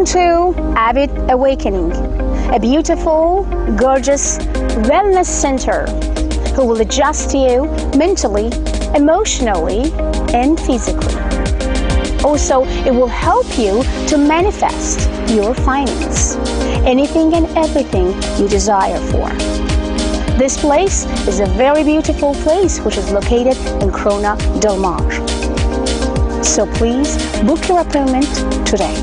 Welcome to Avid Awakening, a beautiful, gorgeous wellness center who will adjust you mentally, emotionally, and physically. Also, it will help you to manifest your finance, anything and everything you desire for. This place is a very beautiful place which is located in Crona Del Mar. So please book your appointment today.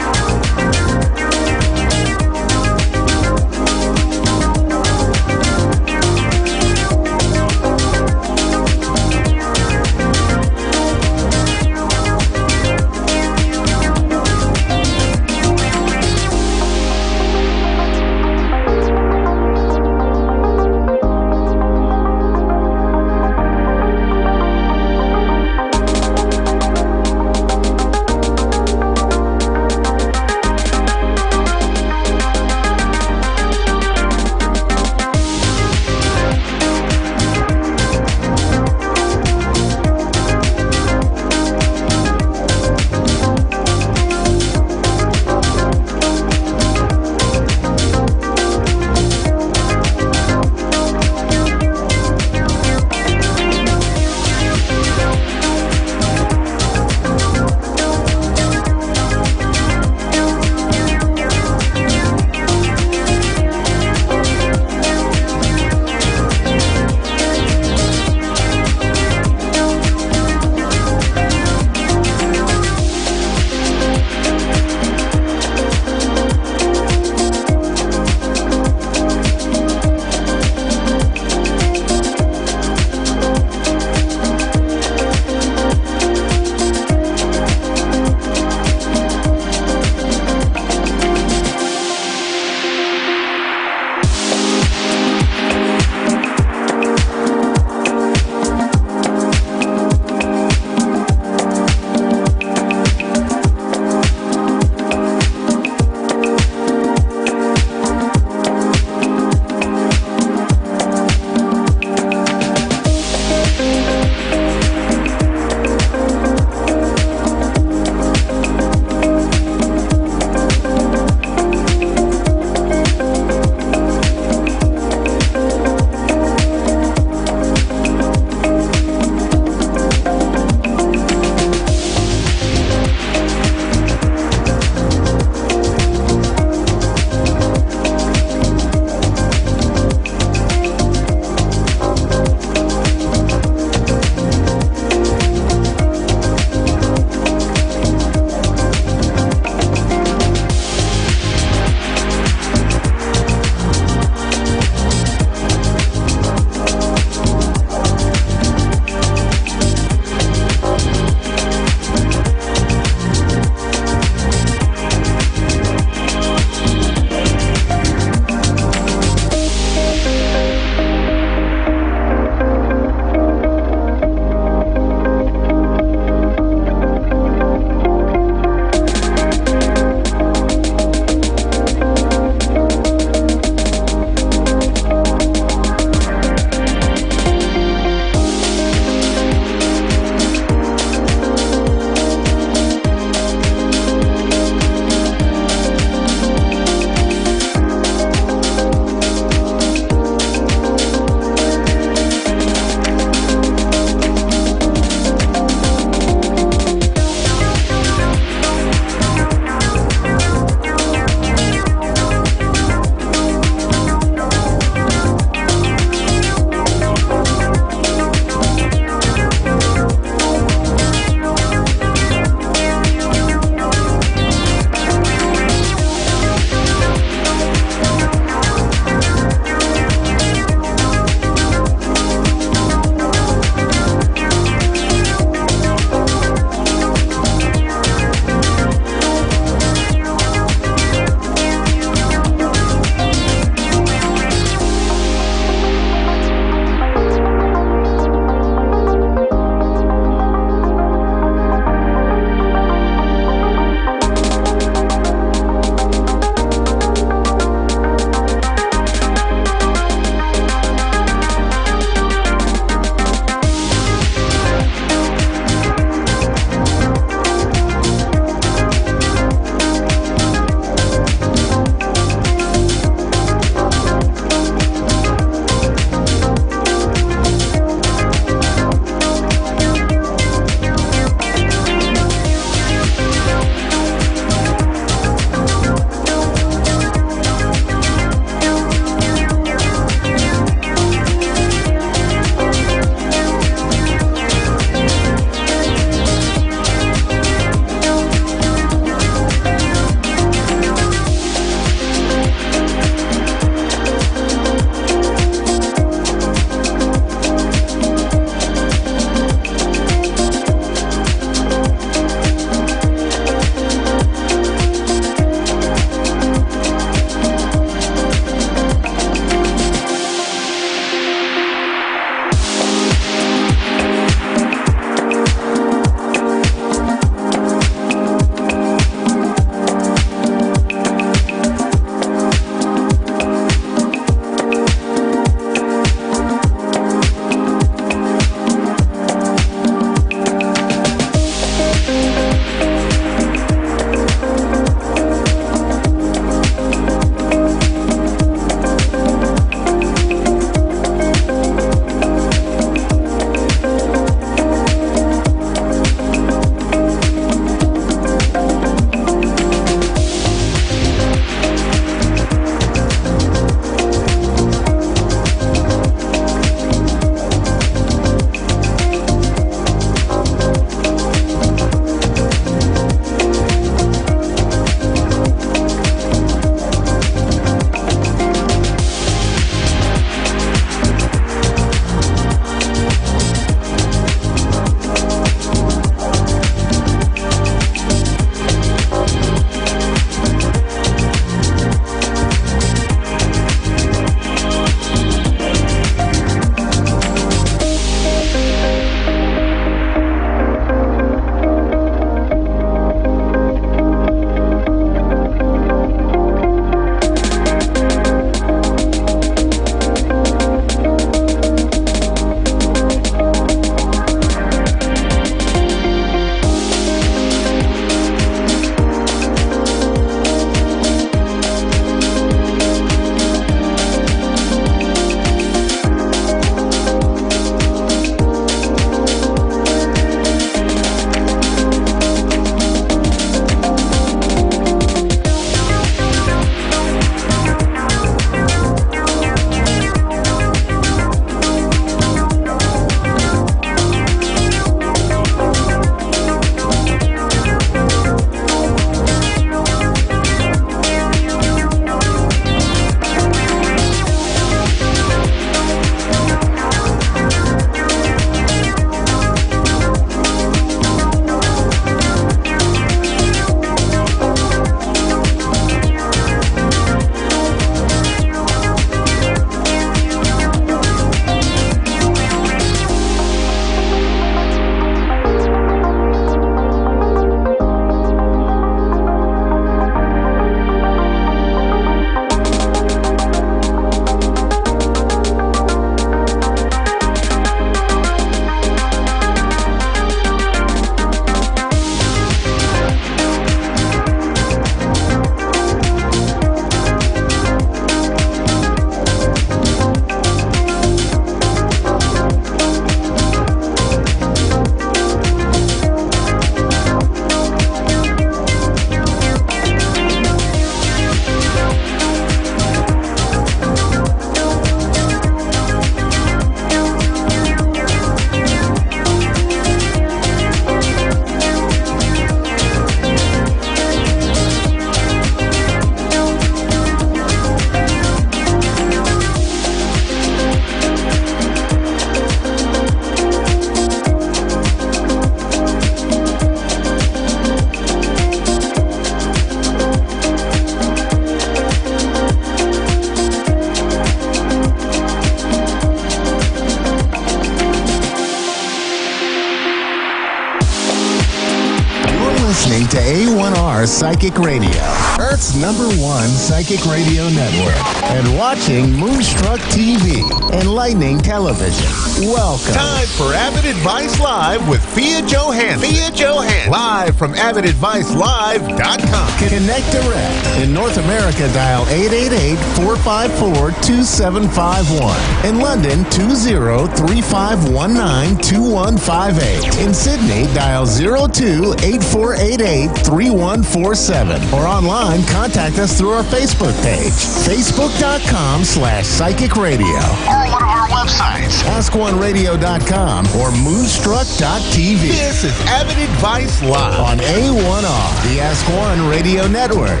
listening to A1R Psychic Radio, Earth's #1 psychic radio network, and watching Moonstruck TV, enlightening television. Welcome. Time for Avid Advice Live with Fia Johansson. Live from AvidAdviceLive.com. Connect direct. In North America, dial 888-454-2751. In London, 20-3519-2158. In Sydney, dial 02-8488-3147. Or online, contact us through our Facebook page, facebook.com/psychic radio. Or one of our websites, askoneradio.com or moonstruck.tv. This is Avid Advice Live on A1R, the Ask One Radio Network.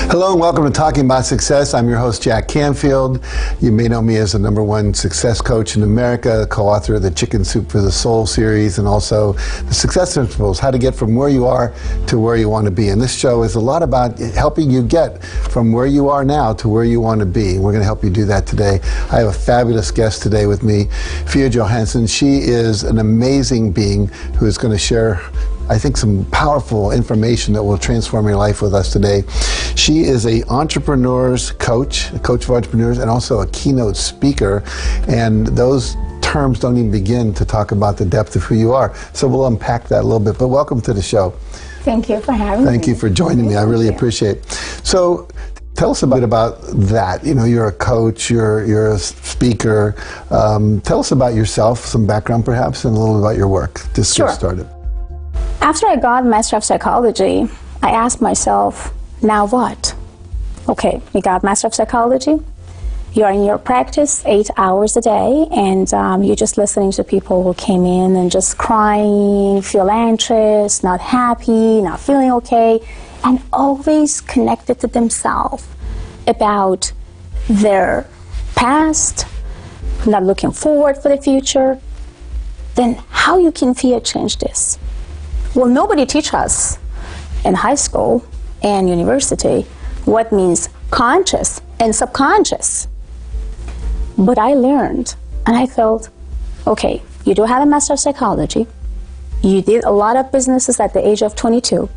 Hello and welcome to Talking About Success. I'm your host, Jack Canfield. You may know me as the #1 success coach in America, co-author of the Chicken Soup for the Soul series, and also the Success Principles, how to get from where you are to where you want to be. And this show is a lot about helping you get from where you are now to where you want to be. And we're going to help you do that today. I have a fabulous guest today with me, Fia Johansson. She is an amazing being who is going to share, I think, some powerful information that will transform your life with us today. She is a entrepreneur's coach, a coach of entrepreneurs, and also a keynote speaker. And those terms don't even begin to talk about the depth of who you are. So we'll unpack that a little bit. But welcome to the show. Thank you for having me. Thank you for joining me. I really appreciate it. So tell us a bit about that. You know, you're a coach, you're a speaker. Tell us about yourself, some background perhaps, and a little bit about your work. Just Sure. get started. After I got Master of Psychology, I asked myself, now what? Okay, you got Master of Psychology, you're in your practice 8 hours a day, and you're just listening to people who came in and just crying, feel anxious, not happy, not feeling okay, and always connected to themselves about their past, not looking forward for the future. Then how you can change this? Well, nobody teach us in high school and university what means conscious and subconscious. But I learned, and I felt, okay, you do have a Master of Psychology. You did a lot of businesses at the age of 22.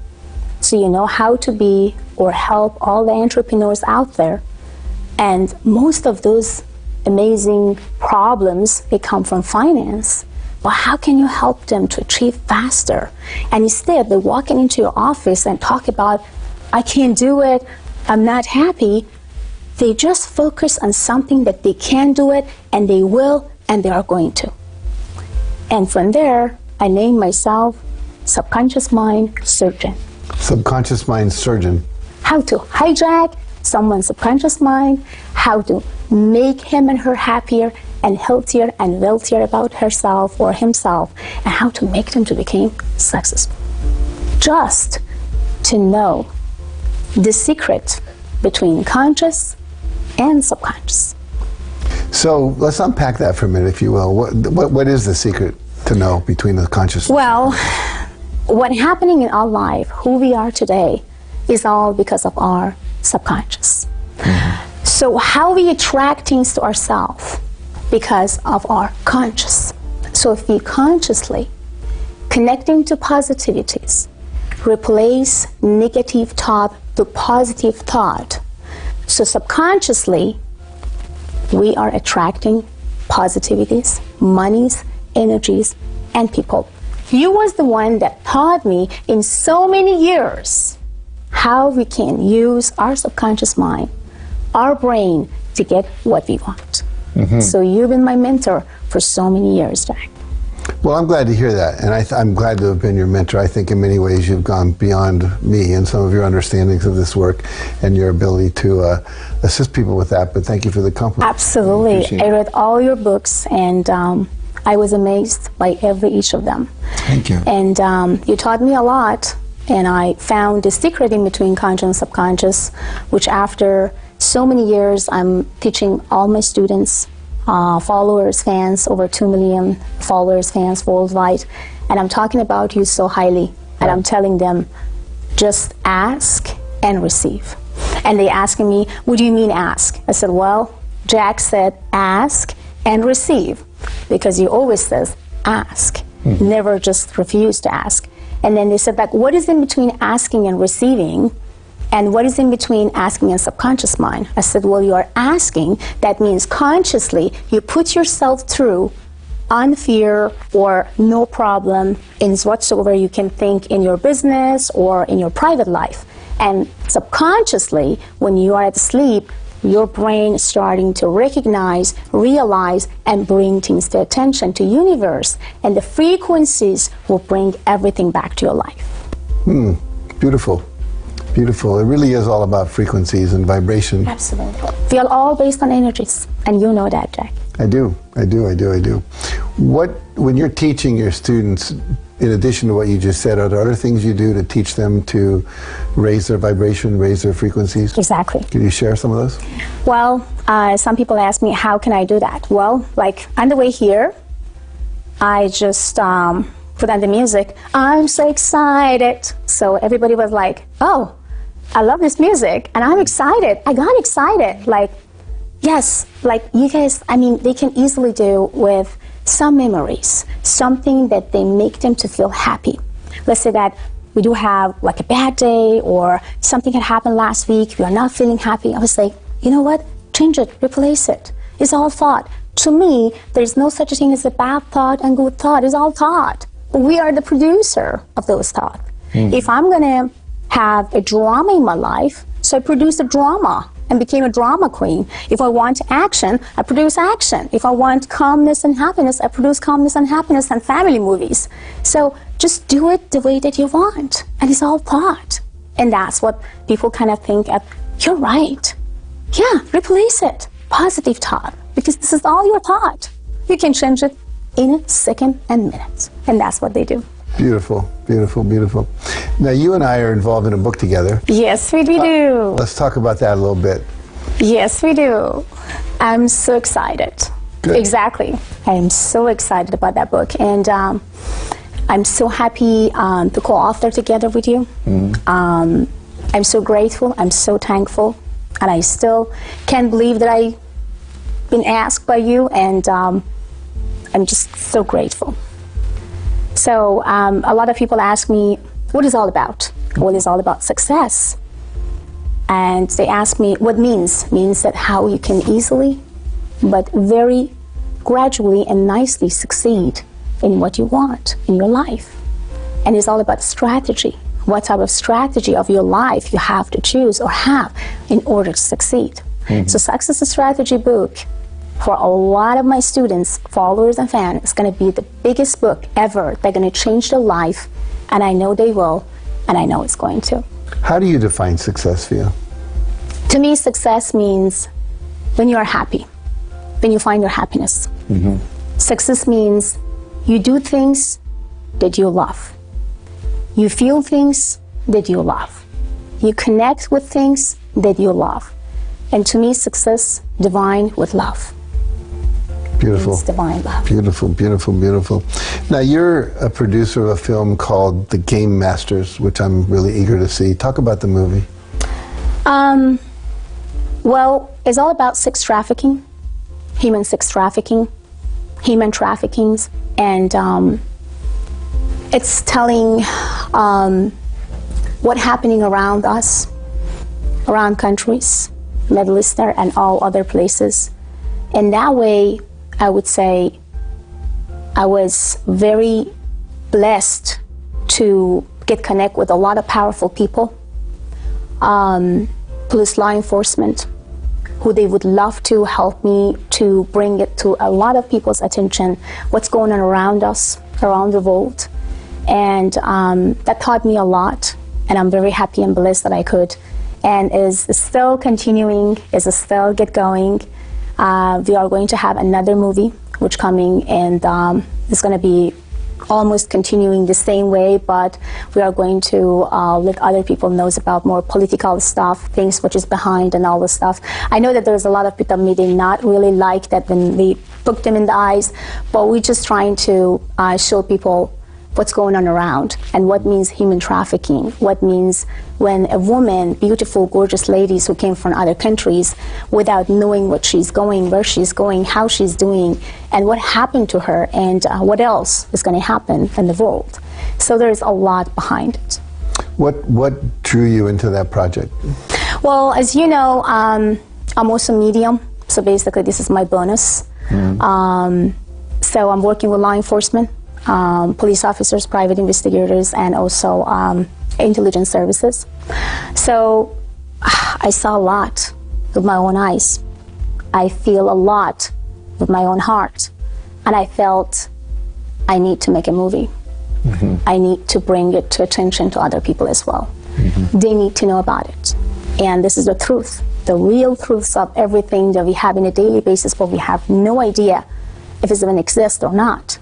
So you know how to be or help all the entrepreneurs out there. And most of those amazing problems, they come from finance. But how can you help them to achieve faster? And instead, they're walking into your office and talk about, I can't do it, I'm not happy. They just focus on something that they can do it, and they will, and they are going to. And from there, I named myself Subconscious Mind Surgeon. Subconscious Mind Surgeon. How to hijack someone's subconscious mind, how to make him and her happier and healthier and wealthier about herself or himself, and how to make them to become successful. Just to know the secret between conscious and subconscious. So let's unpack that for a minute, if you will. What is the secret to know between the conscious? Well, what's happening in our life, who we are today, is all because of our subconscious. Mm-hmm. So how we attract things to ourselves? Because of our conscious. So if we consciously connecting to positivities, replace negative thought to positive thought. So subconsciously, we are attracting positivities, monies, energies, and people. You was the one that taught me in so many years how we can use our subconscious mind, our brain, to get what we want. Mm-hmm. So you've been my mentor for so many years, Jack. Well, I'm glad to hear that, and I'm glad to have been your mentor. I think in many ways you've gone beyond me and some of your understandings of this work and your ability to assist people with that, but thank you for the compliment. Absolutely. I read all your books, and I was amazed by each of them. Thank you. And you taught me a lot, and I found the secret in between conscious and subconscious, which after so many years I'm teaching all my students, followers, fans, over 2 million followers, fans worldwide, and I'm talking about you so highly, and I'm telling them, just ask and receive. And they asking me, what do you mean ask? I said, well, Jack said ask and receive, because he always says ask, never just refuse to ask. And then they said, like, what is in between asking and receiving? And what is in between asking and subconscious mind? I said, well, you are asking. That means consciously you put yourself through on fear or no problem in whatsoever you can think in your business or in your private life. And subconsciously, when you are at sleep, your brain is starting to recognize, realize, and bring things to attention to universe. And the frequencies will bring everything back to your life. Beautiful. Beautiful. It really is all about frequencies and vibration. Absolutely. We are all based on energies, and you know that, Jack. I do. When you're teaching your students, in addition to what you just said, are there other things you do to teach them to raise their vibration, raise their frequencies? Exactly. Can you share some of those? Well, some people ask me, how can I do that? Well, like on the way here, I just put on the music. I'm so excited. So everybody was like, oh, I love this music, and I'm excited. I got excited. Like, yes, like you guys, I mean, they can easily do with some memories, something that they make them to feel happy. Let's say that we do have like a bad day or something had happened last week, we are not feeling happy. I was like, you know what? Change it, replace it. It's all thought. To me, there's no such a thing as a bad thought and good thought. It's all thought. We are the producer of those thoughts. If I'm gonna have a drama in my life, so I produce a drama and became a drama queen. If I want action, I produce action. If I want calmness and happiness, I produce calmness and happiness and family movies. So just do it the way that you want. And it's all thought. And that's what people kind of think of, you're right. Yeah, replace it. Positive thought. Because this is all your thought. You can change it in a second and minutes. And that's what they do. Beautiful, beautiful, beautiful. Now, you and I are involved in a book together. Yes, we do. Let's talk about that a little bit. Yes, we do. I'm so excited. Good. Exactly. I am so excited about that book. And I'm so happy to co-author together with you. I'm so grateful. I'm so thankful. And I still can't believe that I've been asked by you. And I'm just so grateful. So a lot of people ask me, what is all about? What is all about success? And they ask me what means that how you can easily but very gradually and nicely succeed in what you want in your life. And it's all about strategy. What type of strategy of your life you have to choose or have in order to succeed. So Success Strategy book, for a lot of my students, followers, and fans, it's going to be the biggest book ever. They're going to change their life, and I know they will, and I know it's going to. How do you define success for you? To me, success means when you are happy, when you find your happiness. Success means you do things that you love. You feel things that you love. You connect with things that you love. And to me, success, divine with love. Beautiful. It's divine love. Beautiful, beautiful, beautiful. Now, you're a producer of a film called The Game Masters, which I'm really eager to see. Talk about the movie. Well, it's all about sex trafficking, human sex trafficking, human traffickings, and it's telling what's happening around us, around countries, Middle Eastern and all other places. In that way, I would say I was very blessed to get connect with a lot of powerful people, police, law enforcement, who they would love to help me to bring it to a lot of people's attention, what's going on around us, around the world. And that taught me a lot, and I'm very happy and blessed that I could. And is still continuing, is still get going. We are going to have another movie which coming, and it's going to be almost continuing the same way, but we are going to let other people know about more political stuff, things which is behind and all this stuff. I know that there's a lot of people that may not really like that when we poke them in the eyes, but we're just trying to show people what's going on around, and what means human trafficking, what means when a woman, beautiful, gorgeous ladies who came from other countries without knowing what she's going, where she's going, how she's doing, and what happened to her, and what else is going to happen in the world. So there's a lot behind it. What drew you into that project? Well, as you know, I'm also medium, so basically this is my bonus. So I'm working with law enforcement, police officers, private investigators, and also intelligence services. So I saw a lot with my own eyes. I feel a lot with my own heart. And I felt I need to make a movie. I need to bring it to attention to other people as well. They need to know about it. And this is the truth, the real truths of everything that we have on a daily basis, but we have no idea if it even exists or not.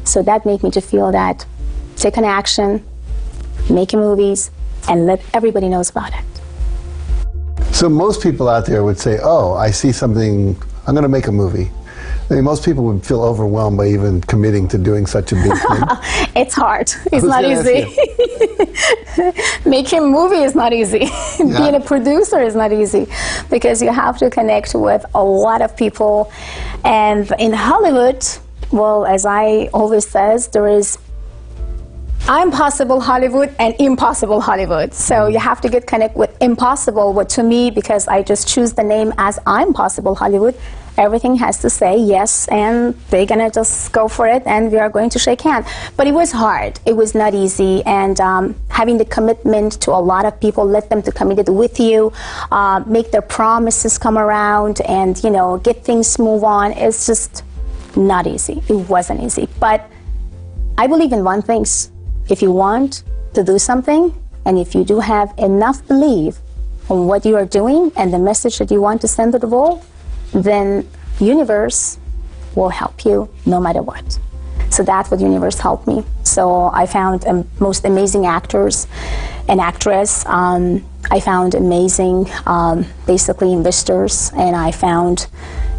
So that made me to feel that take an action, make movies, and let everybody knows about it. So most people out there would say, oh, I see something, I'm going to make a movie. I mean, most people would feel overwhelmed by even committing to doing such a big thing. It's hard. It's not easy. Making a movie is not easy. Yeah. Being a producer is not easy because you have to connect with a lot of people. And in Hollywood, well, as I always says, there is impossible Hollywood and impossible Hollywood. So you have to get connect with impossible, but to me, because I just choose the name as Impossible Hollywood, everything has to say yes, and they're gonna just go for it, and we are going to shake hands. But it was hard. It was not easy, and having the commitment to a lot of people, let them to commit it with you, make their promises come around, and get things move on. It's just not easy. It wasn't easy. But I believe in one thing. If you want to do something, and if you do have enough belief on what you are doing and the message that you want to send to the world, then universe will help you no matter what. So that's what universe helped me. So I found most amazing actors and actress. I found amazing, basically investors, and I found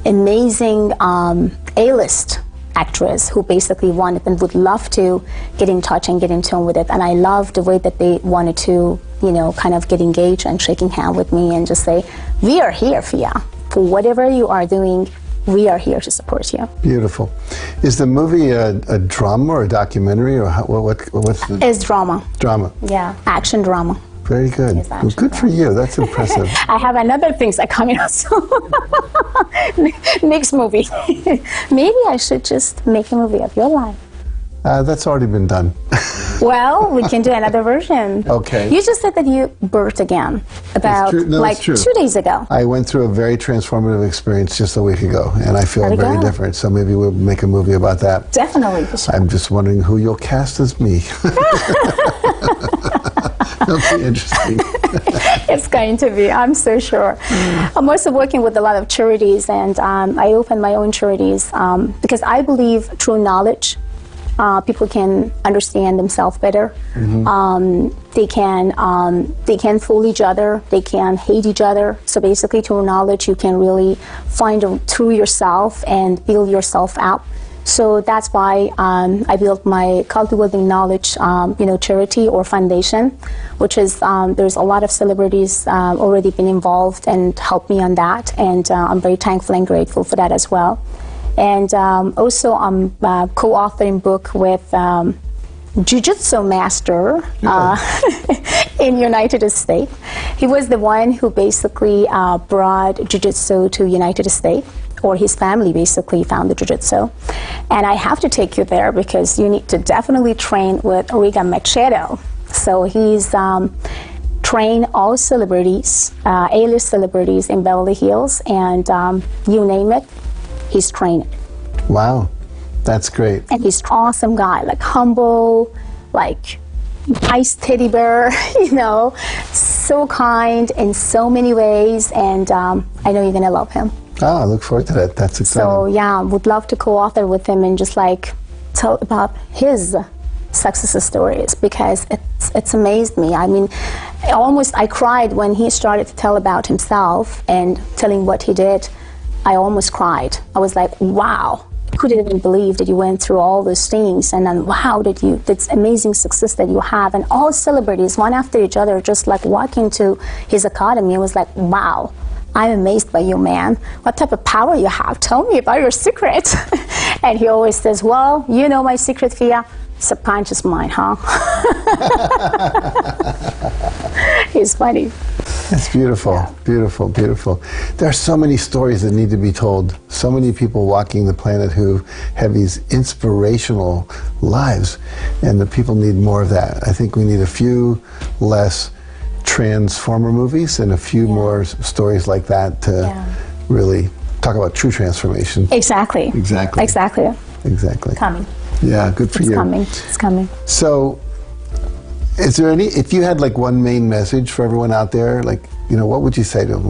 amazing A-list actress who basically wanted and would love to get in touch and get in tune with it. And I loved the way that they wanted to, kind of get engaged and shaking hand with me and just say, we are here for you. For whatever you are doing, we are here to support you. Beautiful. Is the movie a drama or a documentary, or what's the... It's drama. Drama. Yeah, action drama. Very good. Well, good for you. That's impressive. I have another things that coming out soon. Next movie. Maybe I should just make a movie of your life. That's already been done. Well, we can do another version. Okay. You just said that you birthed again about 2 days ago. I went through a very transformative experience just a week ago, and I feel very different. So maybe we'll make a movie about that. Definitely. For sure. I'm just wondering who you'll cast as me. That'll be interesting. It's going to be, I'm so sure. I'm also working with a lot of charities, and I open my own charities because I believe through knowledge, people can understand themselves better. They can fool each other. They can hate each other. So basically, through knowledge, you can really find through yourself and build yourself up. So that's why I built my Cultivating Knowledge, charity or foundation, which is there's a lot of celebrities already been involved and helped me on that, and I'm very thankful and grateful for that as well. And also I'm co-authoring book with Jiu-Jitsu master in United States. He was the one who basically brought Jiu-Jitsu to United States, or his family basically found the Jiu-Jitsu. And I have to take you there because you need to definitely train with Riga Machado. So he's trained all celebrities, A-list celebrities in Beverly Hills, and you name it, he's trained. Wow, that's great. And he's an awesome guy, like humble, like nice teddy bear, so kind in so many ways, and I know you're gonna love him. Oh, I look forward to that. That's exciting. So yeah, would love to co-author with him and just tell about his success stories, because it's amazed me. I mean, I cried when he started to tell about himself and telling what he did. I almost cried. I was like, wow, couldn't even believe that you went through all those things, and then wow, that's amazing success that you have, and all celebrities, one after each other, just like walking to his academy. It was like, wow, I'm amazed by you, man. What type of power you have? Tell me about your secret. And he always says, well, you know my secret, Fia? Subconscious mind, huh? He's funny. It's beautiful, Yeah. beautiful, beautiful. There are so many stories that need to be told. So many people walking the planet who have these inspirational lives, and the people need more of that. I think we need a few less Transformer movies and a few more stories like that to really talk about true transformation. Exactly. Exactly. Exactly. Exactly. Coming. Yeah, good for It's you. coming. It's coming. So, is there any, if you had like one main message for everyone out there, like, you know, what would you say to them?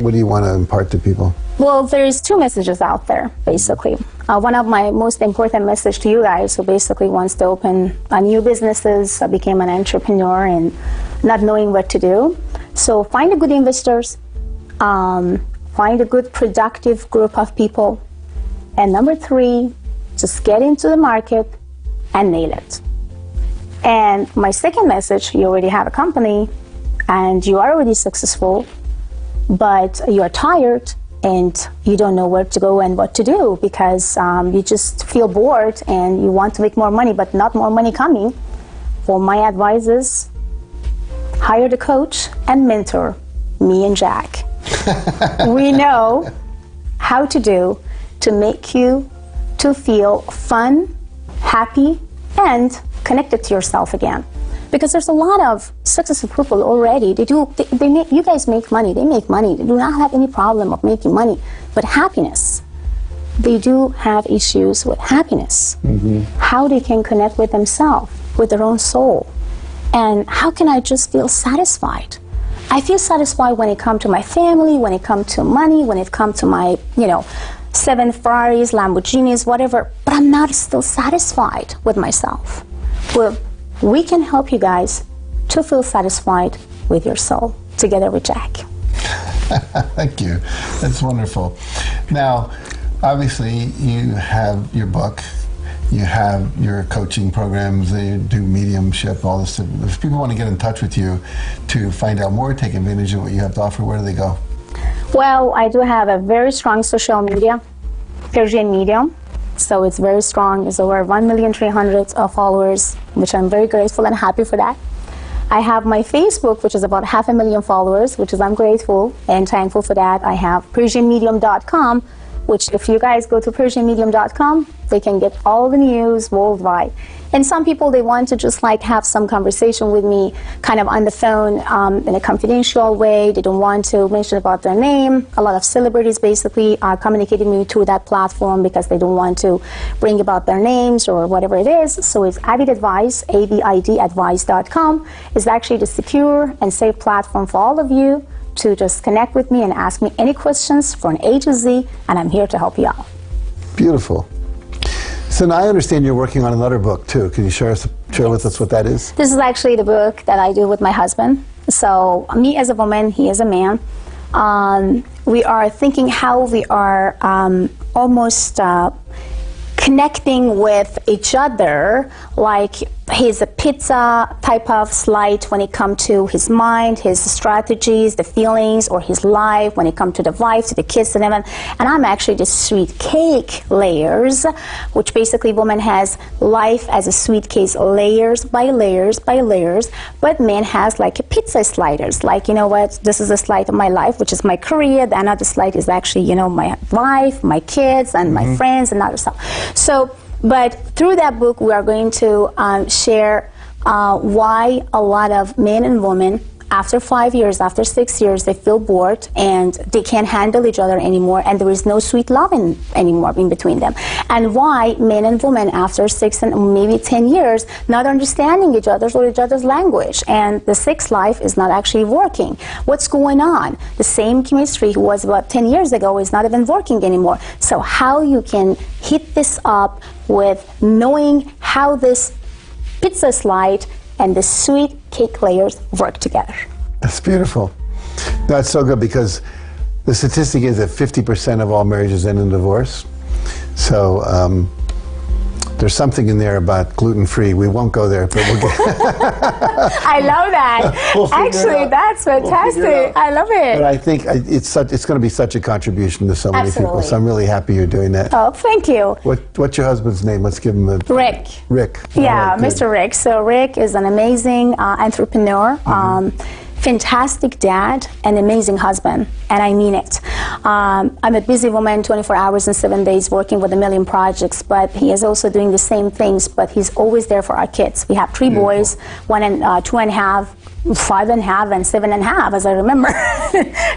What do you want to impart to people? Well, there's two messages out there, basically. One of my most important message to you guys who basically wants to open new businesses, became an entrepreneur and not knowing what to do. So find a good investors, find a good productive group of people, and number 3, just get into the market and nail it. And my second message, you already have a company and you are already successful, but you are tired and you don't know where to go and what to do because you just feel bored and you want to make more money, but not more money coming. Well, my advice is hire the coach and mentor, me and Jack. We know how to do to make you to feel fun, happy, and connected to yourself again. Because there's a lot of successful people already. You guys make money, they make money. They do not have any problem of making money. But happiness, they do have issues with happiness. How they can connect with themselves, with their own soul. And how can I just feel satisfied? I feel satisfied when it comes to my family, when it comes to money, when it comes to my, 7 Ferraris, Lamborghinis, whatever, but I'm not still satisfied with myself. Well, we can help you guys to feel satisfied with your soul, together with Jack. Thank you. That's wonderful. Now, obviously, you have your book, you have your coaching programs, you do mediumship, all this stuff. If people want to get in touch with you to find out more, take advantage of what you have to offer, where do they go? Well, I do have a very strong social media, Persian Medium. So it's very strong. It's over 1,300,000 of followers, which I'm very grateful and happy for that. I have my Facebook, which is about 500,000 followers, which is I'm grateful and thankful for that. I have PersianMedium.com, which if you guys go to PersianMedium.com, they can get all the news worldwide. And some people, they want to just like have some conversation with me kind of on the phone in a confidential way. They don't want to mention about their name. A lot of celebrities basically are communicating with me through that platform because they don't want to bring about their names or whatever it is. So it's Avid Advice, ABIDadvice.com. It's actually the secure and safe platform for all of you to just connect with me and ask me any questions from A to Z, and I'm here to help you out. Beautiful. So now I understand you're working on another book too. Can you share with us what that is? This is actually the book that I do with my husband. So me as a woman, he is a man. We are thinking how we are almost connecting with each other, like he's a pizza type of slide when it comes to his mind, his strategies, the feelings, or his life when it comes to the wife, to the kids, and everything. And I'm actually the sweet cake layers, which basically woman has life as a sweet cake, layers by layers by layers, but man has like a pizza sliders, like, you know what, this is a slide of my life, which is my career, the another slide is actually, you know, my wife, my kids, and my friends, and other stuff. So, but through that book, we are going to share why a lot of men and women, after 5 years, after 6 years, they feel bored and they can't handle each other anymore, and there is no sweet love anymore in between them. And why men and women, after 6 and maybe 10 years, not understanding each other's or each other's language, and the sex life is not actually working. What's going on? The same chemistry was about 10 years ago is not even working anymore. So how you can hit this up with knowing how this pizza slide and the sweet cake layers work together. That's beautiful. That's so good, because the statistic is that 50% of all marriages end in divorce. So there's something in there about gluten-free. We won't go there, but we'll get. I love that. We'll figure it Actually, out. that's fantastic. We'll figure it out. I love it. But I think it's going to be such a contribution to so many people. Absolutely. So I'm really happy you're doing that. Oh, thank you. What's your husband's name? Let's give him a. Rick. Rick. Yeah, All right, good. Mr. Rick. So Rick is an amazing entrepreneur, fantastic dad, and amazing husband, and I mean it. I'm a busy woman, 24 hours and 7 days, working with a million projects, but he is also doing the same things, but he's always there for our kids. We have 3 boys, 1 and 2.5, 5.5, and 7.5, as I remember.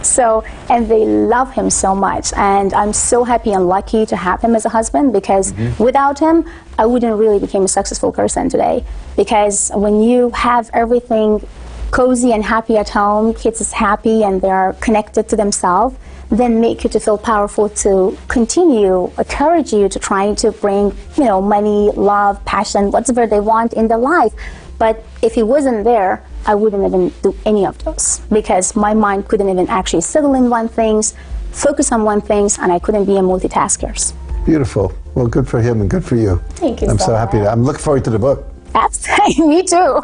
So, and they love him so much, and I'm so happy and lucky to have him as a husband, because without him, I wouldn't really become a successful person today. Because when you have everything cozy and happy at home, kids is happy and they're connected to themselves, then make you to feel powerful to continue, encourage you to try to bring, money, love, passion, whatever they want in their life. But if he wasn't there, I wouldn't even do any of those, because my mind couldn't even actually settle in one thing, focus on one thing, and I couldn't be a multitasker. Beautiful. Well, good for him and good for you. Thank you I'm so so happy. much. I'm looking forward to the book. Absolutely, me too.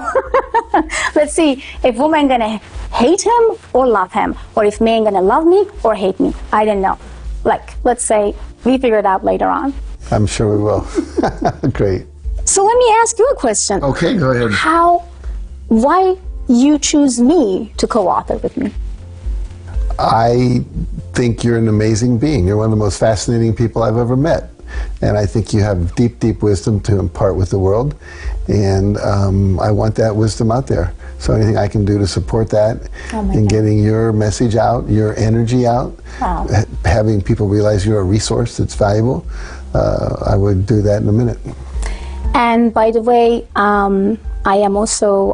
Let's see if women gonna hate him or love him, or if men gonna love me or hate me. I don't know. Let's say we figure it out later on. I'm sure we will. Great. So let me ask you a question. Okay, go ahead. Why you choose me to co-author with me? I think you're an amazing being. You're one of the most fascinating people I've ever met. And I think you have deep, deep wisdom to impart with the world. And I want that wisdom out there. So anything I can do to support that in getting your message out, your energy out, having people realize you're a resource that's valuable, I would do that in a minute. And by the way, I am also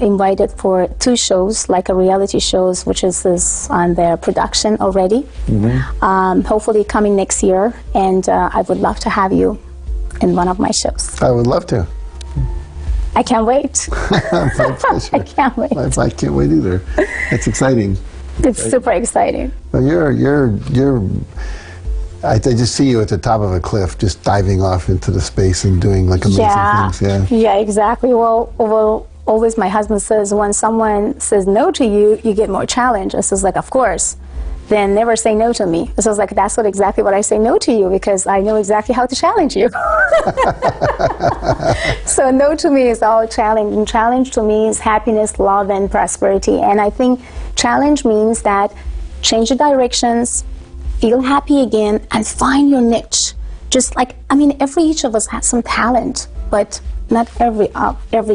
invited for 2 shows, like a reality shows, which is on their production already. Hopefully coming next year, and I would love to have you in one of my shows. I would love to. I can't wait. My pleasure. I can't wait. I can't wait either. That's exciting. It's super exciting. Well, I just see you at the top of a cliff, just diving off into the space and doing like amazing things. Yeah, exactly. Well, always my husband says, when someone says no to you, you get more challenge. I says, of course. Then never say no to me. So I was like, that's exactly what I say no to you, because I know exactly how to challenge you. So no to me is all challenge, and challenge to me is happiness, love, and prosperity. And I think challenge means that change the directions, feel happy again, and find your niche. Just every each of us has some talent, but not every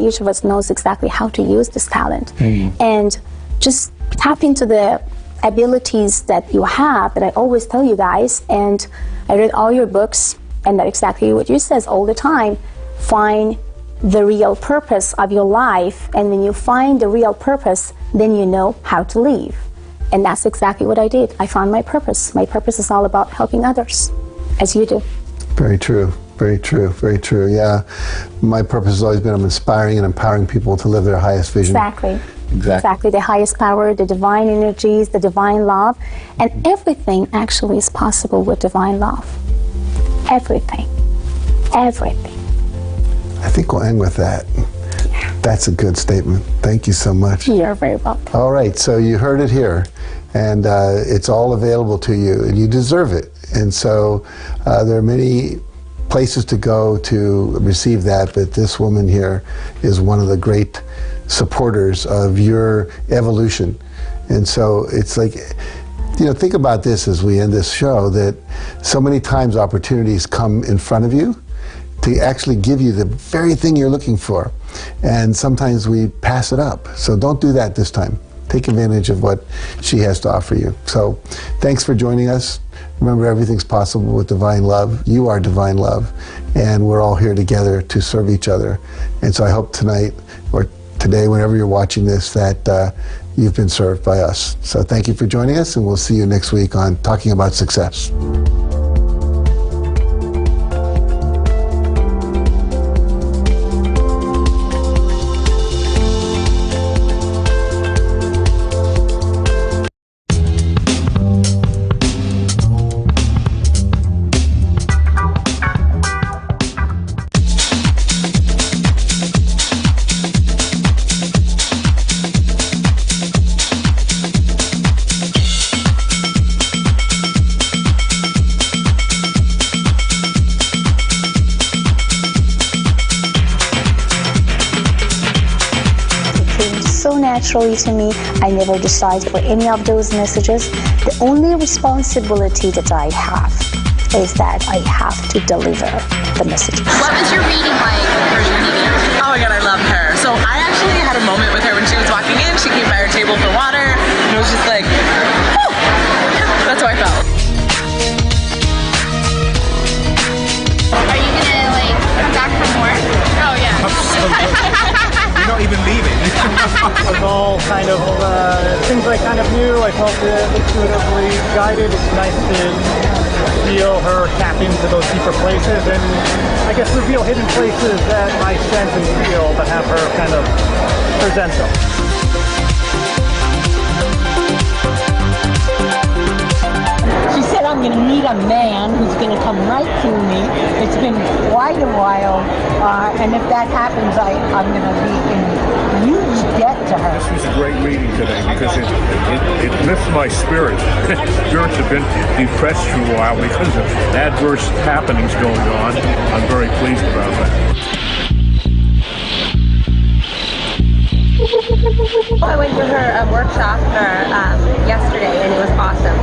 each of us knows exactly how to use this talent. And just tap into the abilities that you have, that I always tell you guys. And I read all your books, and that's exactly what you says all the time. Find the real purpose of your life, and when you find the real purpose, then you know how to live. And that's exactly what I did. I found my purpose. My purpose is all about helping others, as you do. Very true. Very true. Very true. Yeah. My purpose has always been inspiring and empowering people to live their highest vision. Exactly. The highest power, the divine energies, the divine love. And everything actually is possible with divine love. Everything. Everything. I think we'll end with that. That's a good statement. Thank you so much. You're very welcome. All right, so you heard it here, and it's all available to you, and you deserve it. And so there are many places to go to receive that, but this woman here is one of the great supporters of your evolution. And so it's like, think about this as we end this show, that so many times opportunities come in front of you to actually give you the very thing you're looking for. And sometimes we pass it up. So don't do that this time. Take advantage of what she has to offer you. So thanks for joining us. Remember, everything's possible with divine love. You are divine love. And we're all here together to serve each other. And so I hope tonight or today, whenever you're watching this, that you've been served by us. So thank you for joining us, and we'll see you next week on Talking About Success. naturally to me. I never decide for any of those messages. The only responsibility that I have is that I have to deliver the messages. What was your reading like with Persian Media? Oh my God, I love her. So I actually had a moment with her when she was walking in. She came by our table for water, and it was just like, whew. That's how I felt. Are you gonna like come back for more? Oh yeah. You're not even leaving. It was all kind of things I kind of knew. I felt intuitively guided. It's nice to feel her tap into those deeper places and I guess reveal hidden places that I sense and feel, but have her kind of present them. She said, I'm going to meet a man who's going to come right through me. It's been quite a while, and if that happens, I'm going to be in huge debt to her. This was a great reading today because it lifts my spirit. Spirits have been depressed for a while because of adverse happenings going on. I'm very pleased about that. I went to her workshop yesterday and it was awesome.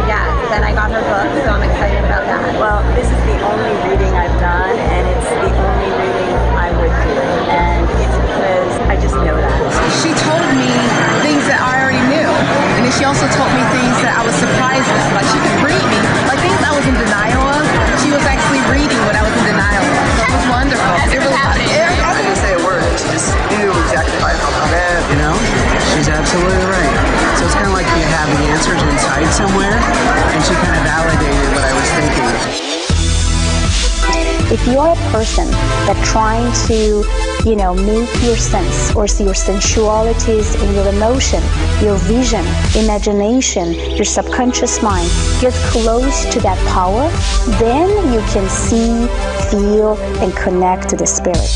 Yeah, then I got her book, so I'm excited about that. Well, this is the only reading I've done and it's the only reading I would do. And it's because I just know that. She told me things that I already knew. And then she also told me things that I was surprised with. Like she could read me. Like things I was in denial of, she was actually reading what I was in denial of. So it was wonderful. It really was. I didn't say a word. She just knew exactly how I felt about it. You know, she's absolutely right. So it's kind of like you have the answers inside somewhere, and she kind of validated what I was thinking. If you're a person that trying to, make your sense or see your sensualities in your emotion, your vision, imagination, your subconscious mind, get close to that power, then you can see, feel, and connect to the spirit.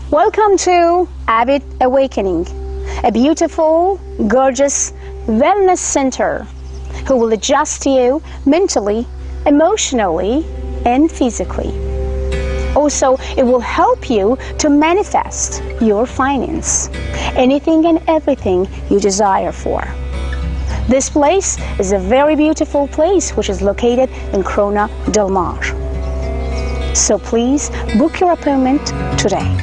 Welcome to Avid Awakening, a beautiful, gorgeous wellness center who will adjust you mentally, emotionally, and physically. Also, it will help you to manifest your finance, anything and everything you desire for. This place is a very beautiful place which is located in Corona Del Mar. So please book your appointment today.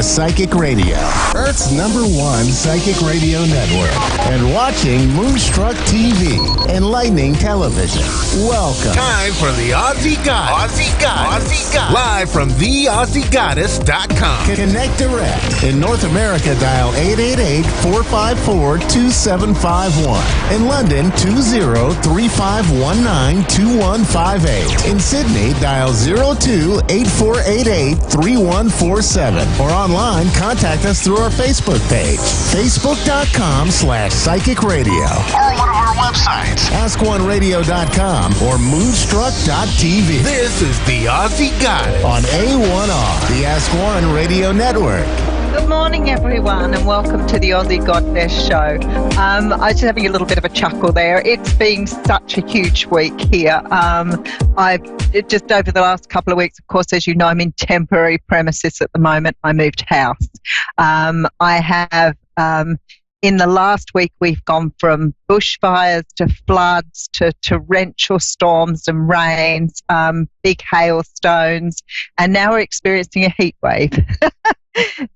Psychic Radio, Earth's #1 psychic radio network, and watching Moonstruck TV, enlightening television. Welcome. Time for the Aussie Goddess. Live from theausiegoddess.com. Connect direct. In North America, dial 888-454-2751. In London, 20-3519-2158. In Sydney, dial 02-8488-3147. Or online, contact us through our Facebook page, facebook.com/psychic radio. Or one of our websites, askoneradio.com or moonstruck.tv. This is the Aussie Goddess on A1R, the Ask One Radio Network. Good morning, everyone, and welcome to the Aussie Goddess Show. I was just having a little bit of a chuckle there. It's been such a huge week here. Just over the last couple of weeks, of course, as you know, I'm in temporary premises at the moment. I moved house. I have, in the last week, we've gone from bushfires to floods to torrential storms and rains, big hailstones, and now we're experiencing a heat wave.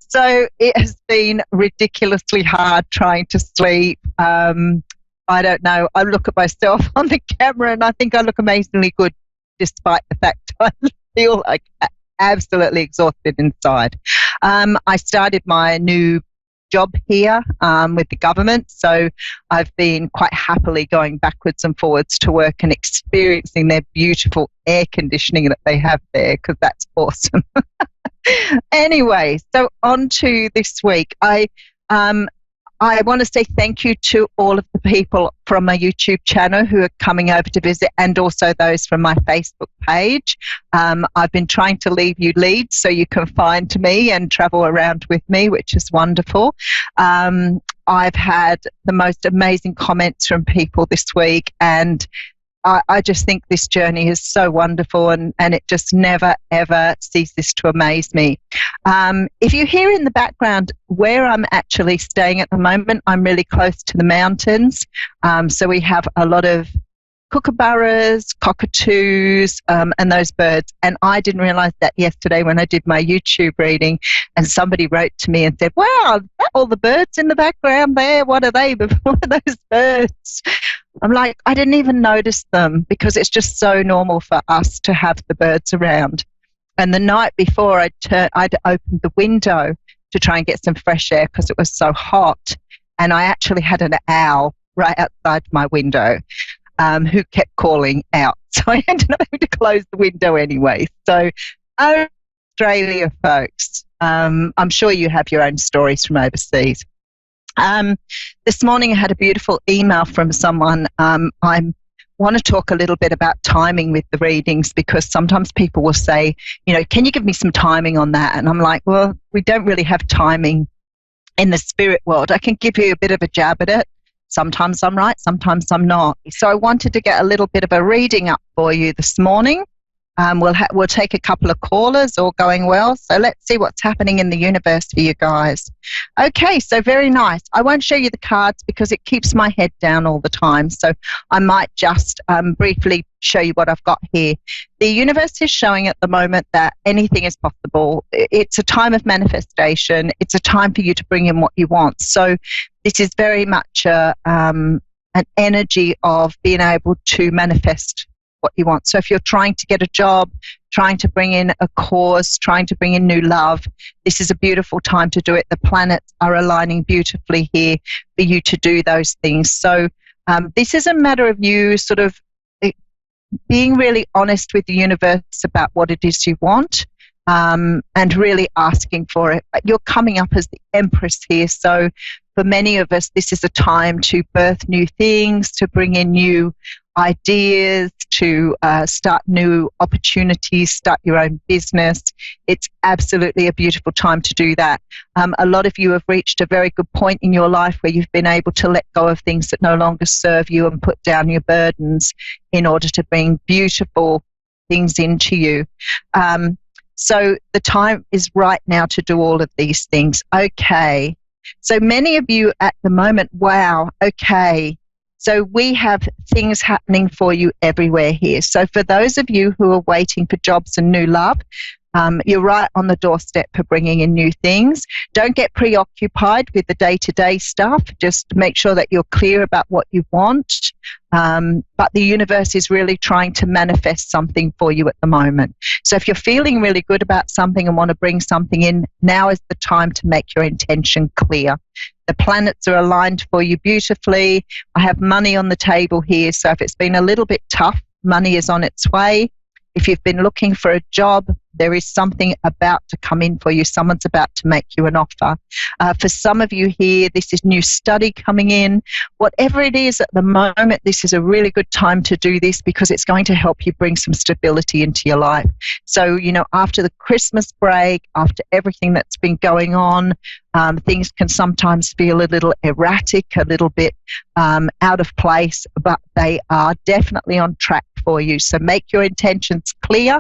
So it has been ridiculously hard trying to sleep. I don't know. I look at myself on the camera and I think I look amazingly good despite the fact I feel like absolutely exhausted inside. I started my new job here with the government, so I've been quite happily going backwards and forwards to work and experiencing their beautiful air conditioning that they have there, because that's awesome. Anyway, so on to this week. I want to say thank you to all of the people from my YouTube channel who are coming over to visit, and also those from my Facebook page. I've been trying to leave you leads so you can find me and travel around with me, which is wonderful. I've had the most amazing comments from people this week, and I just think this journey is so wonderful, and it just never, ever ceases to amaze me. If you hear in the background where I'm actually staying at the moment, I'm really close to the mountains. So we have a lot of kookaburras, cockatoos, and those birds. And I didn't realize that yesterday when I did my YouTube reading, and somebody wrote to me and said, wow, all the birds in the background there, what are they? What are those birds? I'm like, I didn't even notice them, because it's just so normal for us to have the birds around. And the night before, I'd opened the window to try and get some fresh air because it was so hot. And I actually had an owl right outside my window who kept calling out. So I ended up having to close the window anyway. So, Australia folks, I'm sure you have your own stories from overseas. This morning I had a beautiful email from someone. I want to talk a little bit about timing with the readings, because sometimes people will say, can you give me some timing on that? And I'm like, well, we don't really have timing in the spirit world. I can give you a bit of a jab at it. Sometimes I'm right, sometimes I'm not. So I wanted to get a little bit of a reading up for you this morning. We'll take a couple of callers, all going well. So let's see what's happening in the universe for you guys. Okay, so very nice. I won't show you the cards because it keeps my head down all the time. So I might just briefly show you what I've got here. The universe is showing at the moment that anything is possible. It's a time of manifestation. It's a time for you to bring in what you want. So this is very much an energy of being able to manifest what you want. So if you're trying to get a job, trying to bring in a cause, trying to bring in new love, this is a beautiful time to do it. The planets are aligning beautifully here for you to do those things. So this is a matter of you sort of being really honest with the universe about what it is you want, and really asking for it. You're coming up as the Empress here. So for many of us, this is a time to birth new things, to bring in new ideas, to start new opportunities, start your own business. It's absolutely a beautiful time to do that. A lot of you have reached a very good point in your life where you've been able to let go of things that no longer serve you and put down your burdens in order to bring beautiful things into you. So the time is right now to do all of these things. Okay. So many of you at the moment, wow, okay. So we have things happening for you everywhere here. So for those of you who are waiting for jobs and new love, you're right on the doorstep for bringing in new things. Don't get preoccupied with the day-to-day stuff. Just make sure that you're clear about what you want. But the universe is really trying to manifest something for you at the moment. So if you're feeling really good about something and want to bring something in, now is the time to make your intention clear. The planets are aligned for you beautifully. I have money on the table here. So if it's been a little bit tough, money is on its way. If you've been looking for a job, there is something about to come in for you. Someone's about to make you an offer. For some of you here, this is new study coming in. Whatever it is at the moment, this is a really good time to do this because it's going to help you bring some stability into your life. So, after the Christmas break, after everything that's been going on, things can sometimes feel a little erratic, a little bit out of place, but they are definitely on track for you. So make your intentions clear.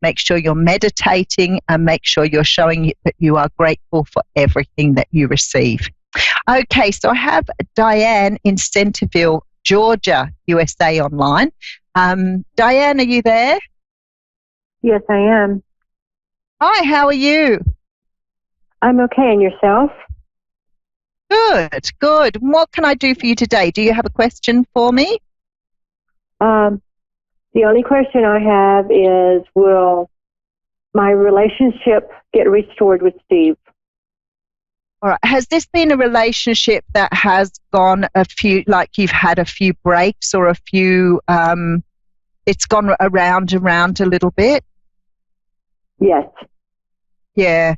Make sure you're meditating and make sure you're showing that you are grateful for everything that you receive. Okay, so I have Diane in Centerville, Georgia, USA online. Diane, are you there? Yes, I am. Hi, how are you? I'm okay, and yourself? Good, good. What can I do for you today? Do you have a question for me? The only question I have is, will my relationship get restored with Steve? All right. Has this been a relationship that has gone a few, like you've had a few breaks or a few, it's gone around a little bit? Yes. Yeah.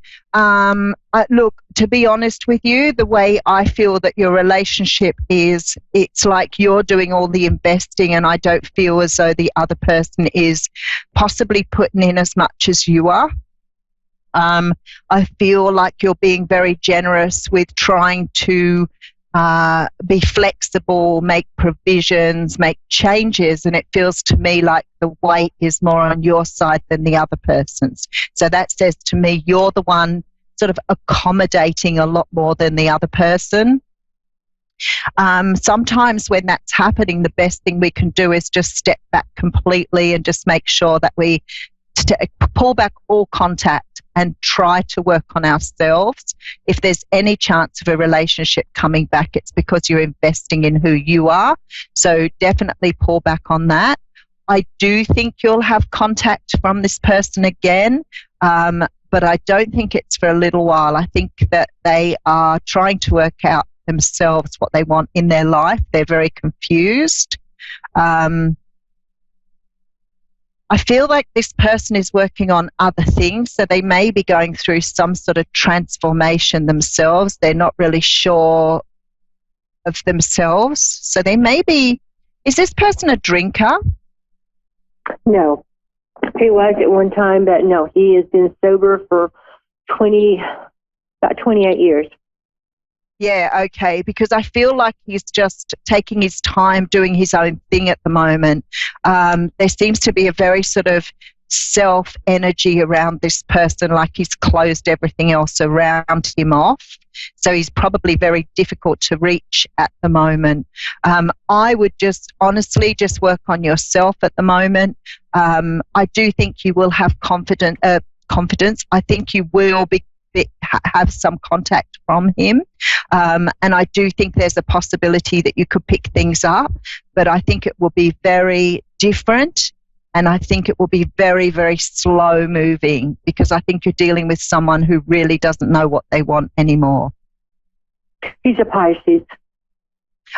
Look, to be honest with you, the way I feel that your relationship is, it's like you're doing all the investing, and I don't feel as though the other person is possibly putting in as much as you are. I feel like you're being very generous with trying to be flexible, make provisions, make changes, and it feels to me like the weight is more on your side than the other person's. So that says to me you're the one sort of accommodating a lot more than the other person. Sometimes when that's happening, the best thing we can do is just step back completely and just make sure that we pull back all contact and try to work on ourselves. If there's any chance of a relationship coming back, it's because you're investing in who you are. So definitely pull back on that. I do think you'll have contact from this person again, but I don't think it's for a little while. I think that they are trying to work out themselves what they want in their life. They're very confused. I feel like this person is working on other things, so they may be going through some sort of transformation themselves. They're not really sure of themselves. So they may be, is this person a drinker? No. He was at one time, but no, he has been sober for about 28 years. Yeah, okay, because I feel like he's just taking his time doing his own thing at the moment. There seems to be a very sort of self-energy around this person, like he's closed everything else around him off. So he's probably very difficult to reach at the moment. I would just honestly just work on yourself at the moment. I do think you will have confidence. I think you will have some contact from him, and I do think there's a possibility that you could pick things up, but I think it will be very different, and I think it will be very, very slow moving, because I think you're dealing with someone who really doesn't know what they want anymore. He's a Pisces.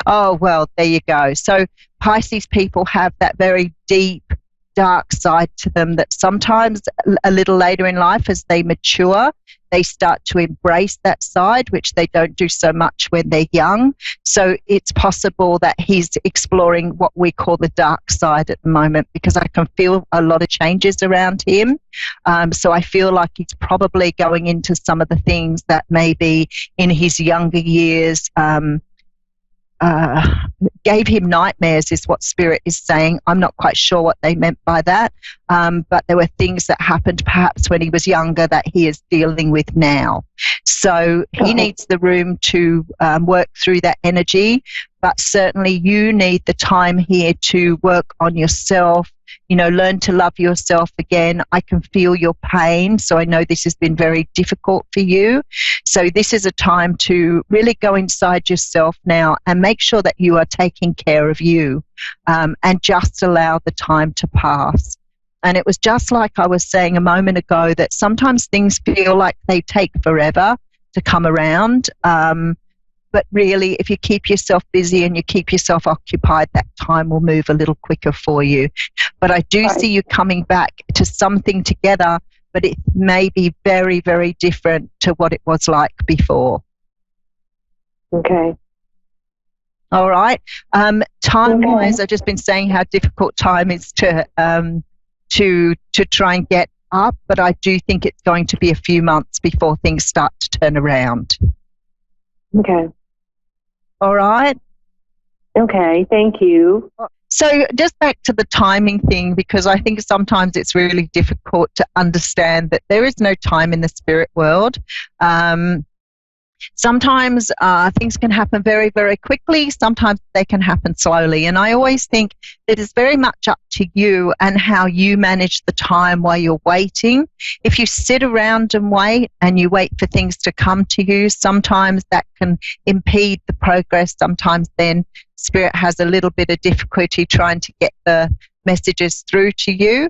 Oh, well, there you go. So Pisces people have that very deep, dark side to them that sometimes a little later in life, as they mature, they start to embrace that side, which they don't do so much when they're young. So it's possible that he's exploring what we call the dark side at the moment, because I can feel a lot of changes around him. So I feel like he's probably going into some of the things that maybe in his younger years gave him nightmares, is what Spirit is saying. I'm not quite sure what they meant by that, but there were things that happened perhaps when he was younger that he is dealing with now. So he needs the room to work through that energy, but certainly you need the time here to work on yourself, learn to love yourself again. I can feel your pain, so I know this has been very difficult for you. So this is a time to really go inside yourself now and make sure that you are taking care of you, and just allow the time to pass. And it was just like I was saying a moment ago, that sometimes things feel like they take forever to come around. But really, if you keep yourself busy and you keep yourself occupied, that time will move a little quicker for you. But I do see you coming back to something together, but it may be very, very different to what it was like before. Okay. All right. Time-wise, I've just been saying how difficult time is to try and get up, but I do think it's going to be a few months before things start to turn around. Okay. All right. Okay, thank you. So just back to the timing thing, because I think sometimes it's really difficult to understand that there is no time in the spirit world. Sometimes things can happen very, very quickly. Sometimes they can happen slowly. And I always think that it's very much up to you and how you manage the time while you're waiting. If you sit around and you wait for things to come to you, sometimes that can impede the progress. Sometimes then Spirit has a little bit of difficulty trying to get the messages through to you.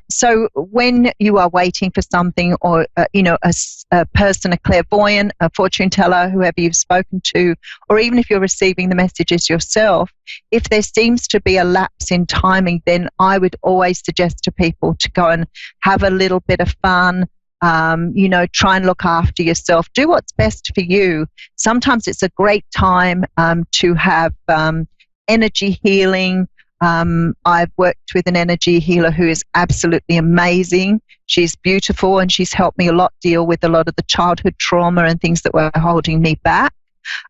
So when you are waiting for something, or a person, a clairvoyant, a fortune teller, whoever you've spoken to, or even if you're receiving the messages yourself, if there seems to be a lapse in timing, then I would always suggest to people to go and have a little bit of fun. Try and look after yourself. Do what's best for you. Sometimes it's a great time to have energy healing. I've worked with an energy healer who is absolutely amazing. She's beautiful, and she's helped me a lot deal with a lot of the childhood trauma and things that were holding me back.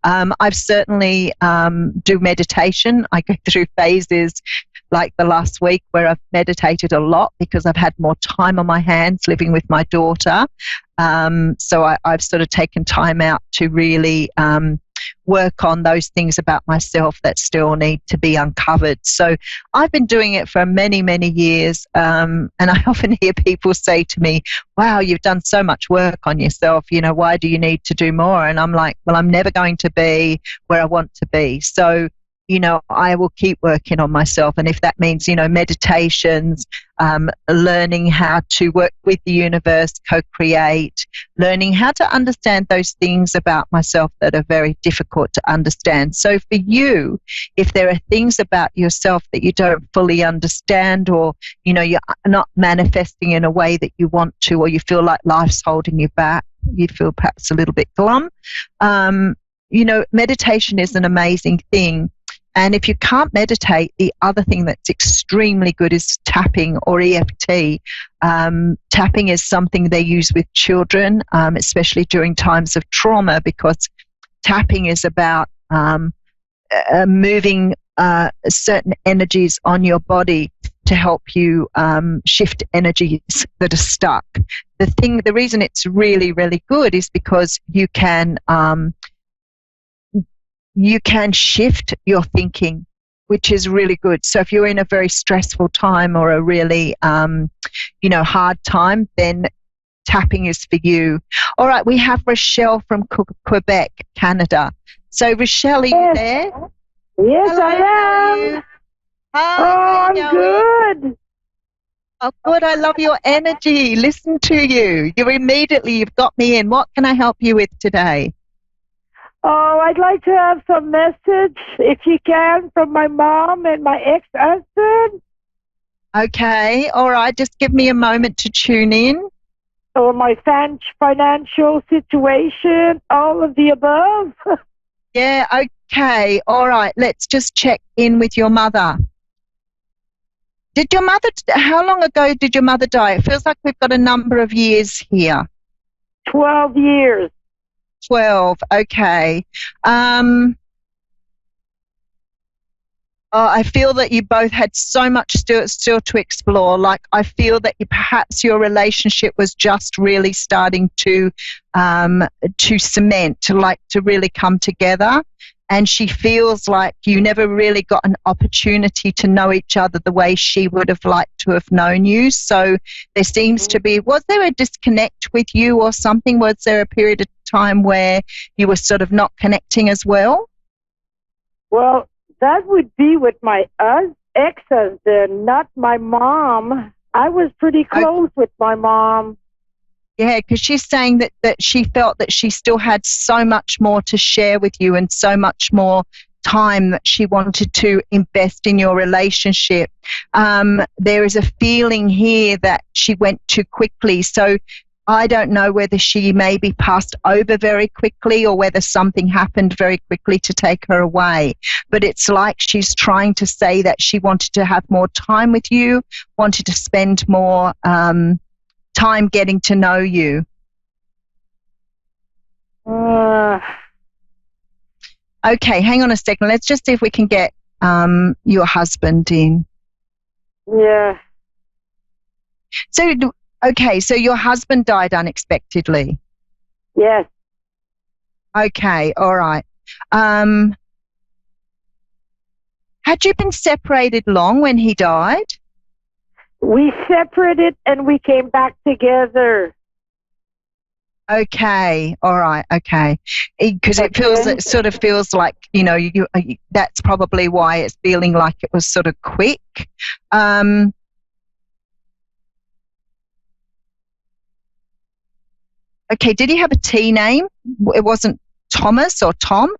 I've certainly do meditation. I go through phases like the last week where I've meditated a lot because I've had more time on my hands living with my daughter. So I've sort of taken time out to really work on those things about myself that still need to be uncovered. So I've been doing it for many, many years. And I often hear people say to me, wow, you've done so much work on yourself. Why do you need to do more? And I'm like, well, I'm never going to be where I want to be. So I will keep working on myself. And if that means, meditations, learning how to work with the universe, co-create, learning how to understand those things about myself that are very difficult to understand. So for you, if there are things about yourself that you don't fully understand, or, you're not manifesting in a way that you want to, or you feel like life's holding you back, you feel perhaps a little bit glum, meditation is an amazing thing. And if you can't meditate, the other thing that's extremely good is tapping or EFT. Tapping is something they use with children, especially during times of trauma, because tapping is about moving certain energies on your body to help you shift energies that are stuck. The reason it's really, really good is because you can shift your thinking, which is really good. So if you're in a very stressful time or a really, hard time, then tapping is for you. All right, we have Rochelle from Quebec, Canada. So Rochelle, are you there? Yes, Hello, I am. Hi, I'm good. Oh, good. I love your energy. Listen to you. You've got me in. What can I help you with today? Oh, I'd like to have some message, if you can, from my mom and my ex-husband. Okay, all right. Just give me a moment to tune in. Or my financial situation, all of the above. Yeah, okay. All right. Let's just check in with your mother. How long ago did your mother die? It feels like we've got a number of years here. 12 years. 12, okay. I feel that you both had so much still to explore. Like, I feel that perhaps your relationship was just really starting to cement, to really come together. And she feels like you never really got an opportunity to know each other the way she would have liked to have known you. So there seems to be, was there a disconnect with you or something? Was there a period of time where you were sort of not connecting as well? Well, that would be with my ex-husband, not my mom. I was pretty close with my mom. Yeah, because she's saying that she felt that she still had so much more to share with you and so much more time that she wanted to invest in your relationship. There is a feeling here that she went too quickly. So I don't know whether she maybe passed over very quickly or whether something happened very quickly to take her away. But it's like she's trying to say that she wanted to have more time with you, wanted to spend more time getting to know you. Okay, hang on a second. Let's just see if we can get your husband in. Yeah. So, okay, so your husband died unexpectedly. Yes. Okay, all right. Had you been separated long when he died? We separated and we came back together. Okay, all right, okay. Because it sort of feels like, you know, that's probably why it's feeling like it was sort of quick. Okay, did he have a T name? It wasn't Thomas or Tom?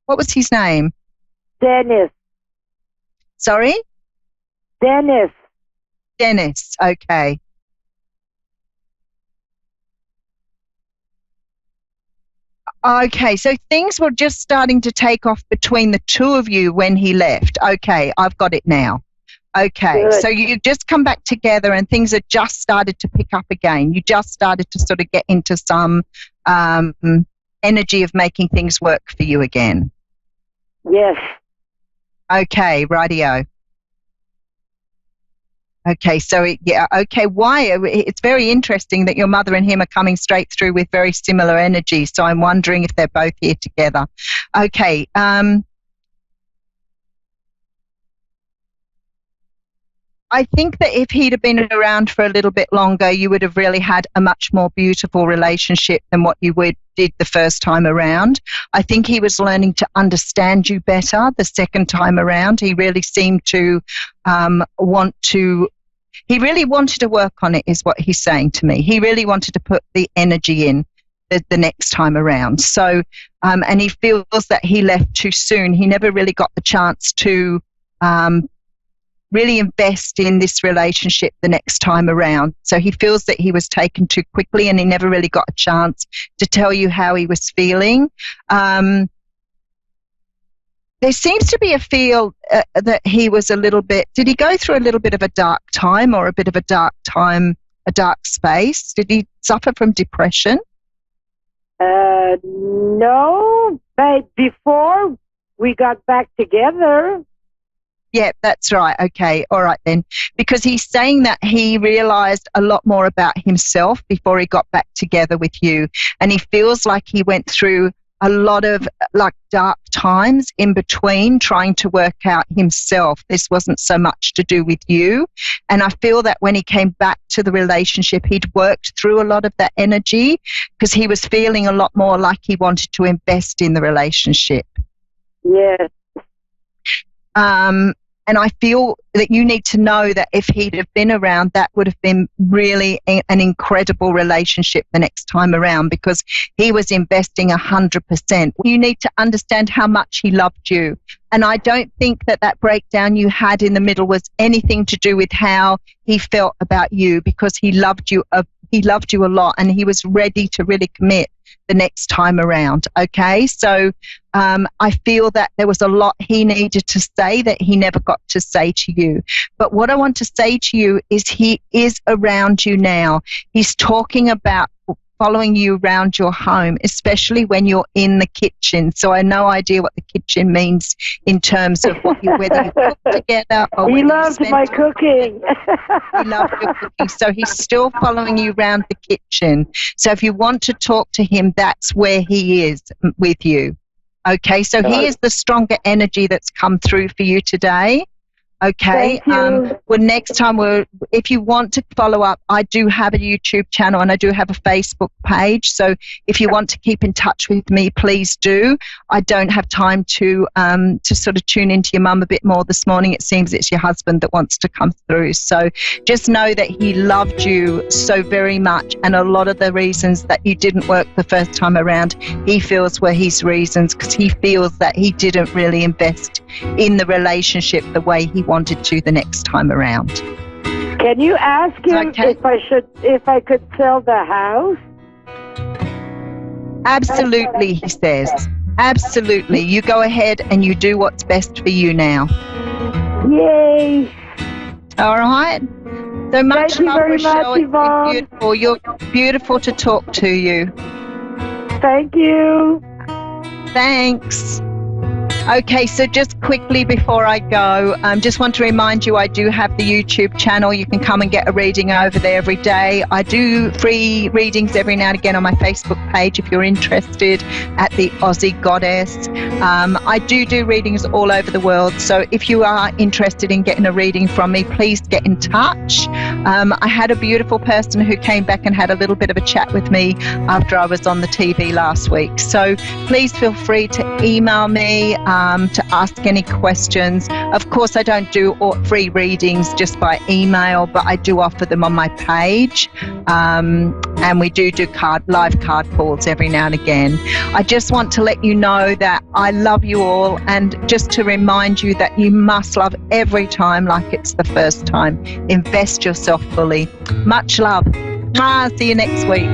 What was his name? Dennis. Sorry? Dennis. Dennis, okay. Okay, so things were just starting to take off between the two of you when he left. Okay, I've got it now. Okay, Good. so you just come back together and things had just started to pick up again. You just started to sort of get into some energy of making things work for you again. Yes. Okay, rightio. Okay, so why? It's very interesting that your mother and him are coming straight through with very similar energy. So I'm wondering if they're both here together. Okay. I think that if he'd have been around for a little bit longer, you would have really had a much more beautiful relationship than what you did the first time around. I think he was learning to understand you better the second time around. He really seemed to he really wanted to work on it, is what he's saying to me. He really wanted to put the energy in the next time around. So, and he feels that he left too soon. He never really got the chance to really invest in this relationship the next time around. So he feels that he was taken too quickly and he never really got a chance to tell you how he was feeling. There seems to be a feel that he was a little bit, did he go through a little bit of a dark time or a bit of a dark time, a dark space? Did he suffer from depression? No, but before we got back together. Yeah, that's right. Okay. All right then. Because he's saying that he realized a lot more about himself before he got back together with you. And he feels like he went through a lot of like dark times in between trying to work out himself. This wasn't so much to do with you. And I feel that when he came back to the relationship, he'd worked through a lot of that energy because he was feeling a lot more like he wanted to invest in the relationship. Yes. And I feel that you need to know that if he'd have been around, that would have been really an incredible relationship the next time around because he was investing 100%. You need to understand how much he loved you. And I don't think that breakdown you had in the middle was anything to do with how he felt about you because he loved you a lot and he was ready to really commit the next time around. Okay, so I feel that there was a lot he needed to say that he never got to say to you. But what I want to say to you is he is around you now. He's talking about following you around your home, especially when you're in the kitchen. So I have no idea what the kitchen means in terms of whether you cook together or he loves my cooking. He loves your cooking. So he's still following you around the kitchen. So if you want to talk to him, that's where he is with you. Okay, so he is the stronger energy that's come through for you today. Okay. Thank you. Well, next time, if you want to follow up, I do have a YouTube channel and I do have a Facebook page. So if you want to keep in touch with me, please do. I don't have time to sort of tune into your mum a bit more this morning. It seems it's your husband that wants to come through. So just know that he loved you so very much. And a lot of the reasons that you didn't work the first time around, he feels were his reasons because he feels that he didn't really invest in the relationship the way he wanted to the next time around. Can you ask him if I could sell the house? Absolutely, he says. Absolutely. You go ahead and you do what's best for you now. Yay. All right. So much Thank you love, very Rochelle. much, Yvonne. It's beautiful. You're beautiful to talk to you. Thank you. Thanks. Okay, so just quickly before I go, just want to remind you I do have the YouTube channel. You can come and get a reading over there every day. I do free readings every now and again on my Facebook page if you're interested, at the Aussie Goddess. I do readings all over the world, so if you are interested in getting a reading from me, please get in touch. I had a beautiful person who came back and had a little bit of a chat with me after I was on the TV last week. So please feel free to email me to ask any questions. Of course, I don't do free readings just by email, but I do offer them on my page. And we do live card pulls every now and again. I just want to let you know that I love you all, and just to remind you that you must love every time like it's the first time. Invest yourself fully. Much love. See you next week.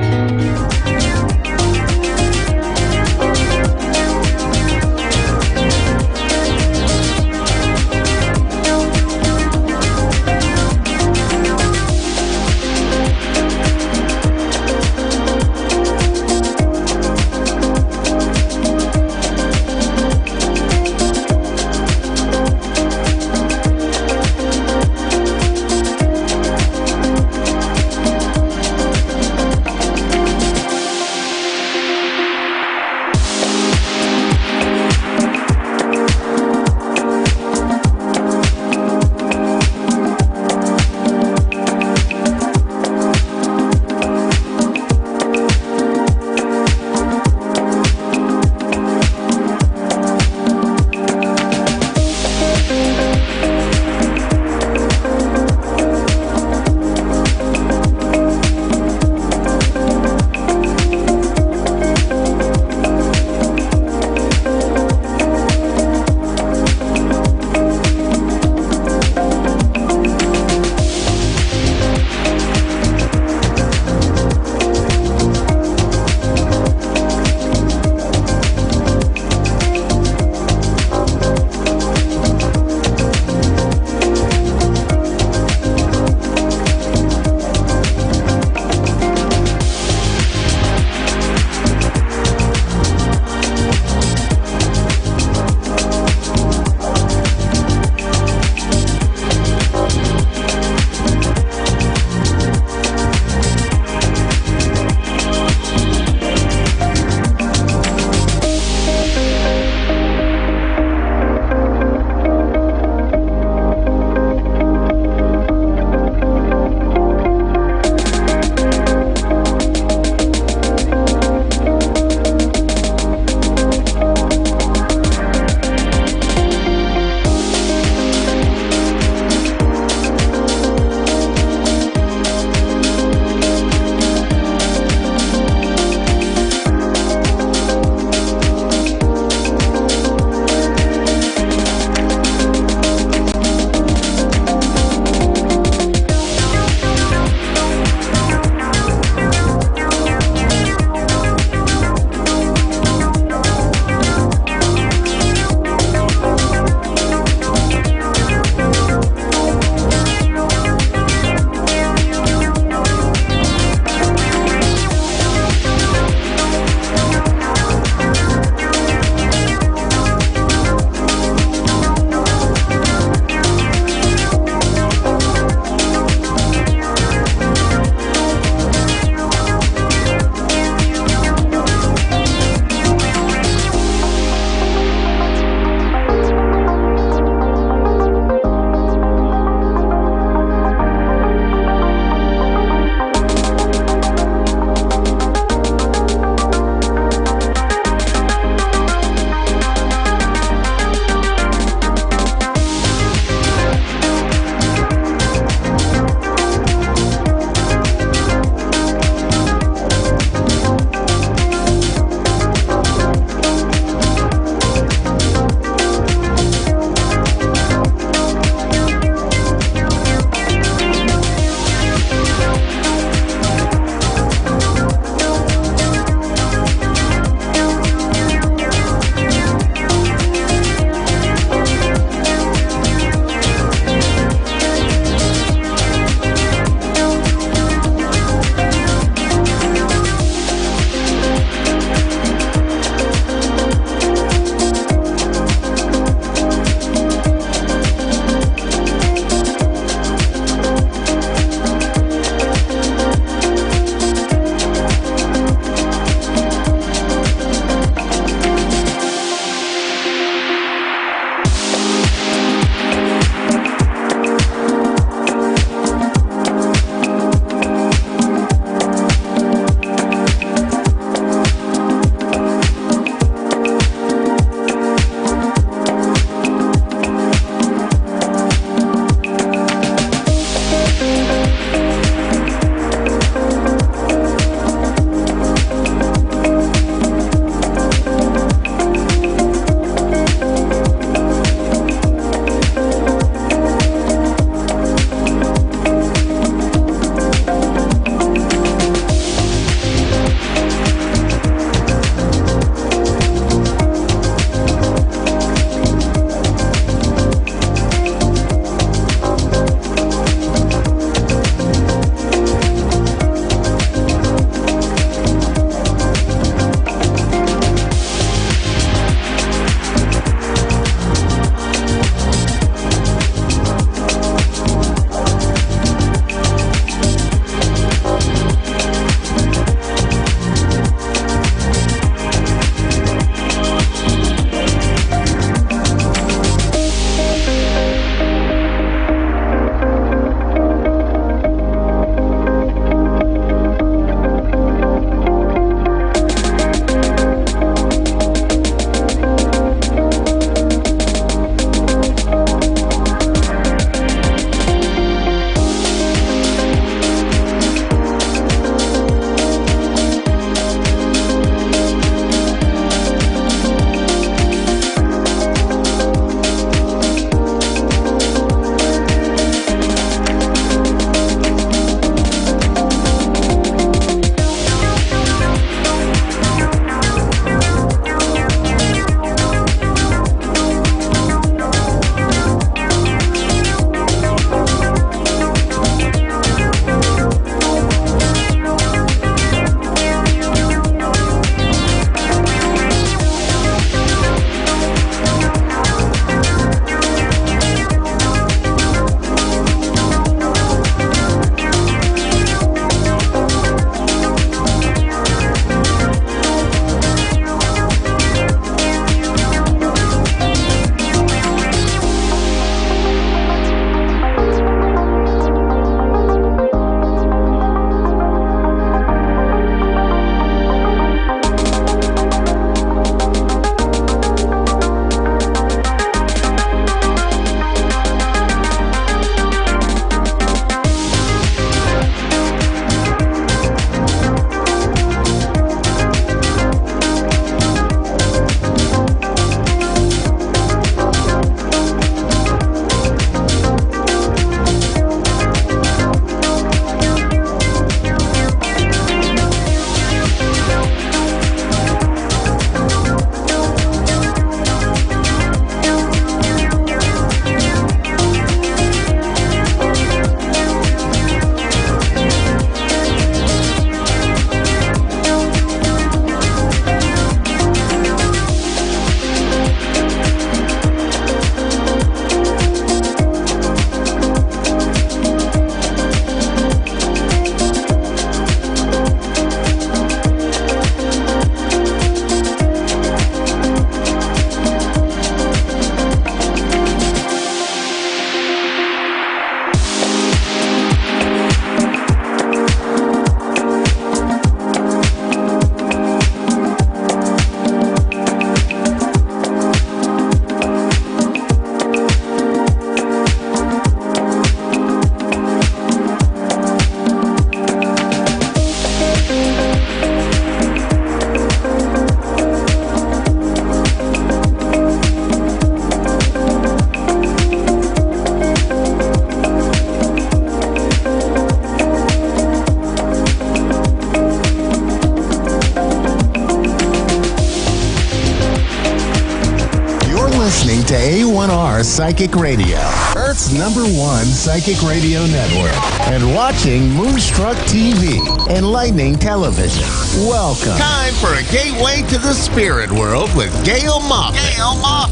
Psychic Radio, Earth's #1 psychic radio network, and watching Moonstruck TV, enlightening television. Welcome. Time for a gateway to the spirit world with Gail Moffat.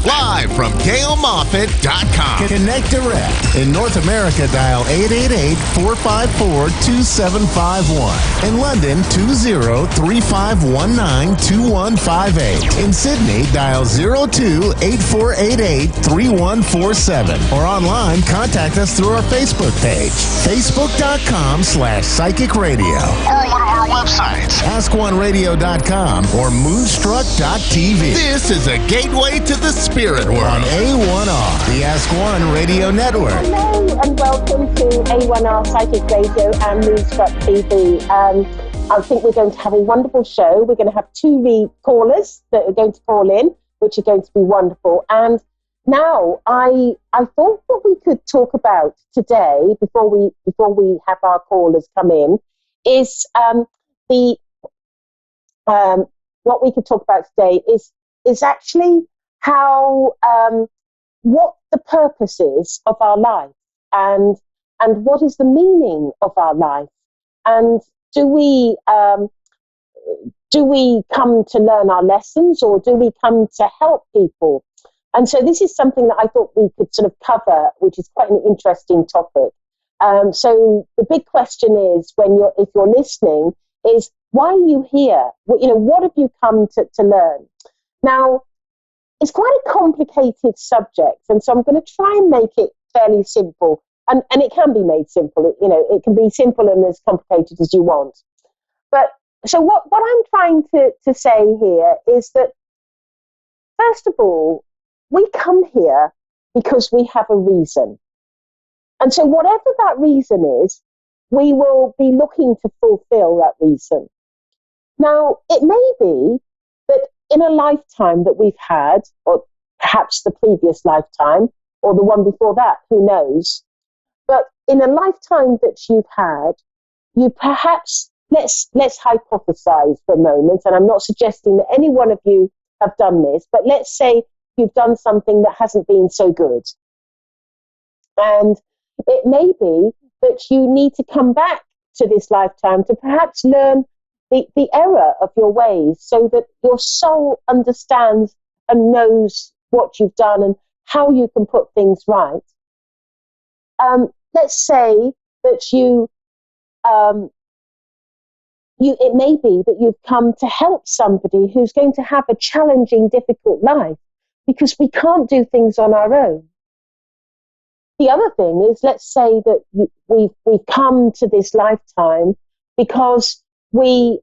Live from GailMoffat.com. Connect direct. In North America, dial 888-454-2751. In London, 20-3519-2158. In Sydney, dial 02-8488-3147. Or online, contact us through our Facebook page, facebook.com/psychic radio. Or one of our websites, askoneradio.com or moonstruck.tv. This is a gateway to the spirit world on A1R, the Ask One Radio Network. Hello and welcome to A1R Psychic Radio and Moonstruck TV. I think we're going to have a wonderful show. We're going to have two callers that are going to call in, which are going to be wonderful. And now I thought what we could talk about today before we have our callers come in is what we could talk about today is actually how what the purpose is of our life and what is the meaning of our life, and do we come to learn our lessons, or do we come to help people? And so this is something that I thought we could sort of cover, which is quite an interesting topic. So the big question is, if you're listening, is why are you here? What have you come to learn? Now, it's quite a complicated subject, and so I'm going to try and make it fairly simple. And it can be made simple. It can be simple and as complicated as you want. But so what I'm trying to say here is that, first of all, we come here because we have a reason. And so whatever that reason is, we will be looking to fulfill that reason. Now, it may be that in a lifetime that we've had, or perhaps the previous lifetime, or the one before that, who knows, but in a lifetime that you've had, you perhaps, let's hypothesize for a moment, and I'm not suggesting that any one of you have done this, but let's say you've done something that hasn't been so good. And it may be that you need to come back to this lifetime to perhaps learn the error of your ways, so that your soul understands and knows what you've done and how you can put things right. Let's say that it may be that you've come to help somebody who's going to have a challenging, difficult life, because we can't do things on our own. The other thing is, let's say that we've come to this lifetime because we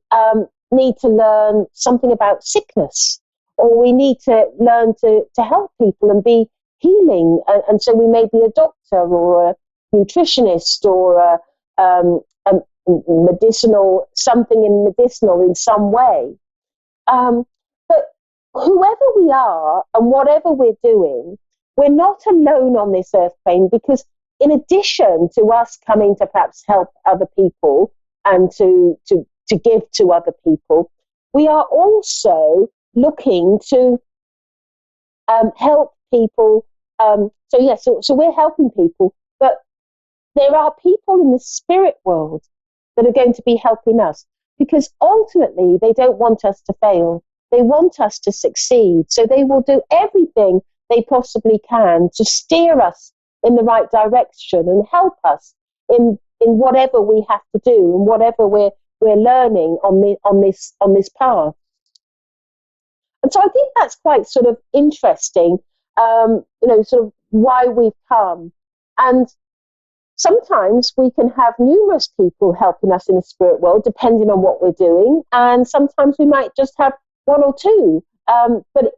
need to learn something about sickness, or we need to learn to help people and be healing. And so we may be a doctor or a nutritionist or a medicinal, something in medicinal in some way. But whoever we are and whatever we're doing, we're not alone on this earth plane, because in addition to us coming to perhaps help other people and to give to other people, we are also looking to help people. So we're helping people, but there are people in the spirit world that are going to be helping us, because ultimately they don't want us to fail. They want us to succeed. So they will do everything they possibly can to steer us in the right direction and help us in whatever we have to do and whatever we're learning on this path. And so I think that's quite sort of interesting, sort of why we've come. And sometimes we can have numerous people helping us in the spirit world, depending on what we're doing. And sometimes we might just have one or two. But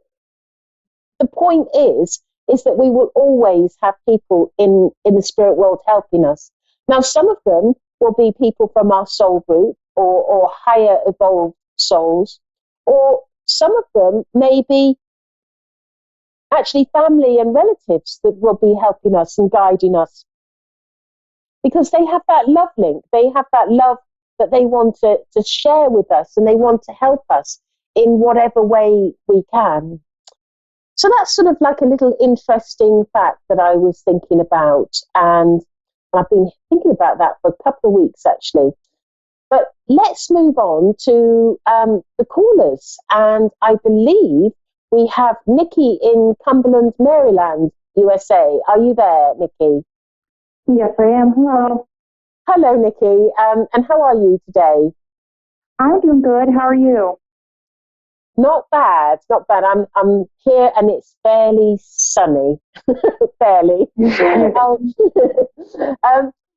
the point is that we will always have people in the spirit world helping us. Now, some of them will be people from our soul group or higher evolved souls, or some of them may be actually family and relatives that will be helping us and guiding us, because they have that love link. They have that love that they want to share with us, and they want to help us in whatever way we can. So that's sort of like a little interesting fact that I was thinking about, and I've been thinking about that for a couple of weeks actually. But let's move on to the callers, and I believe we have Nikki in Cumberland, Maryland, USA. Are you there, Nikki? Yes, I am. Hello. Hello, Nikki. And how are you today? I'm doing good. How are you? Not bad, not bad. I'm here and it's fairly sunny, fairly.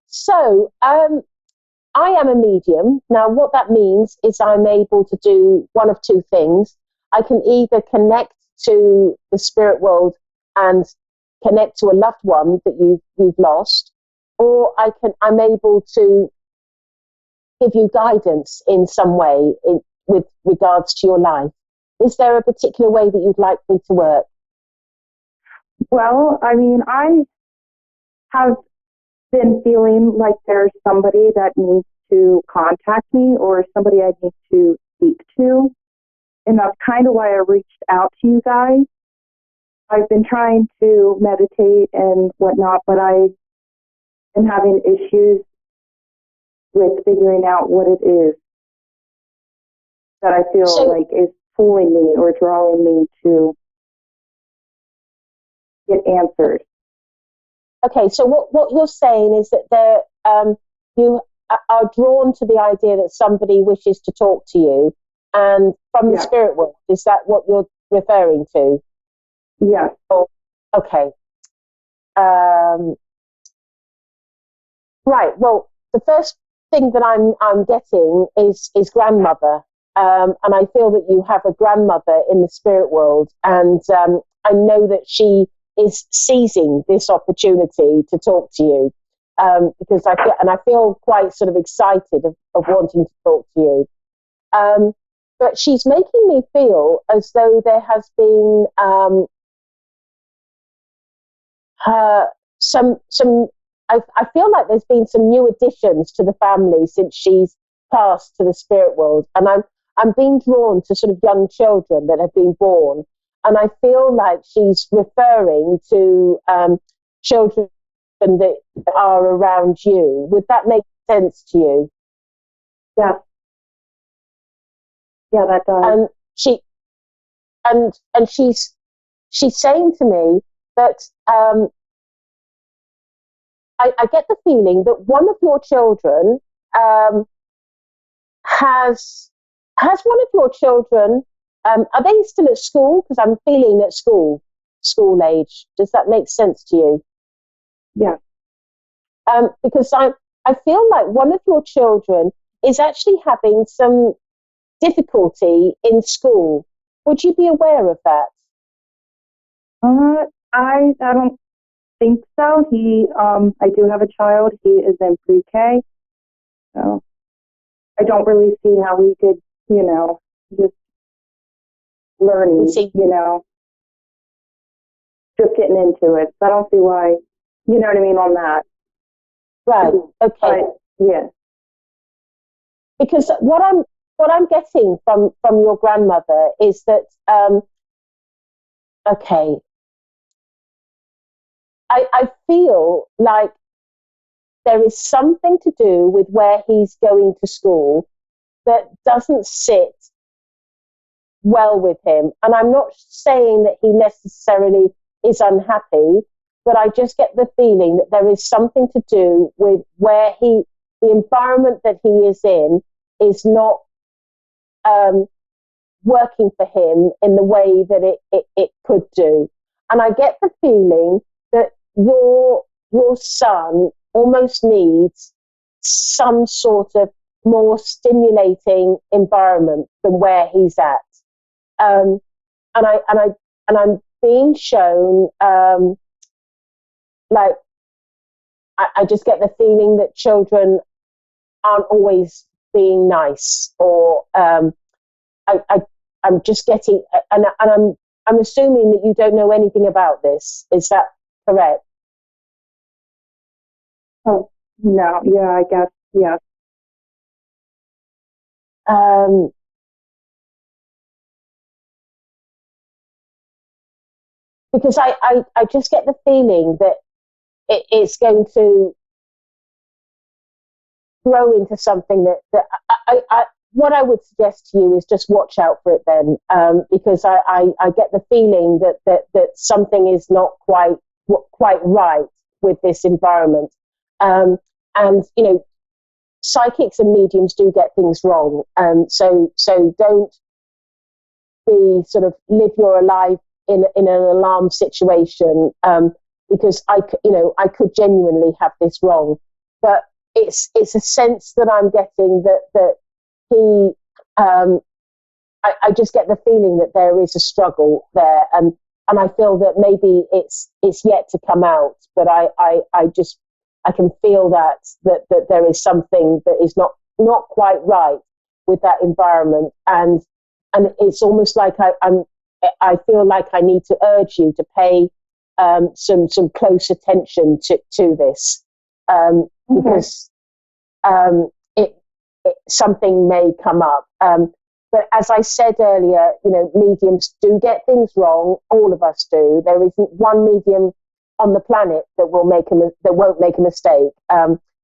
So I am a medium. Now, what that means is I'm able to do one of two things. I can either connect to the spirit world and connect to a loved one that you've lost, or I'm able to give you guidance in some way with regards to your life. Is there a particular way that you'd like me to work? Well, I mean, I have been feeling like there's somebody that needs to contact me or somebody I need to speak to. And that's kind of why I reached out to you guys. I've been trying to meditate and whatnot, but I am having issues with figuring out what it is that I feel like is pulling me or drawing me to get answers. Okay, so what you're saying is that you are drawn to the idea that somebody wishes to talk to you, and from the spirit world. Is that what you're referring to? Yes. Oh, okay. Right. Well, the first thing that I'm getting is grandmother, and I feel that you have a grandmother in the spirit world, and I know that she is seizing this opportunity to talk to you, because I feel quite sort of excited of wanting to talk to you. But she's making me feel as though there has been some. I feel like there's been some new additions to the family since she's passed to the spirit world, and I'm being drawn to sort of young children that have been born, and I feel like she's referring to children that are around you. Would that make sense to you? Yeah. Yeah, that does. And she's saying to me that I get the feeling that one of your children has one of your children. Are they still at school? Because I'm feeling at school age. Does that make sense to you? Yeah. Because I feel like one of your children is actually having some difficulty in school. Would you be aware of that? I don't think so. I do have a child. He is in pre-K, so I don't really see how he could, just learning, just getting into it. So I don't see why, you know what I mean, on that. Right. Okay. Yeah. Because what I'm getting from your grandmother is that okay. I feel like there is something to do with where he's going to school that doesn't sit well with him. And I'm not saying that he necessarily is unhappy, but I just get the feeling that there is something to do with where the environment that he is in is not working for him in the way that it could do. And I get the feeling that your son almost needs some sort of more stimulating environment than where he's at. And I'm being shown like I just get the feeling that children aren't always being nice, or I'm just getting, and I'm assuming that you don't know anything about this. Is that correct? Oh, no. Yeah, I guess. Yeah. because I just get the feeling that it's going to grow into something that what I would suggest to you is just watch out for it then, because I get the feeling that something is not quite right with this environment. And, you know, psychics and mediums do get things wrong. So don't be sort of live your life in an alarm situation, because I could genuinely have this wrong. But it's a sense that I'm getting that he, I just get the feeling that there is a struggle there, and I feel that maybe it's yet to come out, but I can feel that there is something that is not quite right with that environment, and it's almost like I feel like I need to urge you to pay some close attention to this, because something may come up. But as I said earlier, you know, mediums do get things wrong. All of us do. There isn't one medium on the planet that won't make a mistake.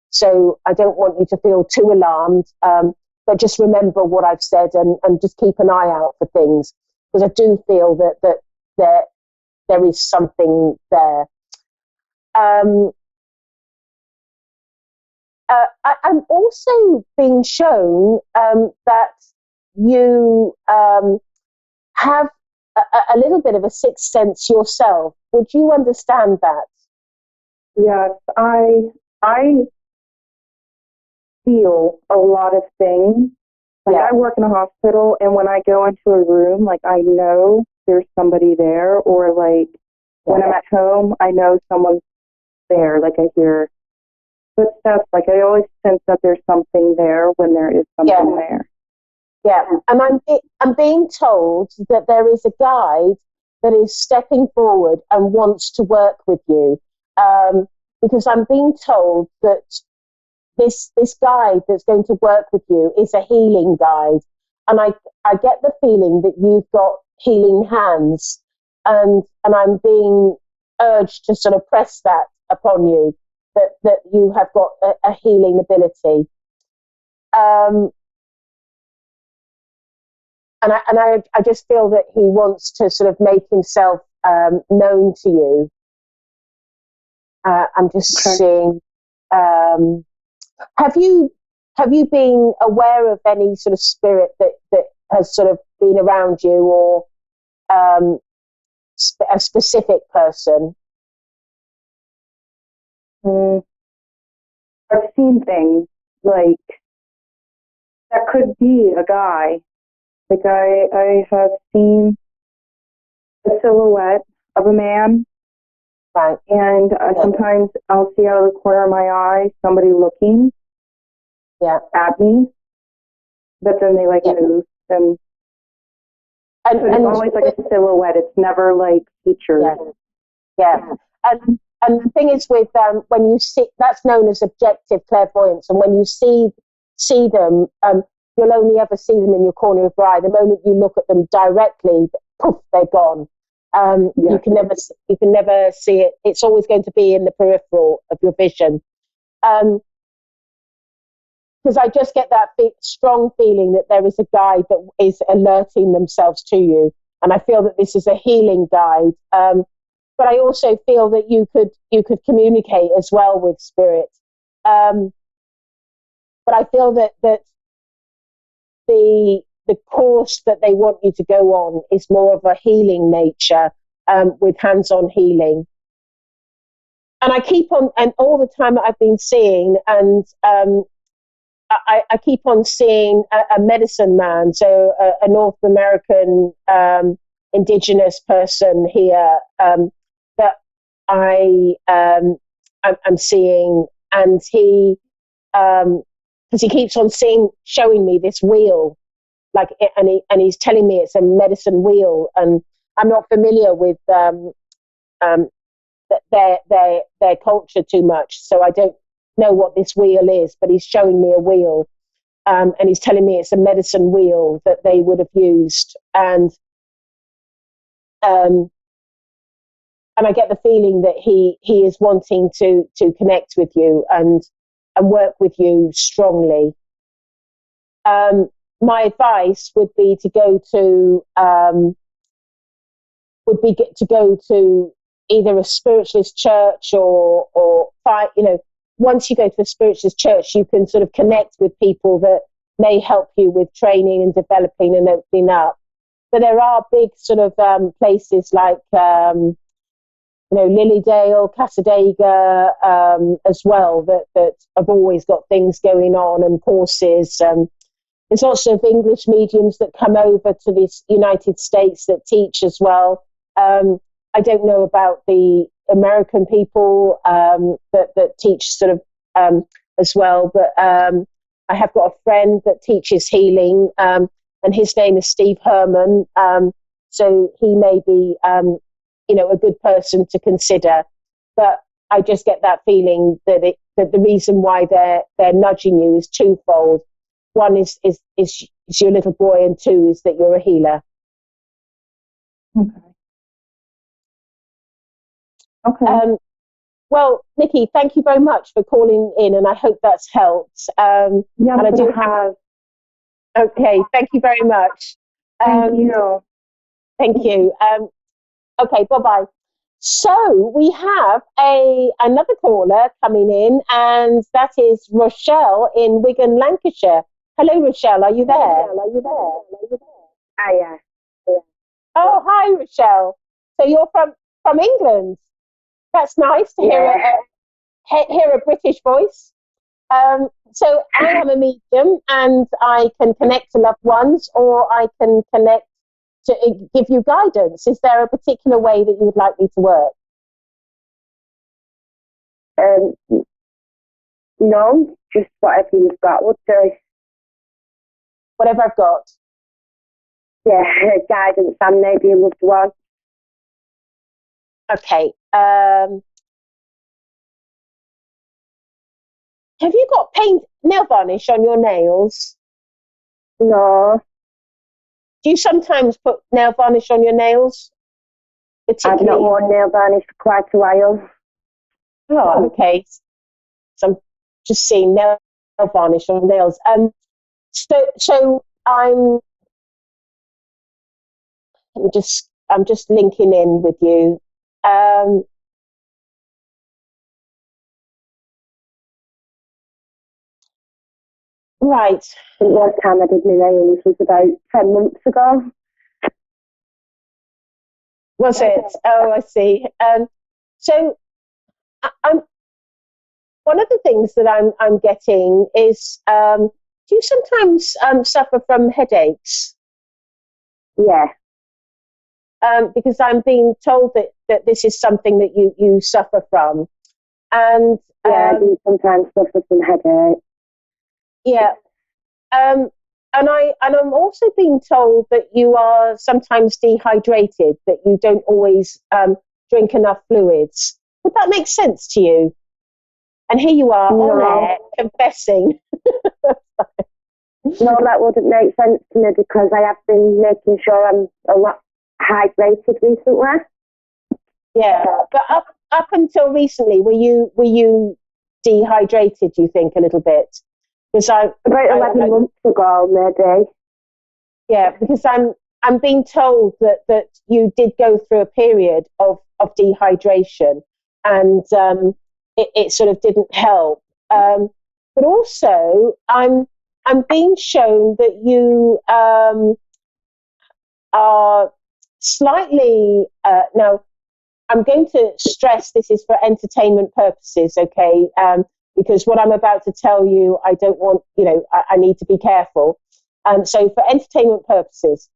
So I don't want you to feel too alarmed. But just remember what I've said, and just keep an eye out for things, because I do feel that there is something there. I'm also being shown that you have a little bit of a sixth sense yourself. Would you understand that? Yes, I feel a lot of things. Like, I work in a hospital, and when I go into a room, like, I know there's somebody there, or like when I'm at home, I know someone's there. Like, I hear footsteps. Like, I always sense that there's something there when there is something there. Yeah, and I'm being told that there is a guide that is stepping forward and wants to work with you, because I'm being told that this guide that's going to work with you is a healing guide, and I get the feeling that you've got healing hands, and I'm being urged to sort of press that upon you, that you have got a healing ability. And I just feel that he wants to sort of make himself known to you. I'm just seeing. Have you been aware of any sort of spirit that has sort of been around you, or a specific person? I've seen things like that could be a guy. Like, I have seen a silhouette of a man, right? And sometimes I'll see out of the corner of my eye somebody looking, at me, but then they move, and it's always like a silhouette. It's never like featured. And the thing is with when you see, that's known as objective clairvoyance, and when you see them, you'll only ever see them in your corner of your eye. The moment you look at them directly, poof, they're gone. You can never see it. It's always going to be in the peripheral of your vision. Because I just get that strong feeling that there is a guide that is alerting themselves to you, and I feel that this is a healing guide. But I also feel that you could communicate as well with spirit. But I feel that the course that they want you to go on is more of a healing nature, with hands-on healing. And I keep on, and all the time that I've been seeing, and I keep on seeing a medicine man, so a North American indigenous person here, that I'm seeing, and he, because he keeps on showing me this wheel, like, and he's telling me it's a medicine wheel, and I'm not familiar with their culture too much, so I don't know what this wheel is, but he's showing me a wheel, and he's telling me it's a medicine wheel that they would have used, and I get the feeling that he is wanting to connect with you and work with you strongly. My advice would be to go to either a spiritualist church or once you go to a spiritualist church, you can sort of connect with people that may help you with training and developing and opening up. But there are big sort of places like Lilydale, Casadega as well that have always got things going on and courses. There's lots of English mediums that come over to the United States that teach as well. I don't know about the American people that teach sort of as well, but I have got a friend that teaches healing, and his name is Steve Herman. So he may be, a good person to consider. But I just get that feeling that the reason why they're nudging you is twofold. One is your little boy, and two is that you're a healer. Okay. Well, Nikki, thank you very much for calling in, and I hope that's helped. And I do have. Okay, thank you very much. Thank you. Thank you. Okay, bye-bye. So we have another caller coming in, and that is Rochelle in Wigan, Lancashire. Hello, Rochelle. Are you there? Yeah. Oh, hi, Rochelle. So you're from England. That's nice to hear a British voice. So I am a medium, and I can connect to loved ones, or I can connect to give you guidance. Is there a particular way that you would like me to work? No, just whatever you've got would do. Whatever I've got. Yeah, guidance and maybe a loved one. Okay. Have you got nail varnish on your nails? No. Do you sometimes put nail varnish on your nails? I've not worn nail varnish for quite a while. Oh, okay. So I'm just seeing nail varnish on nails. So I'm just linking in with you. Right. The last time I did my nails was about 10 months ago. Was it? Oh, I see. So I'm one of the things that I'm getting is, do you sometimes suffer from headaches? Yeah. Because I'm being told that this is something that you suffer from. And I do sometimes suffer from headache. Yeah. And I'm also being told that you are sometimes dehydrated, that you don't always drink enough fluids. Would that make sense to you? And here you are on air confessing. No, that wouldn't make sense to me because I have been making sure I'm a lot hydrated recently. Yeah, but up until recently, were you dehydrated? Do you think a little bit? Because about 11 months ago, maybe. Yeah, because I'm being told that you did go through a period of dehydration, and it sort of didn't help. But also, I'm being shown that you are slightly now. I'm going to stress this is for entertainment purposes, okay? Because what I'm about to tell you, I don't want, I need to be careful. So for entertainment purposes.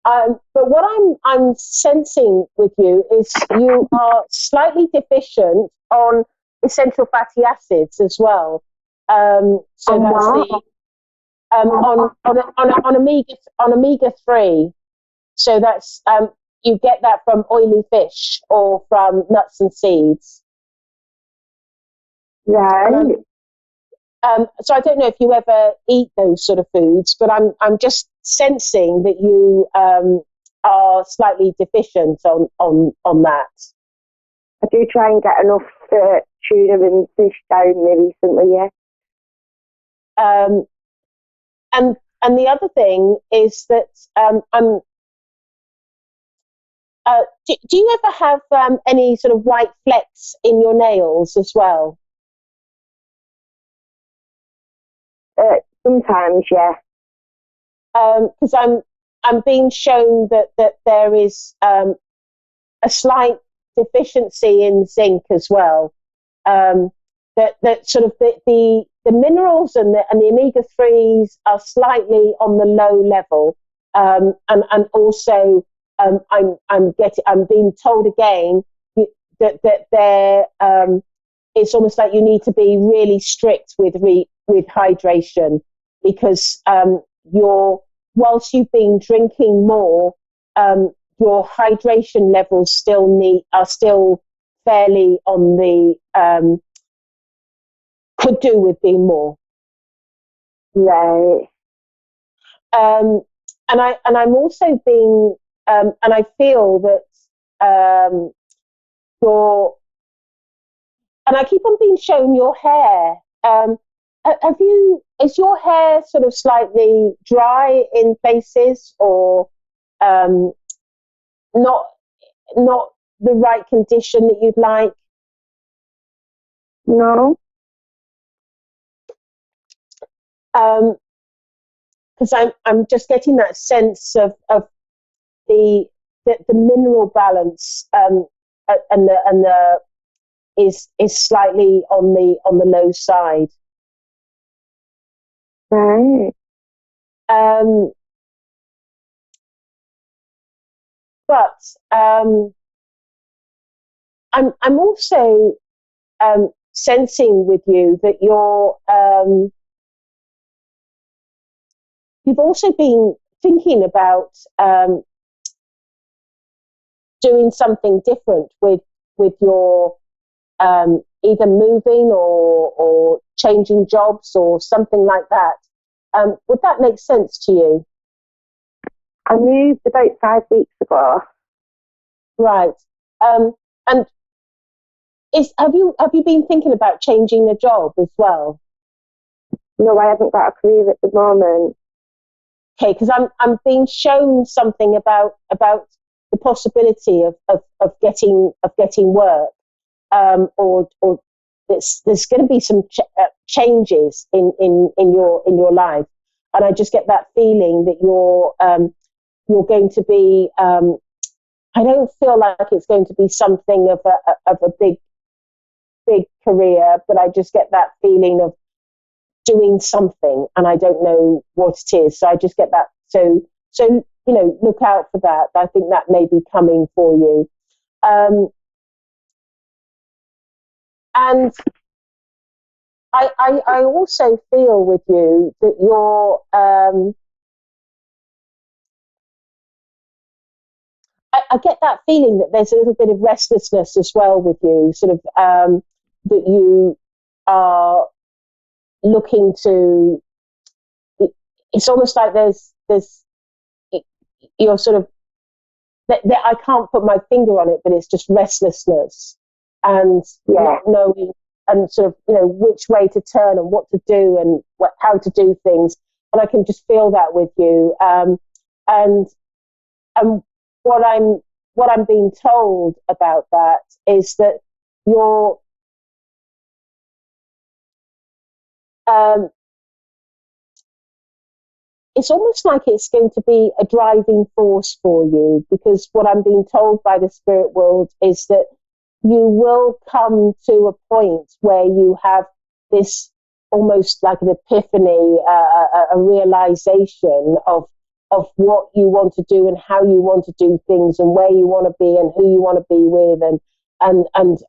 But what I'm sensing with you is you are slightly deficient on essential fatty acids as well. So that's on omega-3. So that's you get that from oily fish or from nuts and seeds. Right. So I don't know if you ever eat those sort of foods, but I'm just sensing that you are slightly deficient on that. I do try and get enough tuna and fish down me recently, yeah. And the other thing is that do you ever have any sort of white flecks in your nails as well? Sometimes, yeah. Because I'm being shown that there is a slight deficiency in zinc as well. That sort of the minerals and the omega-3s are slightly on the low level, and also I'm being told again that there it's almost like you need to be really strict with hydration, because whilst you've been drinking more, your hydration levels are still fairly on the could do with being more. Right. And I'm also being and I feel that and I keep on being shown your hair. Is your hair sort of slightly dry in places, or not the right condition that you'd like? No. Because I'm just getting that sense of the mineral balance and the is slightly on the low side. Right. But I'm also sensing with you that you've also been thinking about doing something different with your either moving or changing jobs or something like that. Would that make sense to you? I moved about 5 weeks ago. Right. And have you been thinking about changing a job as well? No, I haven't got a career at the moment. Okay, because I'm being shown something about the possibility of getting work, or there's going to be some changes in your life, and I just get that feeling that you're going to be. I don't feel like it's going to be something of a big career, but I just get that feeling of doing something, and I don't know what it is. So I just get that. So look out for that. I think that may be coming for you. And I also feel with you that you're. I get that feeling that there's a little bit of restlessness as well with you, sort of that you are looking to. It's almost like you're sort of that I can't put my finger on it, but it's just restlessness and not knowing and sort of which way to turn and what to do and how to do things. And I can just feel that with you. And what I'm being told about that is that you're it's almost like it's going to be a driving force for you, because what I'm being told by the spirit world is that you will come to a point where you have this almost like an epiphany, a realization of what you want to do and how you want to do things and where you want to be and who you want to be with, and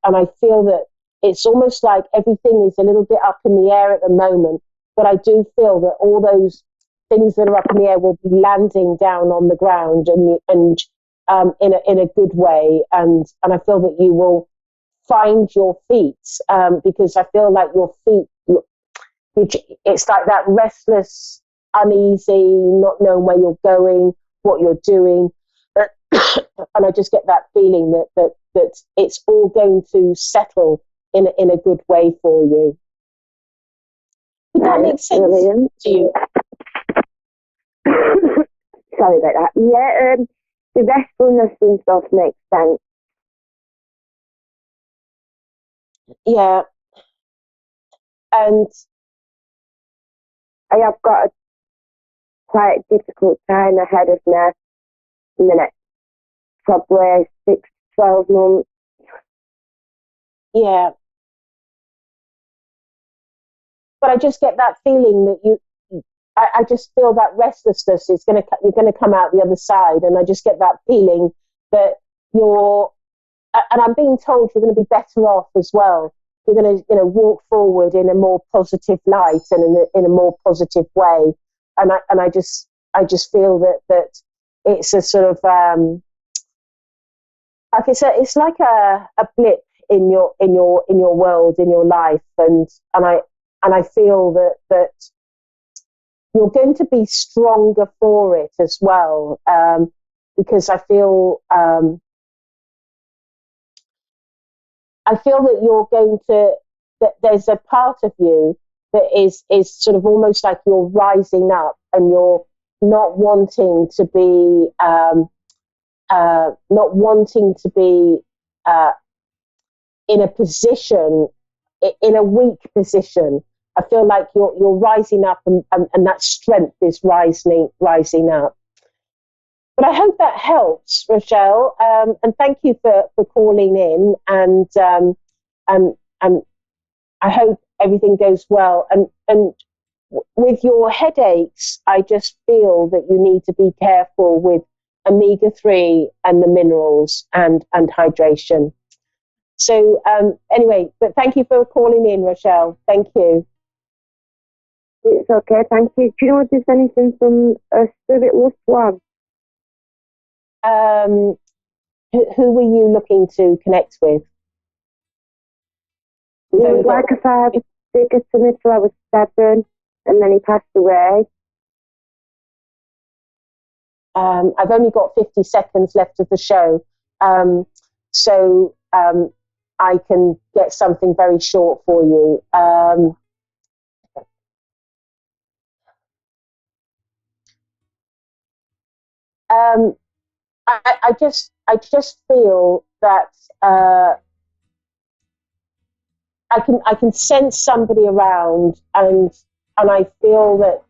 I feel that it's almost like everything is a little bit up in the air at the moment, but I do feel that all those things that are up in the air will be landing down on the ground and in a good way, and I feel that you will find your feet, because I feel like your feet, it's like that restless, uneasy, not knowing where you're going, what you're doing, and I just get that feeling that it's all going to settle in a good way for you. Would that make sense Brilliant. to you? Sorry about that. Yeah, the restfulness and stuff makes sense. Yeah. And I have got a quite difficult time ahead of me in the next probably 6 to 12 months. Yeah. But I just get that feeling that I just feel that restlessness is you're going to come out the other side, and I just get that feeling that and I'm being told you're going to be better off as well. You're going to, walk forward in a more positive light and in a more positive way. And I just feel that it's a sort of like it's like a blip in your world, in your life, and I feel that you're going to be stronger for it as well, because I feel that you're going to, that there's a part of you that is sort of almost like you're rising up, and you're not wanting to be in a position, in a weak position. I feel like you're rising up, and that strength is rising up. But I hope that helps, Rochelle. And thank you for calling in. And I hope everything goes well. And with your headaches, I just feel that you need to be careful with omega-3 and the minerals and hydration. So anyway, but thank you for calling in, Rochelle. Thank you. It's okay, thank you. Do you know if there's anything from a spirit loved one? Who were you looking to connect with? He was like a father figure to me till I was 7, and then he passed away. I've only got 50 seconds left of the show, so I can get something very short for you. I just feel that I can sense somebody around, and I feel that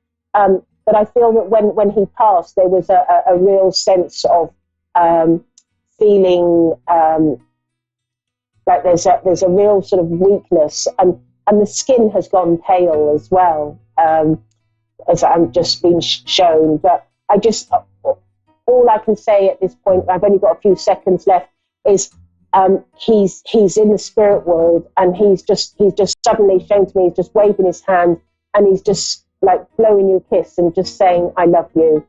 when he passed, there was a real sense of feeling like there's a real sort of weakness, and the skin has gone pale as well, as I'm just been shown. But all I can say at this point, I've only got a few seconds left, is he's in the spirit world, and he's just suddenly shown to me, he's just waving his hand, and he's just like blowing you a kiss and just saying, I love you.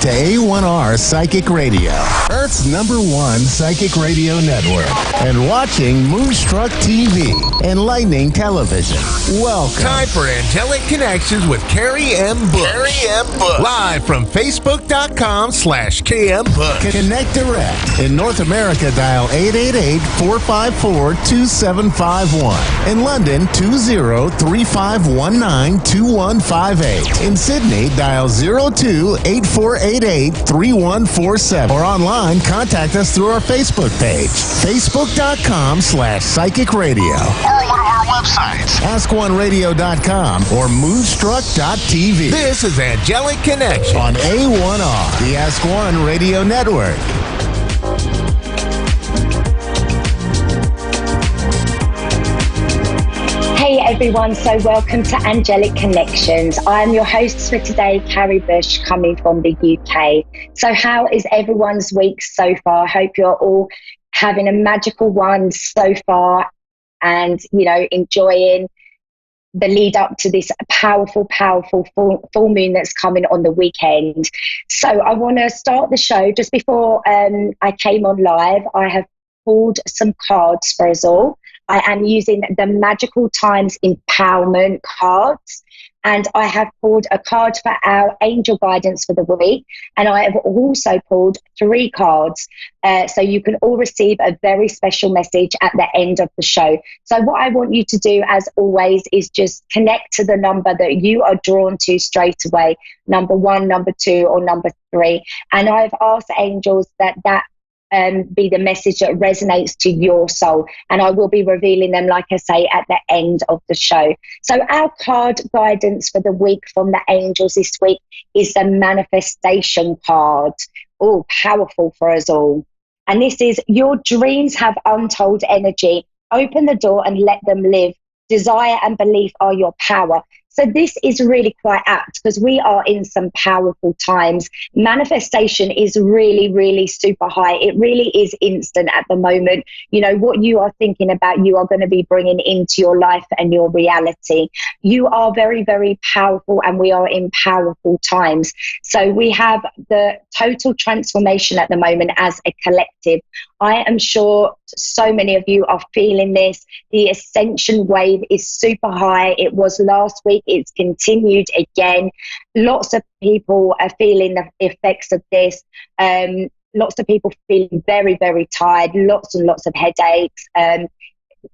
to A1R Psychic Radio, Earth's #1 psychic radio network, and watching Moonstruck TV, enlightening television. Welcome. Time for Angelic Connections with Carrie M. Bush. Carrie M. Bush. Live from Facebook.com/KM Bush. Connect direct. In North America, dial 888-454-2751. In London, 20-3519-2158. In Sydney, dial 02-8488-3147. Or online, contact us through our Facebook page, Facebook.com/Psychic Radio. Or one of our websites, AskOneRadio.com or Moonstruck.tv. This is Angelic Connection on A1R, the Ask One Radio Network. Hey everyone, so welcome to Angelic Connections. I am your host for today, Carrie Bush, coming from the UK. So how is everyone's week so far? I hope you're all having a magical one so far and, you know, enjoying the lead up to this powerful full moon that's coming on the weekend. So I want to start the show. Just before I came on live, I have pulled some cards for us all. I am using the Magical Times Empowerment cards, and I have pulled a card for our angel guidance for the week, and I have also pulled 3 cards, so you can all receive a very special message at the end of the show. So what I want you to do, as always, is just connect to the number that you are drawn to straight away, number 1, number 2, or number 3, and I've asked angels that be the message that resonates to your soul, and I will be revealing them, like I say, at the end of the show. So our card guidance for the week from the angels this week is the manifestation card. Oh, powerful for us all. And this is: your dreams have untold energy. Open the door and let them live. Desire and belief are your power. So this is really quite apt because we are in some powerful times. Manifestation is really, really super high. It really is instant at the moment. You know, what you are thinking about, you are going to be bringing into your life and your reality. You are very, very powerful, and we are in powerful times. So we have the total transformation at the moment as a collective. I am sure so many of you are feeling this. The ascension wave is super high. It was last week. It's continued again. Lots of people are feeling the effects of this. Lots of people feeling very, very tired. Lots and lots of headaches,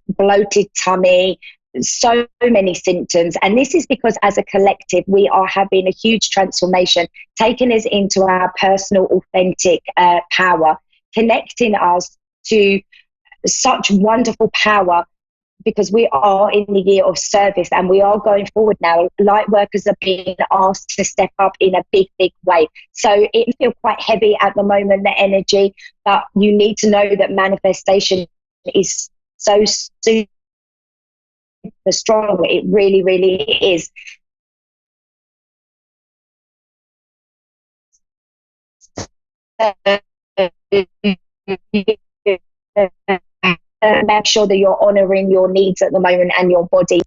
bloated tummy, so many symptoms. And this is because as a collective, we are having a huge transformation, taking us into our personal, authentic power, connecting us to such wonderful power, because we are in the year of service and we are going forward now. Light workers are being asked to step up in a big, big way. So it feels quite heavy at the moment, the energy, but you need to know that manifestation is so super strong. It really, really is. Make sure that you're honoring your needs at the moment and your body.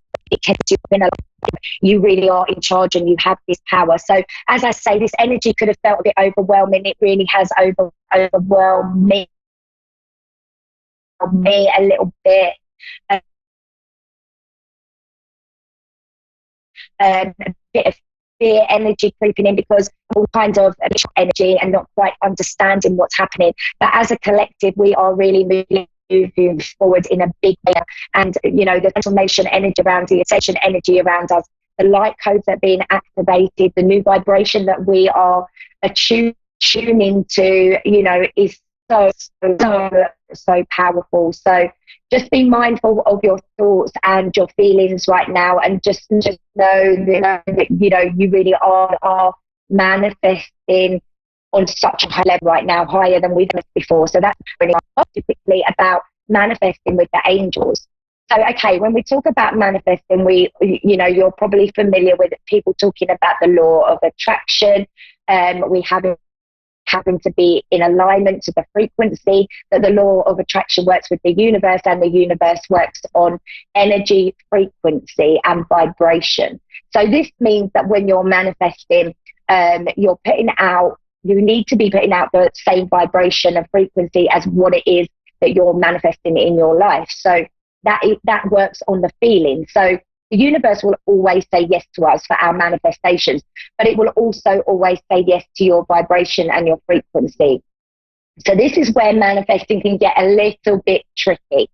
You really are in charge and you have this power. So as I say, this energy could have felt a bit overwhelming. It really has overwhelmed me a little bit. A bit of fear energy creeping in, because all kinds of energy and not quite understanding what's happening. But as a collective, we are really moving forward in a big way. And, you know, the transformation energy around the ascension energy around us, the light codes that are being activated, the new vibration that we are tuning to, you know, is so powerful. So just be mindful of your thoughts and your feelings right now, and just know that, you know, you really are manifesting on such a high level right now, higher than we've done before. So that's really typically about manifesting with the angels. So, okay, when we talk about manifesting, you know, you're probably familiar with people talking about the law of attraction. We having to be in alignment to the frequency, that the law of attraction works with the universe, and the universe works on energy, frequency, and vibration. So this means that when you're manifesting, you're putting out you need to be putting out the same vibration and frequency as what it is that you're manifesting in your life. So that works on the feeling. So the universe will always say yes to us for our manifestations, but it will also always say yes to your vibration and your frequency. So this is where manifesting can get a little bit tricky.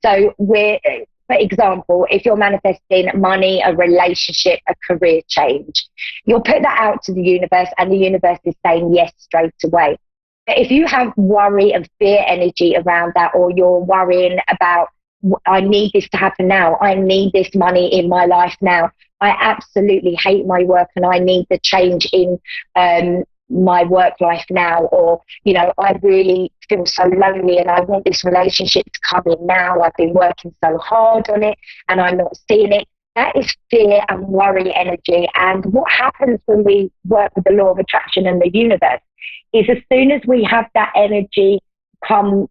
So for example, if you're manifesting money, a relationship, a career change, you'll put that out to the universe and the universe is saying yes straight away. But if you have worry and fear energy around that, or you're worrying about, I need this to happen now, I need this money in my life now, I absolutely hate my work and I need the change in my work life now, or, you know, I really feel so lonely and I want this relationship to come in now, I've been working so hard on it and I'm not seeing it. That is fear and worry energy. And what happens when we work with the law of attraction and the universe is, as soon as we have that energy come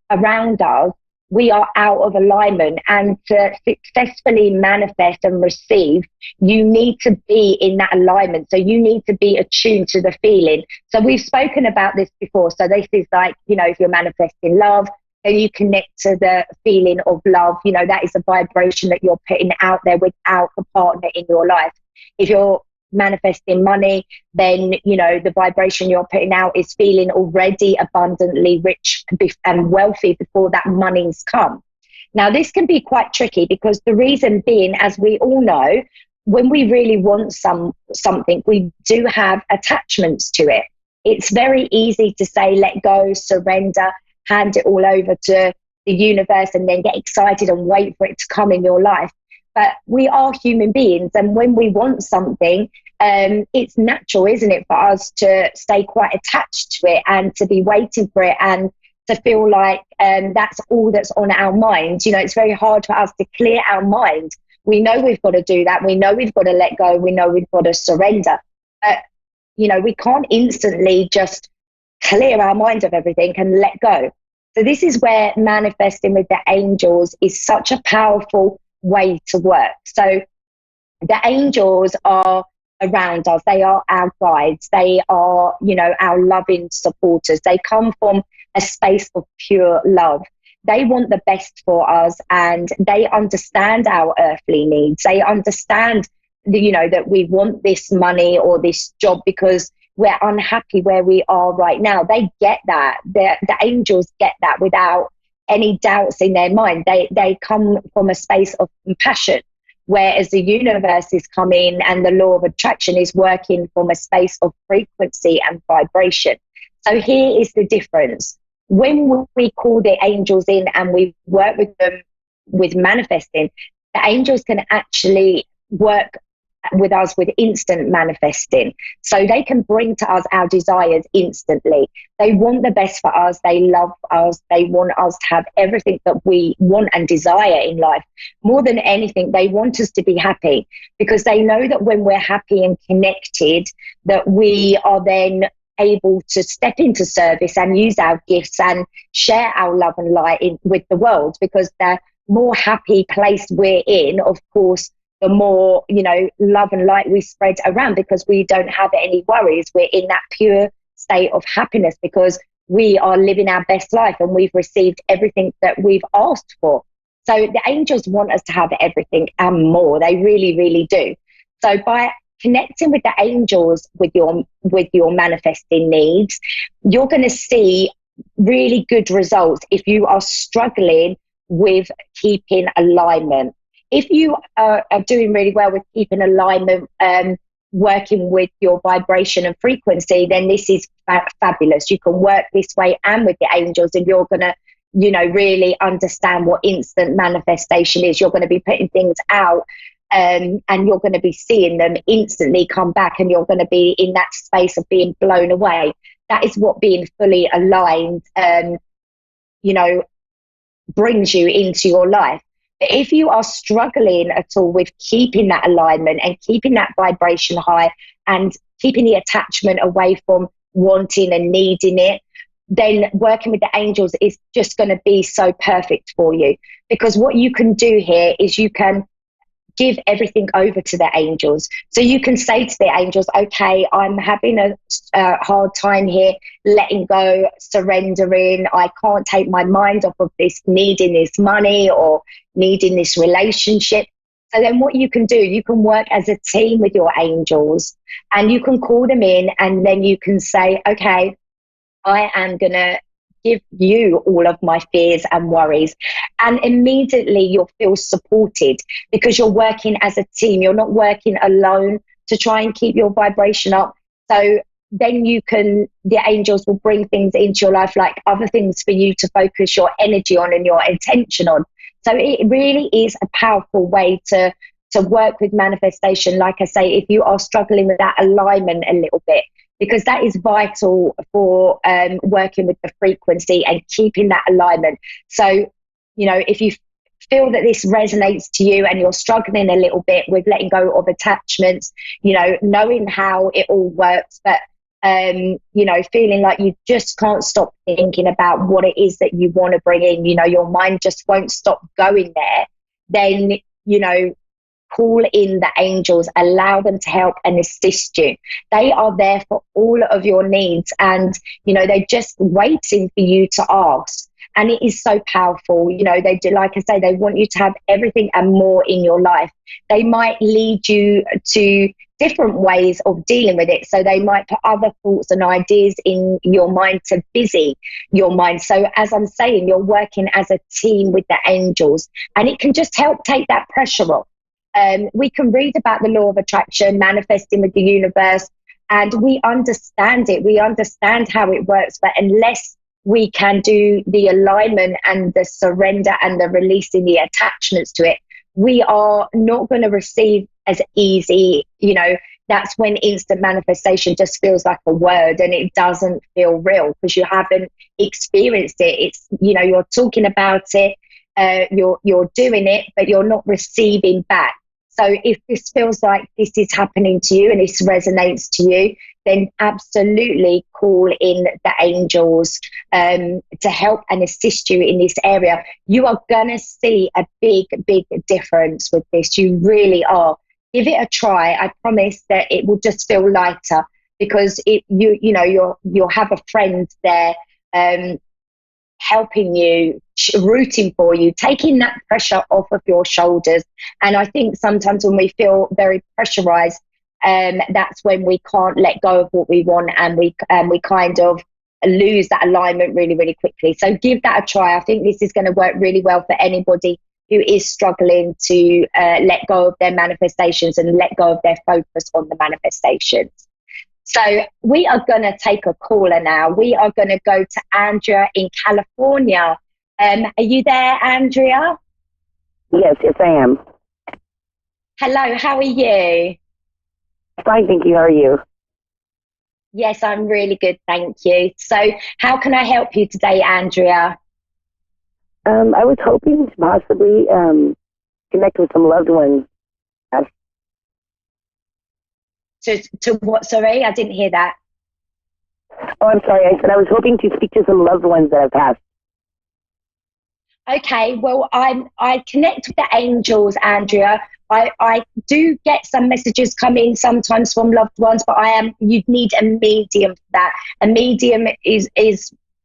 around us, we are out of alignment. And to successfully manifest and receive, you need to be in that alignment. So you need to be attuned to the feeling. So we've spoken about this before. So this is like, you know, if you're manifesting love, then you connect to the feeling of love. You know, that is a vibration that you're putting out there without the partner in your life. If you're manifesting money, then, you know, the vibration you're putting out is feeling already abundantly rich and wealthy before that money's come. Now, this can be quite tricky because the reason being, as we all know, when we really want something, we do have attachments to it. It's very easy to say, let go, surrender, hand it all over to the universe and then get excited and wait for it to come in your life. But we are human beings, and when we want something, it's natural, isn't it, for us to stay quite attached to it and to be waiting for it and to feel like that's all that's on our minds. You know, it's very hard for us to clear our mind. We know we've got to do that. We know we've got to let go. We know we've got to surrender. But, you know, we can't instantly just clear our mind of everything and let go. So this is where manifesting with the angels is such a powerful way to work. So the angels are around us. They are our guides. They are, you know, our loving supporters. They come from a space of pure love. They want the best for us, and they understand our earthly needs. They understand, you know, that we want this money or this job because we're unhappy where we are right now. They get that. The angels get that without any doubts in their mind. They come from a space of compassion, whereas the universe is coming and the law of attraction is working from a space of frequency and vibration. So here is the difference. When we call the angels in and we work with them with manifesting, the angels can actually work with us with instant manifesting. So they can bring to us our desires instantly. They want the best for us. They love us. They want us to have everything that we want and desire in life. More than anything, they want us to be happy, because they know that when we're happy and connected, that we are then able to step into service and use our gifts and share our love and light with the world. Because the more happy place we're in, of course, the more, you know, love and light we spread around, because we don't have any worries. We're in that pure state of happiness because we are living our best life and we've received everything that we've asked for. So the angels want us to have everything and more. They really, really do. So by connecting with the angels with your manifesting needs, you're going to see really good results if you are struggling with keeping alignment. If you are doing really well with keeping alignment, working with your vibration and frequency, then this is fabulous. You can work this way and with the angels, and you're going to, you know, really understand what instant manifestation is. You're going to be putting things out, and you're going to be seeing them instantly come back, and you're going to be in that space of being blown away. That is what being fully aligned, you know, brings you into your life. But if you are struggling at all with keeping that alignment and keeping that vibration high and keeping the attachment away from wanting and needing it, then working with the angels is just going to be so perfect for you. Because what you can do here is you can give everything over to the angels. So you can say to the angels, okay, I'm having a hard time here, letting go, surrendering. I can't take my mind off of this, needing this money or needing this relationship. So then what you can do, you can work as a team with your angels, and you can call them in, and then you can say, okay, I am going to give you all of my fears and worries. And immediately you'll feel supported because you're working as a team. You're not working alone to try and keep your vibration up. So then the angels will bring things into your life, like other things for you to focus your energy on and your attention on. So it really is a powerful way to work with manifestation. Like I say, if you are struggling with that alignment a little bit, because that is vital for working with the frequency and keeping that alignment. So, if you feel that this resonates to you and you're struggling a little bit with letting go of attachments, knowing how it all works, but, feeling like you just can't stop thinking about what it is that you want to bring in, your mind just won't stop going there, then, call in the angels, allow them to help and assist you. They are there for all of your needs, and they're just waiting for you to ask. And it is so powerful. They do, like I say, they want you to have everything and more in your life. They might lead you to different ways of dealing with it. So they might put other thoughts and ideas in your mind to busy your mind. So as I'm saying, you're working as a team with the angels, and it can just help take that pressure off. We can read about the law of attraction, manifesting with the universe, and we understand it. We understand how it works, but unless we can do the alignment and the surrender and the releasing the attachments to it, we are not going to receive as easy. That's when instant manifestation just feels like a word, and it doesn't feel real because you haven't experienced it. It's, you're talking about it, you're doing it, but you're not receiving back. So if this feels like this is happening to you and this resonates to you, then absolutely call in the angels to help and assist you in this area. You are going to see a big, big difference with this. You really are. Give it a try. I promise that it will just feel lighter because you'll have a friend there helping you, rooting for you, taking that pressure off of your shoulders. And I think sometimes when we feel very pressurized, that's when we can't let go of what we want, and we kind of lose that alignment really, really quickly. So give that a try. I think this is going to work really well for anybody who is struggling to let go of their manifestations and let go of their focus on the manifestations. So we are going to take a caller now. We are going to go to Andrea in California. Are you there, Andrea? Yes, I am. Hello, how are you? Fine, thank you. How are you? Yes, I'm really good, thank you. So how can I help you today, Andrea? I was hoping to possibly connect with some loved ones. To what, sorry? I didn't hear that. Oh, I'm sorry. I said I was hoping to speak to some loved ones that have passed. Okay, well, I connect with the angels, Andrea. I do get some messages come in sometimes from loved ones, but you'd need a medium for that. A medium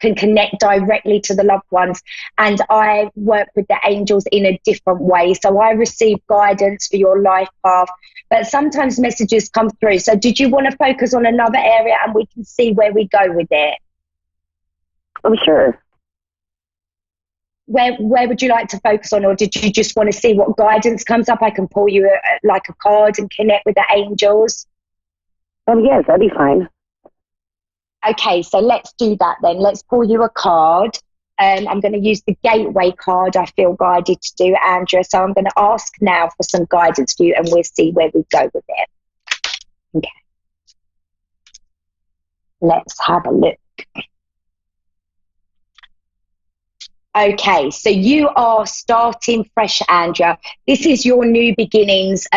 can connect directly to the loved ones, and I work with the angels in a different way. So I receive guidance for your life path, but sometimes messages come through. So did you want to focus on another area and we can see where we go with it? I'm sure. Where would you like to focus on, or did you just want to see what guidance comes up? I can pull you a card and connect with the angels. Yes, that'd be fine. Okay, so let's do that then. Let's pull you a card. I'm going to use the gateway card I feel guided to do, Andrea. So I'm going to ask now for some guidance for you, and we'll see where we go with it. Okay. Let's have a look. Okay, so you are starting fresh, Andrea. This is your new beginnings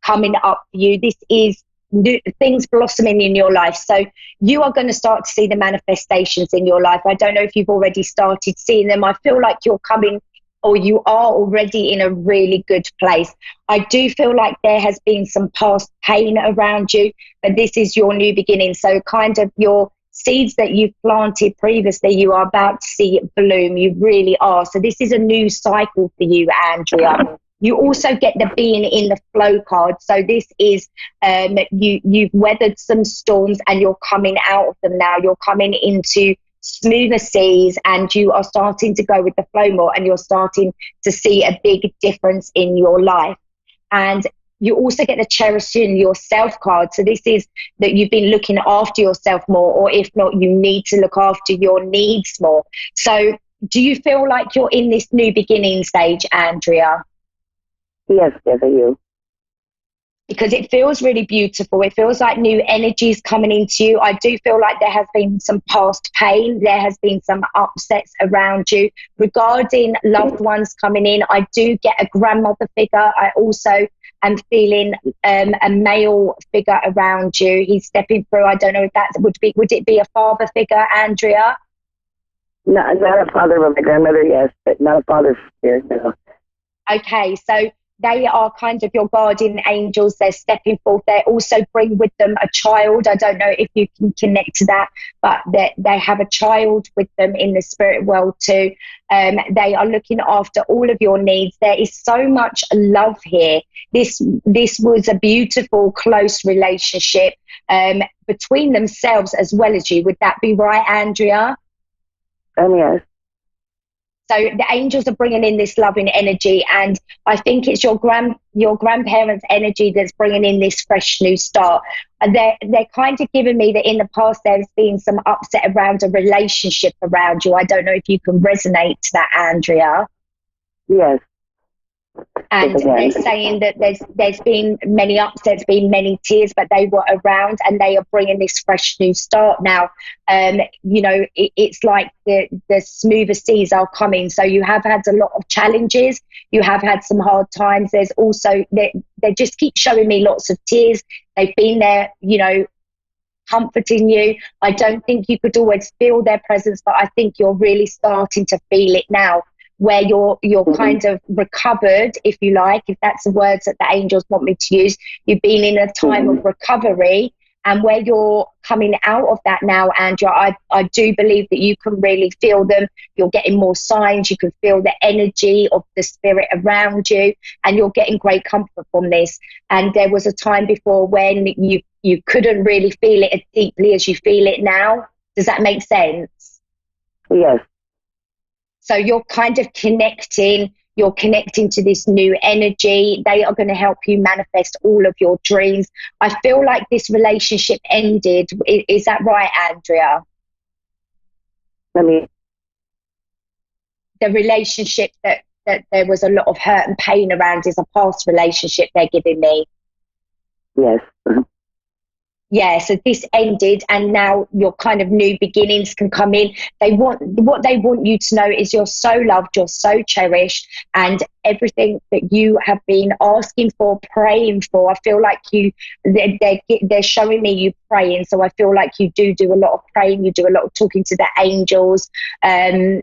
coming up for you. This is new things blossoming in your life. So you are going to start to see the manifestations in your life. I don't know if you've already started seeing them. I feel like you're coming or you are already in a really good place. I do feel like there has been some past pain around you, but this is your new beginning. So kind of your seeds that you've planted previously, you are about to see it bloom. You really are. So this is a new cycle for you, Andrea. You also get the being in the flow card. So this is you've weathered some storms and you're coming out of them now. You're coming into smoother seas and you are starting to go with the flow more, and you're starting to see a big difference in your life. And you also get the cherishing yourself card. So this is that you've been looking after yourself more, or if not, you need to look after your needs more. So do you feel like you're in this new beginning stage, Andrea? Yes, I do. Because it feels really beautiful. It feels like new energies coming into you. I do feel like there has been some past pain. There has been some upsets around you regarding loved ones coming in. I do get a grandmother figure. I also am feeling a male figure around you. He's stepping through. I don't know if that would it be a father figure, Andrea? Not a father, but my grandmother, yes, but not a father figure, no. Okay, so they are kind of your guardian angels. They're stepping forth. They also bring with them a child. I don't know if you can connect to that, but they have a child with them in the spirit world too. They are looking after all of your needs. There is so much love here. This was a beautiful, close relationship between themselves as well as you. Would that be right, Andrea? Yes. So the angels are bringing in this loving energy, and I think it's your grandparents' energy that's bringing in this fresh new start. And they're kind of giving me that in the past there's been some upset around a relationship around you. I don't know if you can resonate to that, Andrea. Yes. And they're saying that there's been many upsets, been many tears, but they were around and they are bringing this fresh new start now. It's like the smoother seas are coming. So you have had a lot of challenges. You have had some hard times. There's also, they just keep showing me lots of tears. They've been there, comforting you. I don't think you could always feel their presence, but I think you're really starting to feel it now, where you're kind of recovered, if you like, if that's the words that the angels want me to use. You've been in a time of recovery, and where you're coming out of that now, Andrea, I do believe that you can really feel them. You're getting more signs. You can feel the energy of the spirit around you, and you're getting great comfort from this. And there was a time before when you couldn't really feel it as deeply as you feel it now. Does that make sense? Yes. So you're kind of connecting to this new energy. They are going to help you manifest all of your dreams. I feel like this relationship ended. Is that right, Andrea? The relationship that there was a lot of hurt and pain around is a past relationship they're giving me. Yes. Yeah, so this ended and now your kind of new beginnings can come in. What they want you to know is you're so loved, you're so cherished, and everything that you have been asking for, praying for, I feel like they're showing me you praying. So I feel like you do a lot of praying, you do a lot of talking to the angels, and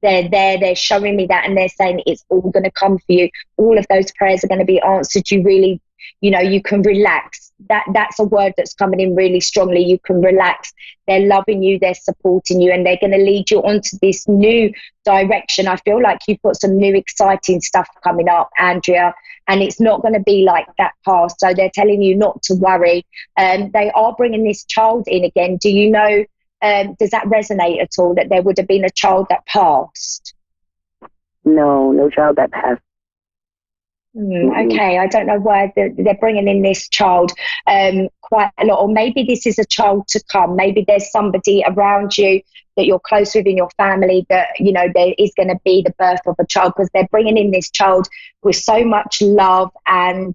they're showing me that, and they're saying it's all going to come for you. All of those prayers are going to be answered. You really, you can relax. That's a word that's coming in really strongly. You can relax. They're loving you, they're supporting you, and they're going to lead you onto this new direction. I feel like you've got some new exciting stuff coming up, Andrea, and it's not going to be like that past. So they're telling you not to worry. They are bringing this child in again. Do you know, does that resonate at all, that there would have been a child that passed? No child that passed. Okay, I don't know why they're bringing in this child quite a lot, or maybe this is a child to come. Maybe there's somebody around you that you're close with in your family that, there is going to be the birth of a child, because they're bringing in this child with so much love and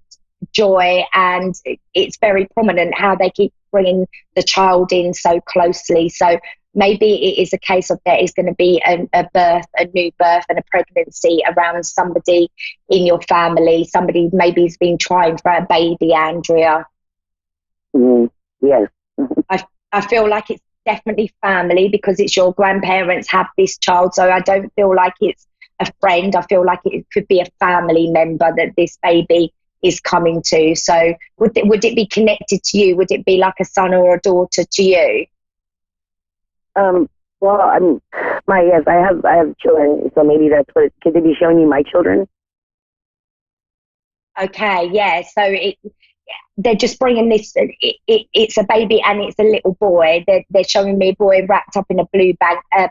joy, and it's very prominent how they keep bringing the child in so closely. So maybe it is a case of there is going to be a birth, a new birth and a pregnancy around somebody in your family. Somebody maybe has been trying for a baby, Andrea. Yes. I feel like it's definitely family, because it's your grandparents have this child. So I don't feel like it's a friend. I feel like it could be a family member that this baby is coming to. So would it be connected to you? Would it be like a son or a daughter to you? Well, I have children, so maybe that's what. Could they be showing you my children? Okay, yeah. So they're just bringing this. It's a baby and it's a little boy. They're showing me a boy wrapped up in a blue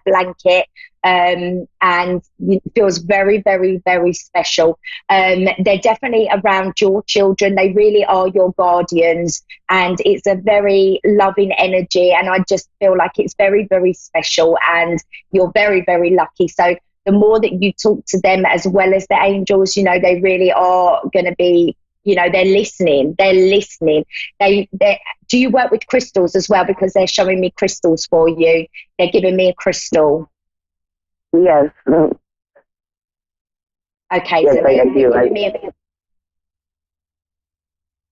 blanket, and it feels very, very, very special. They're definitely around your children. They really are your guardians, and it's a very loving energy. And I just feel like it's very, very special, and you're very, very lucky. So the more that you talk to them, as well as the angels, you know, they really are going to be, you know, they're listening. Do you work with crystals as well? Because they're showing me crystals for you. They're giving me a crystal. Yes. Okay, yes, so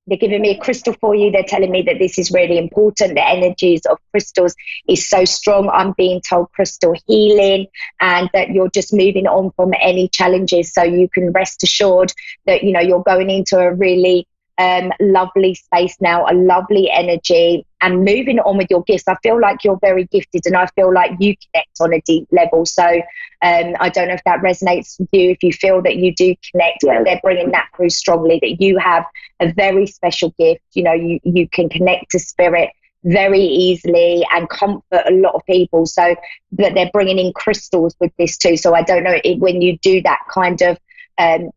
they're giving me a crystal for you. They're telling me that this is really important. The energies of crystals is so strong. I'm being told crystal healing, and that you're just moving on from any challenges. So you can rest assured that, you know, you're going into a really lovely space now, a lovely energy, and moving on with your gifts. I feel like you're very gifted, and I feel like you connect on a deep level. So I don't know if that resonates with you, if you feel that you do connect, but they're bringing that through strongly, that you have a very special gift. You know, you can connect to spirit very easily and comfort a lot of people. So that they're bringing in crystals with this too. So I don't know when you do that kind of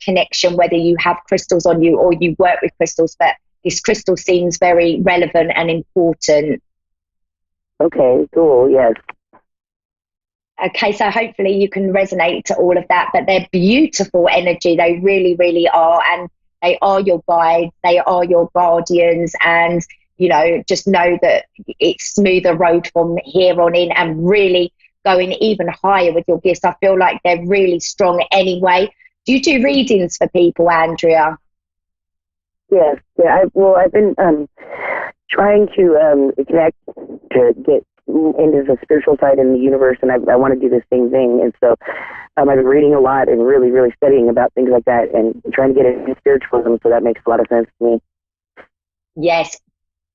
connection, whether you have crystals on you or you work with crystals, but this crystal seems very relevant and important. Okay, cool, yes. Okay, so hopefully you can resonate to all of that, but they're beautiful energy. They really, really are. And they are your guides. They are your guardians. And, you know, just know that it's smoother road from here on in, and really going even higher with your gifts. I feel like they're really strong anyway. Do you do readings for people, Andrea? Yes, yeah. I've been trying to connect to get into the spiritual side in the universe, and I want to do the same thing. And so I've been reading a lot and really, really studying about things like that, and trying to get into spiritualism. So that makes a lot of sense to me. Yes.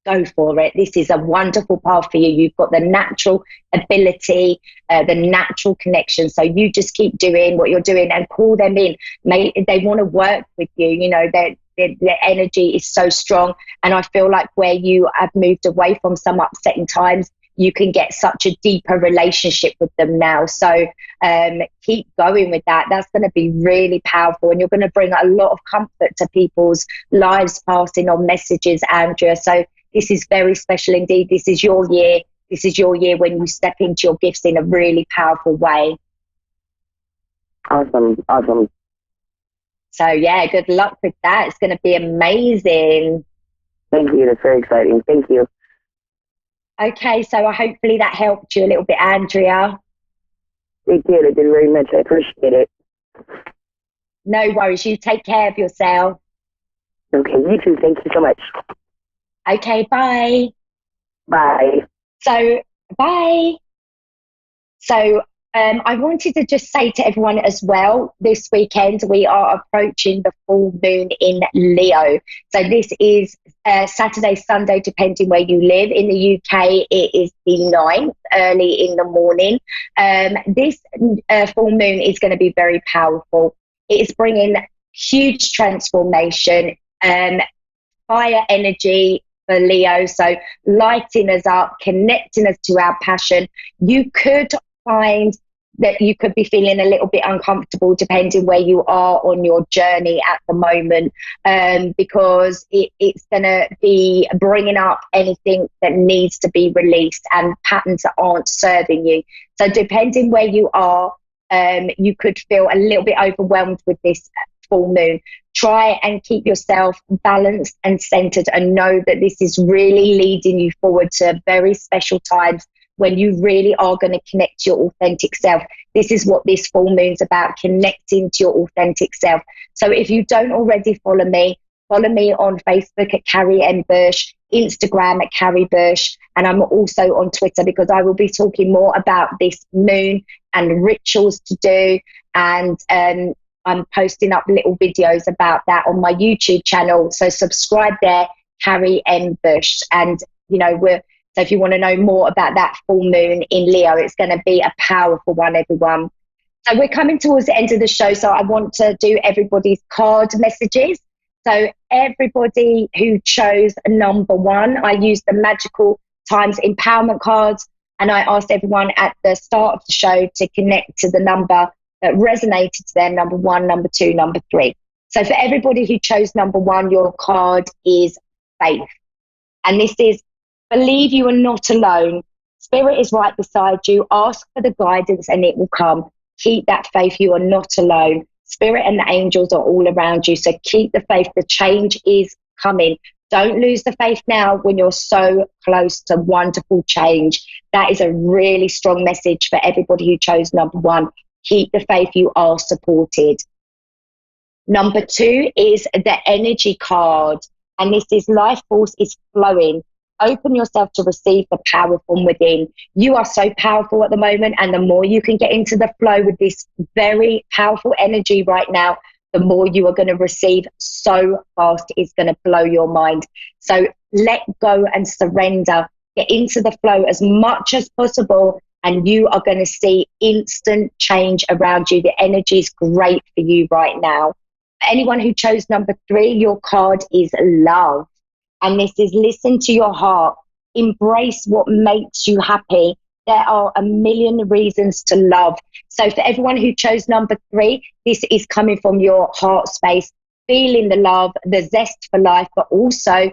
Go for it. This is a wonderful path for you. You've got the natural ability, the natural connection. So you just keep doing what you're doing and call them in. They want to work with you. You know, their energy is so strong. And I feel like where you have moved away from some upsetting times, you can get such a deeper relationship with them now. So keep going with that. That's going to be really powerful. And you're going to bring a lot of comfort to people's lives, passing on messages, Andrea. So this is very special indeed. This is your year. This is your year when you step into your gifts in a really powerful way. Awesome. So, yeah, good luck with that. It's going to be amazing. Thank you. That's very exciting. Thank you. Okay, so hopefully that helped you a little bit, Andrea. It did. It did very much. I appreciate it. No worries. You take care of yourself. Okay, you too. Thank you so much. Okay, bye. Bye. So, bye. So, I wanted to just say to everyone as well, this weekend we are approaching the full moon in Leo. So this is Saturday, Sunday, depending where you live. In the UK, it is the 9th, early in the morning. This full moon is going to be very powerful. It is bringing huge transformation, fire energy for Leo. So lighting us up, connecting us to our passion. You could find that you could be feeling a little bit uncomfortable depending where you are on your journey at the moment, because it's going to be bringing up anything that needs to be released and patterns that aren't serving you. So depending where you are, you could feel a little bit overwhelmed with this full moon. Try and keep yourself balanced and centered, and know that this is really leading you forward to very special times when you really are going to connect to your authentic self. This is what this full moon's about, connecting to your authentic self. So if you don't already follow me on Facebook at Carrie M. Bush, Instagram at Carrie Bush, and I'm also on Twitter, because I will be talking more about this moon and rituals to do and I'm posting up little videos about that on my YouTube channel. So subscribe there, Carrie M. Bush. And, you know, so if you want to know more about that full moon in Leo, it's going to be a powerful one, everyone. So we're coming towards the end of the show, so I want to do everybody's card messages. So everybody who chose number 1, I used the Magical Times Empowerment cards, and I asked everyone at the start of the show to connect to the number that resonated to them, number 1, number 2, number 3. So for everybody who chose number 1, your card is faith. And this is, believe you are not alone. Spirit is right beside you. Ask for the guidance and it will come. Keep that faith. You are not alone. Spirit and the angels are all around you. So keep the faith. The change is coming. Don't lose the faith now when you're so close to wonderful change. That is a really strong message for everybody who chose number 1. Keep the faith. You are supported. Number 2 is the energy card. And this is life force is flowing. Open yourself to receive the power from within. You are so powerful at the moment, and the more you can get into the flow with this very powerful energy right now, the more you are going to receive so fast. It's going to blow your mind. So let go and surrender. Get into the flow as much as possible, and you are going to see instant change around you. The energy is great for you right now. Anyone who chose number 3, your card is love. And this is listen to your heart. Embrace what makes you happy. There are a million reasons to love. So for everyone who chose number 3, this is coming from your heart space, feeling the love, the zest for life, but also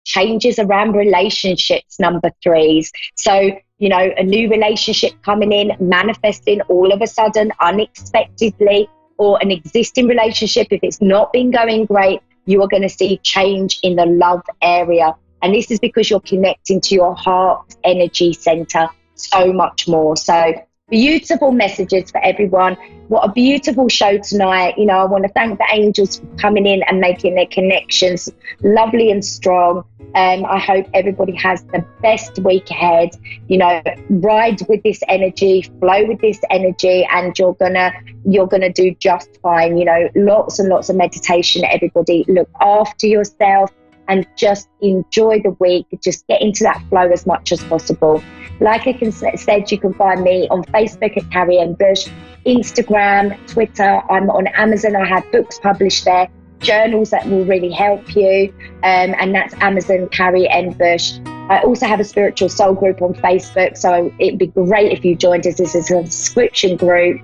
changes around relationships, number 3s. So, you know, a new relationship coming in, manifesting all of a sudden, unexpectedly, or an existing relationship, if it's not been going great, you are going to see change in the love area. And this is because you're connecting to your heart energy center so much more. So beautiful messages for everyone. What a beautiful show tonight. You know, I want to thank the angels for coming in and making their connections lovely and strong. I hope everybody has the best week ahead. You know, ride with this energy, flow with this energy, and you're gonna do just fine. You know, lots and lots of meditation. Everybody, look after yourself and just enjoy the week. Just get into that flow as much as possible. Like I said, you can find me on Facebook at Carrie M. Bush, Instagram, Twitter. I'm on Amazon. I have books published there, journals that will really help you, and that's Amazon, Carrie M. Bush. I also have a spiritual soul group on Facebook, so it'd be great if you joined us. This is a subscription group.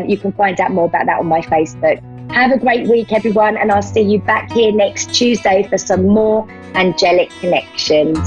You can find out more about that on my Facebook. Have a great week, everyone, and I'll see you back here next Tuesday for some more angelic connections.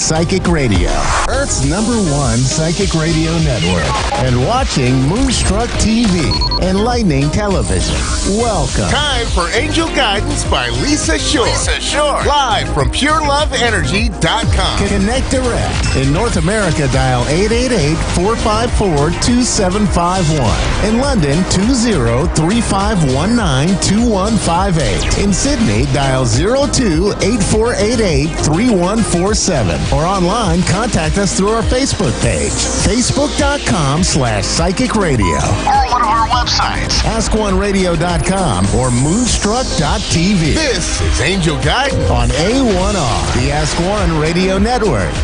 Psychic Radio, Earth's #1 psychic radio network, and watching Moonstruck TV, enlightening television. Welcome. Time for Angel Guidance by Lisa Shore. Live from PureLoveEnergy.com. Connect direct. In North America, dial 888-454-2751. In London, 20-3519-2158. In Sydney, dial 02-8488-3147. Or online, contact us through our Facebook page, facebook.com/psychic radio. Or one of our websites, AskOneRadio.com or Moonstruck.tv. This is Angel Guidance on A1R, the Ask One Radio Network.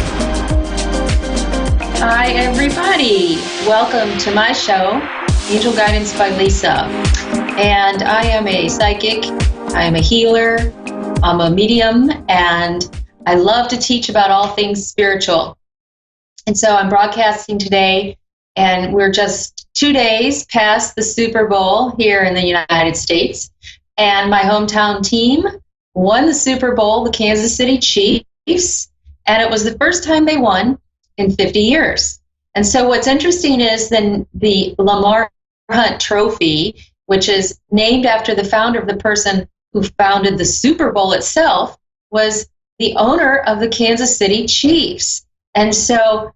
Hi, everybody. Welcome to my show, Angel Guidance by Lisa. And I am a psychic, I am a healer, I'm a medium, and I love to teach about all things spiritual. And so I'm broadcasting today, and we're just 2 days past the Super Bowl here in the United States. And my hometown team won the Super Bowl, the Kansas City Chiefs, and it was the first time they won in 50 years. And so what's interesting is then the Lamar Hunt Trophy, which is named after the founder of the person who founded the Super Bowl itself, was the owner of the Kansas City Chiefs. And so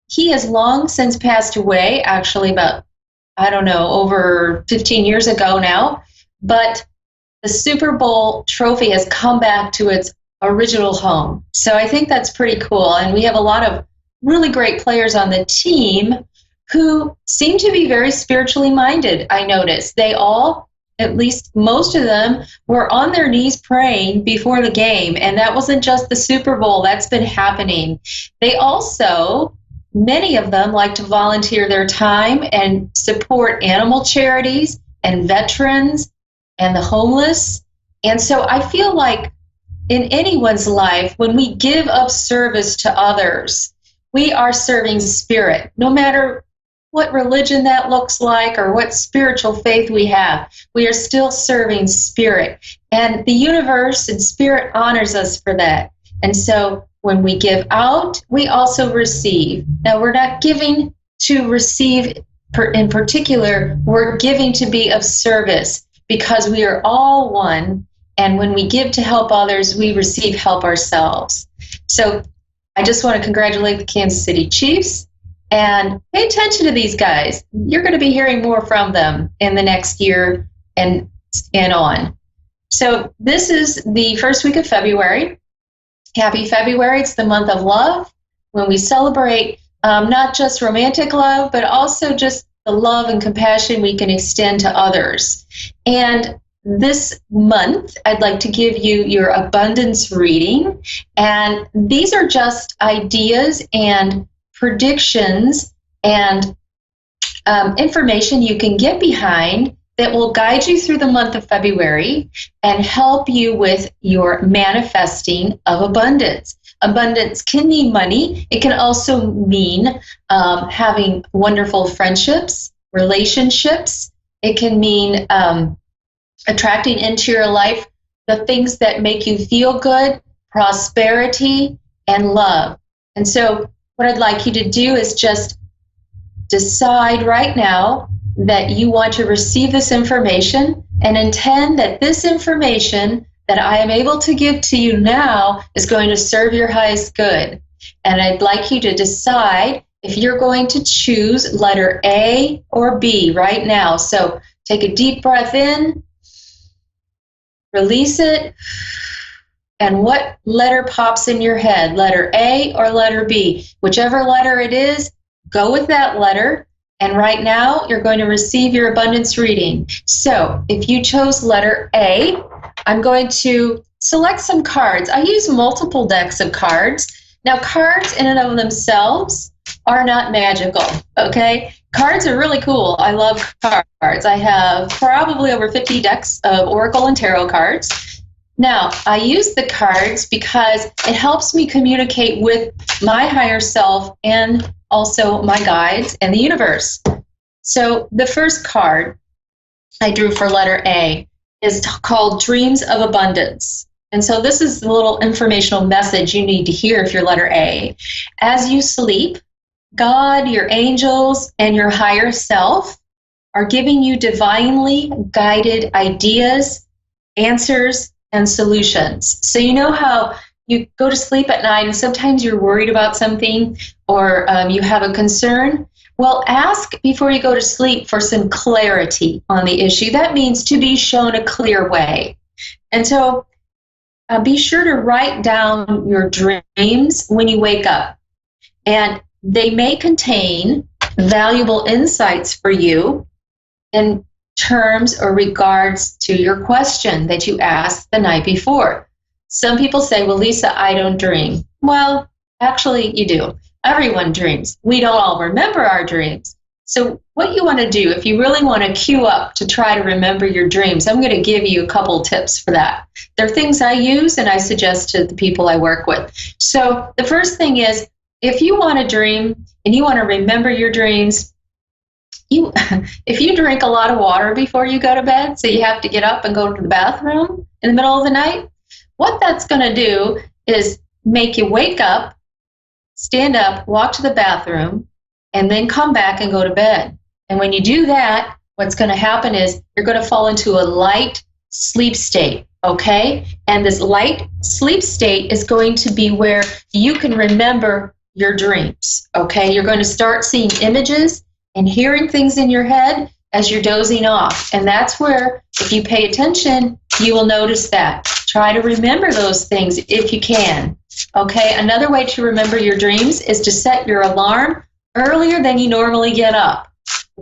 he has long since passed away, actually about, over 15 years ago now. But the Super Bowl trophy has come back to its original home. So I think that's pretty cool. And we have a lot of really great players on the team who seem to be very spiritually minded, I noticed. They all, at least most of them, were on their knees praying before the game. And that wasn't just the Super Bowl. That's been happening. They also, many of them, like to volunteer their time and support animal charities and veterans and the homeless. And so I feel like in anyone's life, when we give up service to others, we are serving spirit, no matter what religion that looks like or what spiritual faith we have. We are still serving spirit. And the universe and spirit honors us for that. And so when we give out, we also receive. Now, we're not giving to receive in particular, we're giving to be of service because we are all one. And when we give to help others, we receive help ourselves. So I just want to congratulate the Kansas City Chiefs and pay attention to these guys. You're going to be hearing more from them in the next year and on. So this is the first week of February. Happy February. It's the month of love, when we celebrate not just romantic love, but also just the love and compassion we can extend to others. And this month, I'd like to give you your abundance reading. And these are just ideas and predictions and information you can get behind that will guide you through the month of February and help you with your manifesting of abundance. Abundance can mean money. It can also mean having wonderful friendships, relationships. It can mean attracting into your life the things that make you feel good, prosperity, and love. And so what I'd like you to do is just decide right now that you want to receive this information and intend that this information that I am able to give to you now is going to serve your highest good. And I'd like you to decide if you're going to choose letter A or B right now. So take a deep breath in, release it, and what letter pops in your head, letter A or letter B? Whichever letter it is, go with that letter. And right now, you're going to receive your abundance reading. So if you chose letter A, I'm going to select some cards. I use multiple decks of cards. Now, cards in and of themselves are not magical, okay? Cards are really cool. I love cards. I have probably over 50 decks of Oracle and Tarot cards. Now, I use the cards because it helps me communicate with my higher self and also my guides and the universe. So the first card I drew for letter A is called Dreams of Abundance. And so this is the little informational message you need to hear if you're letter A. As you sleep, God, your angels, and your higher self are giving you divinely guided ideas, answers, and solutions. So you know how you go to sleep at night and sometimes you're worried about something or you have a concern? Well, ask before you go to sleep for some clarity on the issue. That means to be shown a clear way. And so be sure to write down your dreams when you wake up. And they may contain valuable insights for you in terms or regards to your question that you asked the night before. Some people say, well, Lisa, I don't dream. Well, actually, you do. Everyone dreams. We don't all remember our dreams. So what you want to do, if you really want to queue up to try to remember your dreams, I'm going to give you a couple tips for that. They're things I use and I suggest to the people I work with. So the first thing is, if you want to dream and you want to remember your dreams, if you drink a lot of water before you go to bed, so you have to get up and go to the bathroom in the middle of the night, what that's going to do is make you wake up, stand up, walk to the bathroom, and then come back and go to bed. And when you do that, what's going to happen is you're going to fall into a light sleep state, okay? And this light sleep state is going to be where you can remember your dreams, okay? You're going to start seeing images and hearing things in your head as you're dozing off. And that's where, if you pay attention, you will notice that. Try to remember those things if you can, okay? Another way to remember your dreams is to set your alarm earlier than you normally get up.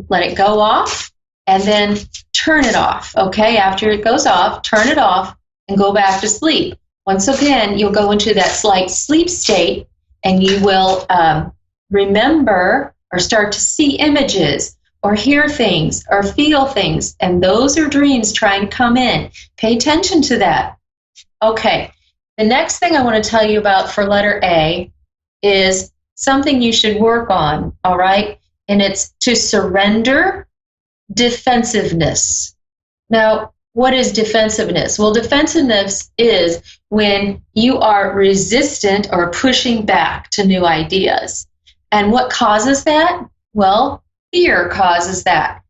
Let it go off and then turn it off, okay? After it goes off, turn it off and go back to sleep. Once again, you'll go into that slight sleep state and you will remember or start to see images or hear things or feel things, and those are dreams trying to come in. Pay attention to that. Okay, the next thing I want to tell you about for letter A is something you should work on, all right? And it's to surrender defensiveness. Now, what is defensiveness? Well, defensiveness is when you are resistant or pushing back to new ideas. And what causes that? Well, fear causes that.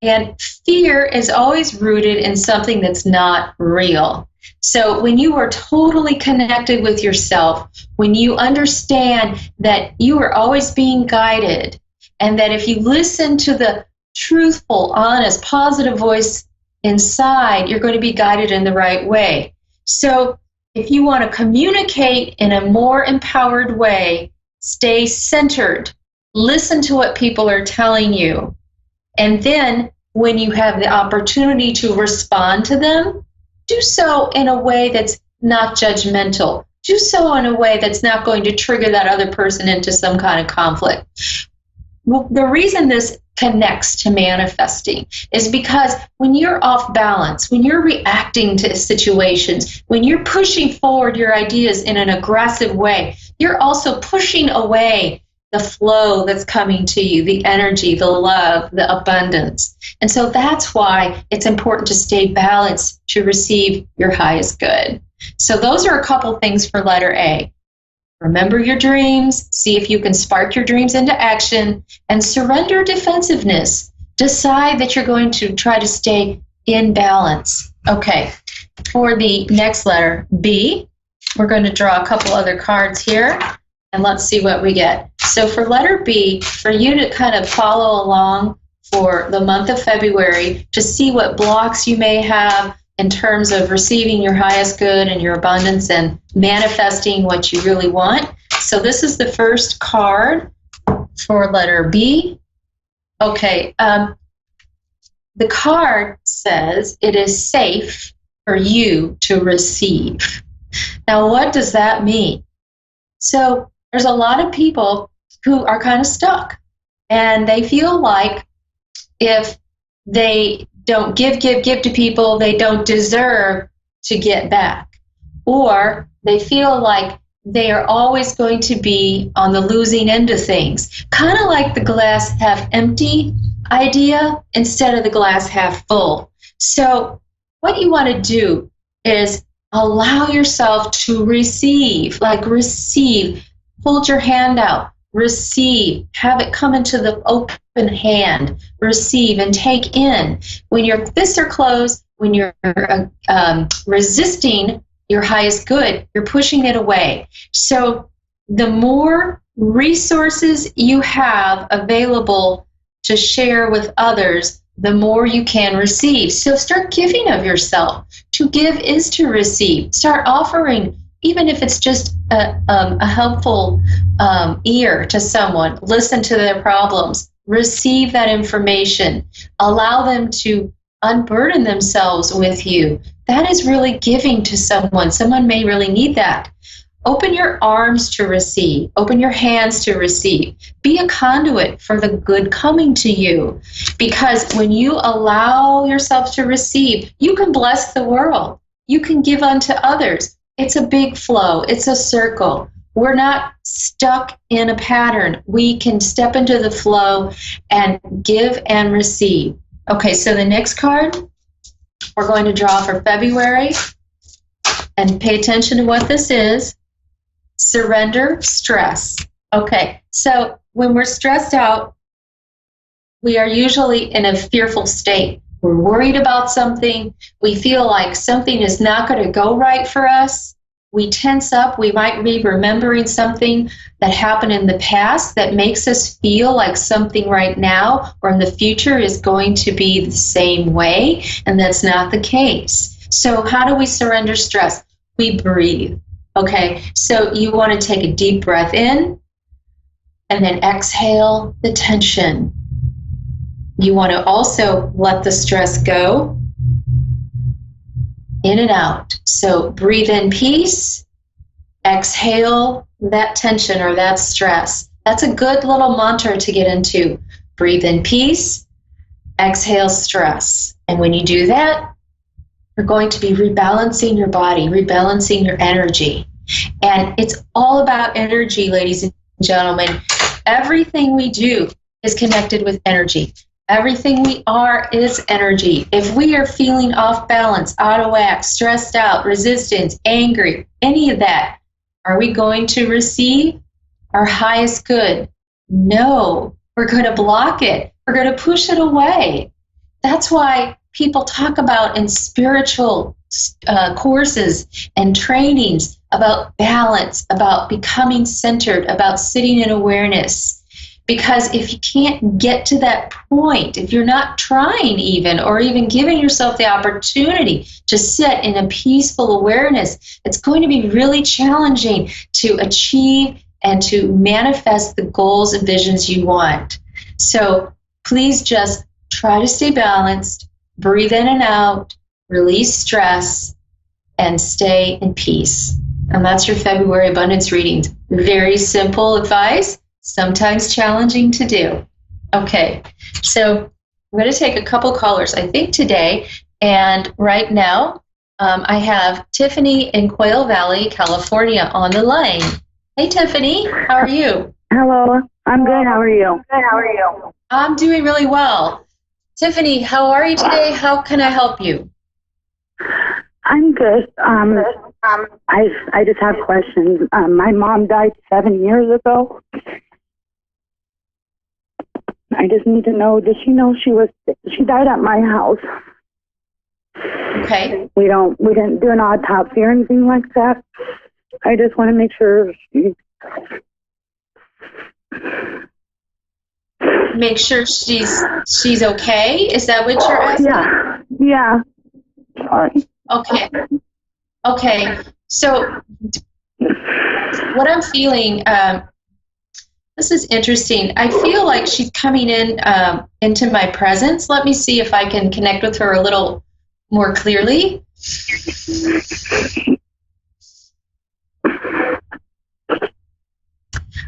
And fear is always rooted in something that's not real. So when you are totally connected with yourself, when you understand that you are always being guided, and that if you listen to the truthful, honest, positive voice inside, you're going to be guided in the right way. So if you want to communicate in a more empowered way, stay centered. Listen to what people are telling you. And then when you have the opportunity to respond to them, do so in a way that's not judgmental. Do so in a way that's not going to trigger that other person into some kind of conflict. Well, the reason this connects to manifesting is because when you're off balance, when you're reacting to situations, when you're pushing forward your ideas in an aggressive way, you're also pushing away the flow that's coming to you, the energy, the love, the abundance. And so that's why it's important to stay balanced to receive your highest good. So those are a couple things for letter A. Remember your dreams, see if you can spark your dreams into action, and surrender defensiveness. Decide that you're going to try to stay in balance. Okay, for the next letter, B, we're going to draw a couple other cards here, and let's see what we get. So for letter B, for you to kind of follow along for the month of February to see what blocks you may have in terms of receiving your highest good and your abundance and manifesting what you really want. So this is the first card for letter B. Okay, the card says it is safe for you to receive. Now, what does that mean? So there's a lot of people who are kind of stuck, and they feel like if they don't give to people, they don't deserve to get back. Or they feel like they are always going to be on the losing end of things. Kind of like the glass half empty idea instead of the glass half full. So what you want to do is allow yourself to receive, like receive. Hold your hand out, receive, have it come into the open hand, receive and take in. When your fists are closed, when you're resisting your highest good, you're pushing it away. So the more resources you have available to share with others, the more you can receive. So start giving of yourself. To give is to receive. Start offering, even if it's just a helpful ear to someone. Listen to their problems. Receive that information. Allow them to unburden themselves with you. That is really giving to someone. Someone may really need that. Open your arms to receive. Open your hands to receive. Be a conduit for the good coming to you. Because when you allow yourself to receive, you can bless the world. You can give unto others. It's a big flow. It's a circle. We're not stuck in a pattern. We can step into the flow and give and receive. Okay, so the next card we're going to draw for February, and pay attention to what this is. Surrender stress. Okay, so when we're stressed out, we are usually in a fearful state. We're worried about something. We feel like something is not going to go right for us. We tense up. We might be remembering something that happened in the past that makes us feel like something right now or in the future is going to be the same way, and that's not the case. So how do we surrender stress? We breathe. Okay, so you want to take a deep breath in and then exhale the tension. You want to also let the stress go in and out. So breathe in peace, exhale that tension or that stress. That's a good little mantra to get into. Breathe in peace, exhale stress. And when you do that, you're going to be rebalancing your body, rebalancing your energy. And it's all about energy, ladies and gentlemen. Everything we do is connected with energy. Everything we are is energy. If we are feeling off balance, out of whack, stressed out, resistance, angry, any of that, are we going to receive our highest good? No, we're going to block it. We're going to push it away. That's why people talk about in spiritual courses and trainings about balance, about becoming centered, about sitting in awareness. Because if you can't get to that point, if you're not trying even, or even giving yourself the opportunity to sit in a peaceful awareness, it's going to be really challenging to achieve and to manifest the goals and visions you want. So please just try to stay balanced, breathe in and out, release stress, and stay in peace. And that's your February abundance readings. Very simple advice. Sometimes challenging to do. Okay, so I'm going to take a couple callers, I think today, and right now I have Tiffany in Quail Valley, California on the line. Hey Tiffany, how are you? Hello, I'm good. How are you? Good. How are you? I'm doing really well. Tiffany, how are you today? How can I help you? I'm good. I just have questions. My mom died 7 years ago. I just need to know, does she know she died at my house? Okay. We didn't do an autopsy or anything like that. I just want to make sure Make sure she's okay? Is that what you're asking? Yeah. Sorry. Okay. So what I'm feeling, this is interesting. I feel like she's coming in into my presence. Let me see if I can connect with her a little more clearly.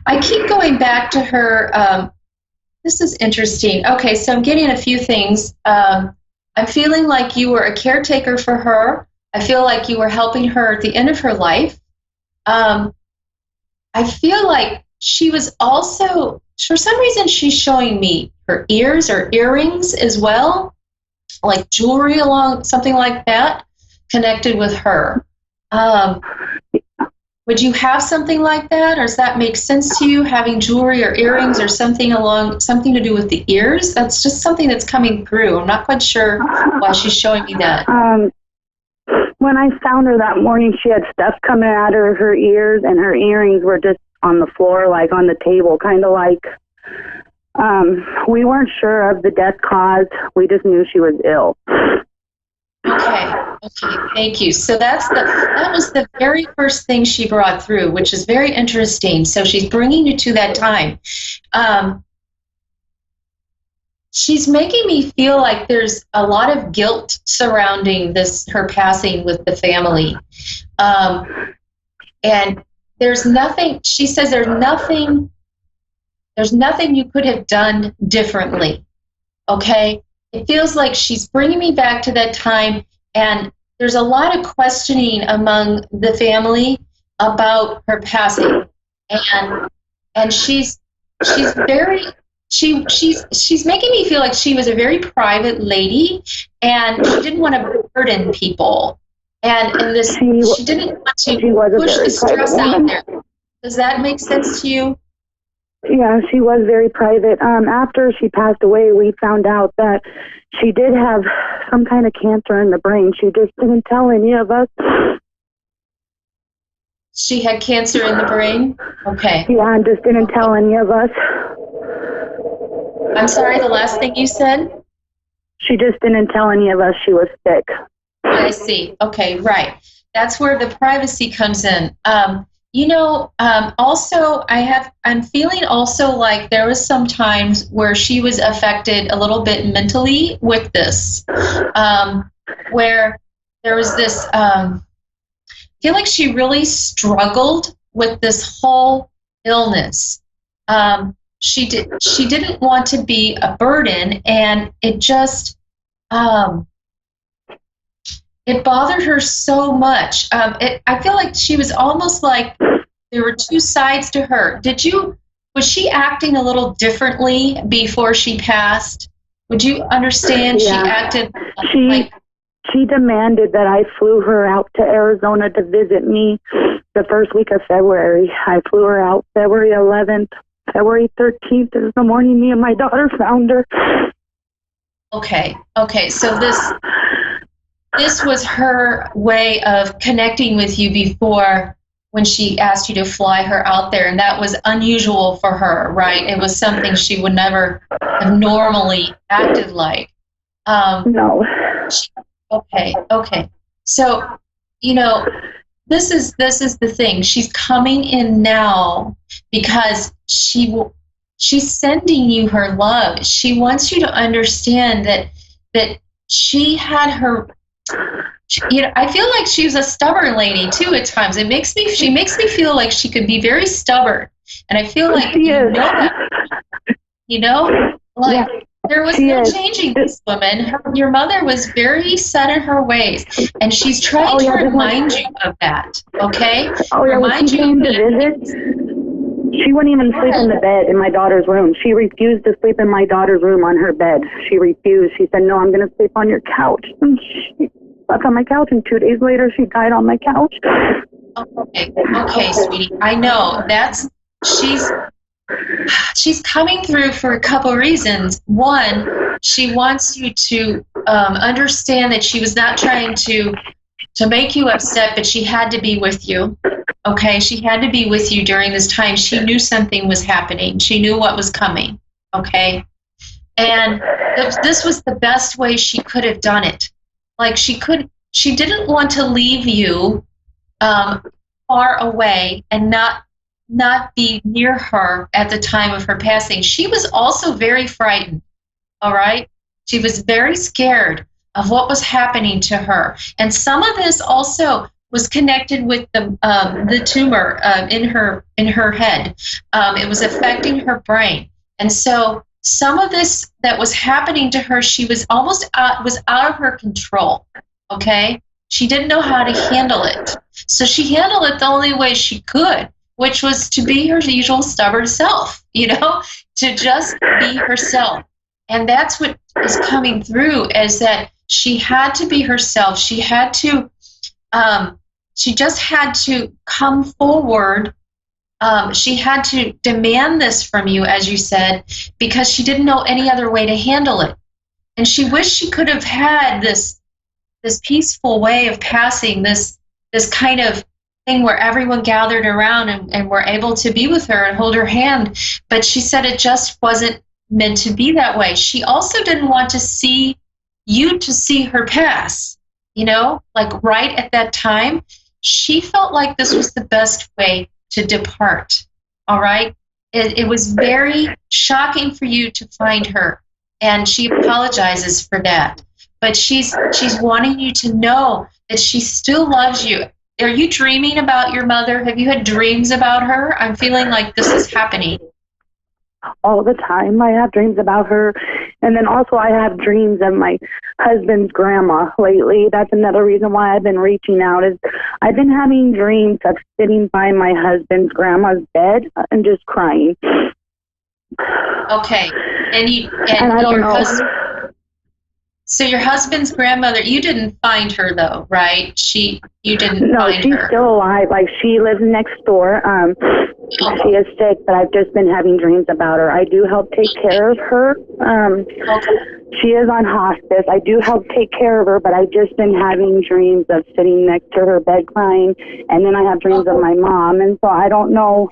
I keep going back to her. This is interesting. Okay, so I'm getting a few things. I'm feeling like you were a caretaker for her. I feel like you were helping her at the end of her life. I feel like she was also, for some reason, she's showing me her ears or earrings as well, like jewelry along, something like that, connected with her. Would you have something like that, or does that make sense to you, having jewelry or earrings or something to do with the ears? That's just something that's coming through. I'm not quite sure why she's showing me that. When I found her that morning, she had stuff coming out of her ears, and her earrings were just on the floor, like on the table, kind of like we weren't sure of the death cause. We just knew she was ill. Okay, thank you. So that was the very first thing she brought through, which is very interesting. So she's bringing you to that time. She's making me feel like there's a lot of guilt surrounding her passing with the family. And there's nothing, she says there's nothing you could have done differently. Okay? It feels like she's bringing me back to that time, and there's a lot of questioning among the family about her passing, and she's making me feel like she was a very private lady, and she didn't want to burden people, and she didn't want to push the stress out there. Does that make sense to you? Yeah, she was very private. After she passed away, we found out that she did have some kind of cancer in the brain. She just didn't tell any of us. She had cancer in the brain? Okay. Yeah, and just didn't tell any of us. I'm sorry, the last thing you said? She just didn't tell any of us she was sick. I see. Okay, right. That's where the privacy comes in. Also, I'm feeling also like there was some times where she was affected a little bit mentally with this, where there was this, I feel like she really struggled with this whole illness. She didn't want to be a burden, and it just, it bothered her so much. I feel like she was almost like there were two sides to her. Was she acting a little differently before she passed? Would you understand? Yeah. She acted She demanded that I flew her out to Arizona to visit me the first week of February. I flew her out February 11th. February 13th is the morning me and my daughter found her. Okay. So this was her way of connecting with you before, when she asked you to fly her out there, and that was unusual for her, right? It was something she would never have normally acted like. No. Okay. So, this is the thing. She's coming in now because she's sending you her love. She wants you to understand that she had her. I feel like she was a stubborn lady too at times. She makes me feel like she could be very stubborn, and I feel like there was no changing this woman. Your mother was very set in her ways, and she's trying to remind you of that. Okay? When she came to visit, she wouldn't even sleep in the bed in my daughter's room. She refused to sleep in my daughter's room on her bed. She refused. She said, "No, I'm going to sleep on your couch." And she slept on my couch, and 2 days later, she died on my couch. Okay, sweetie. I know she's coming through for a couple of reasons. One, she wants you to understand that she was not trying to make you upset, but she had to be with you. Okay, she had to be with you during this time. She knew something was happening. She knew what was coming. Okay, and this was the best way she could have done it. Like she didn't want to leave you far away and not be near her at the time of her passing. She was also very frightened. All right, she was very scared of what was happening to her, and some of this also was connected with the tumor in her head. It was affecting her brain, and so some of this that was happening to her, she was almost was out of her control. Okay, she didn't know how to handle it, so she handled it the only way she could, which was to be her usual stubborn self. To just be herself, and that's what is coming through, is that she had to be herself. She had to just had to come forward. She had to demand this from you, as you said, because she didn't know any other way to handle it. And she wished she could have had this peaceful way of passing, this kind of thing where everyone gathered around and were able to be with her and hold her hand. But she said it just wasn't meant to be that way. She also didn't want to see her pass, like right at that time. She felt like this was the best way to depart. All right. It was very shocking for you to find her, and she apologizes for that. But she's wanting you to know that she still loves you. Are you dreaming about your mother? Have you had dreams about her? I'm feeling like this is happening. All the time. I have dreams about her. And then also I have dreams of my husband's grandma lately. That's another reason why I've been reaching out, is I've been having dreams of sitting by my husband's grandma's bed and just crying. Okay. And I don't know. So your husband's grandmother, you didn't find her though, right? You didn't No, find her. she's still alive. Like, she lives next door. She is sick, but I've just been having dreams about her. I do help take care of her. She is on hospice. I do help take care of her, but I've just been having dreams of sitting next to her bed crying, and then I have dreams of my mom, and so I don't know.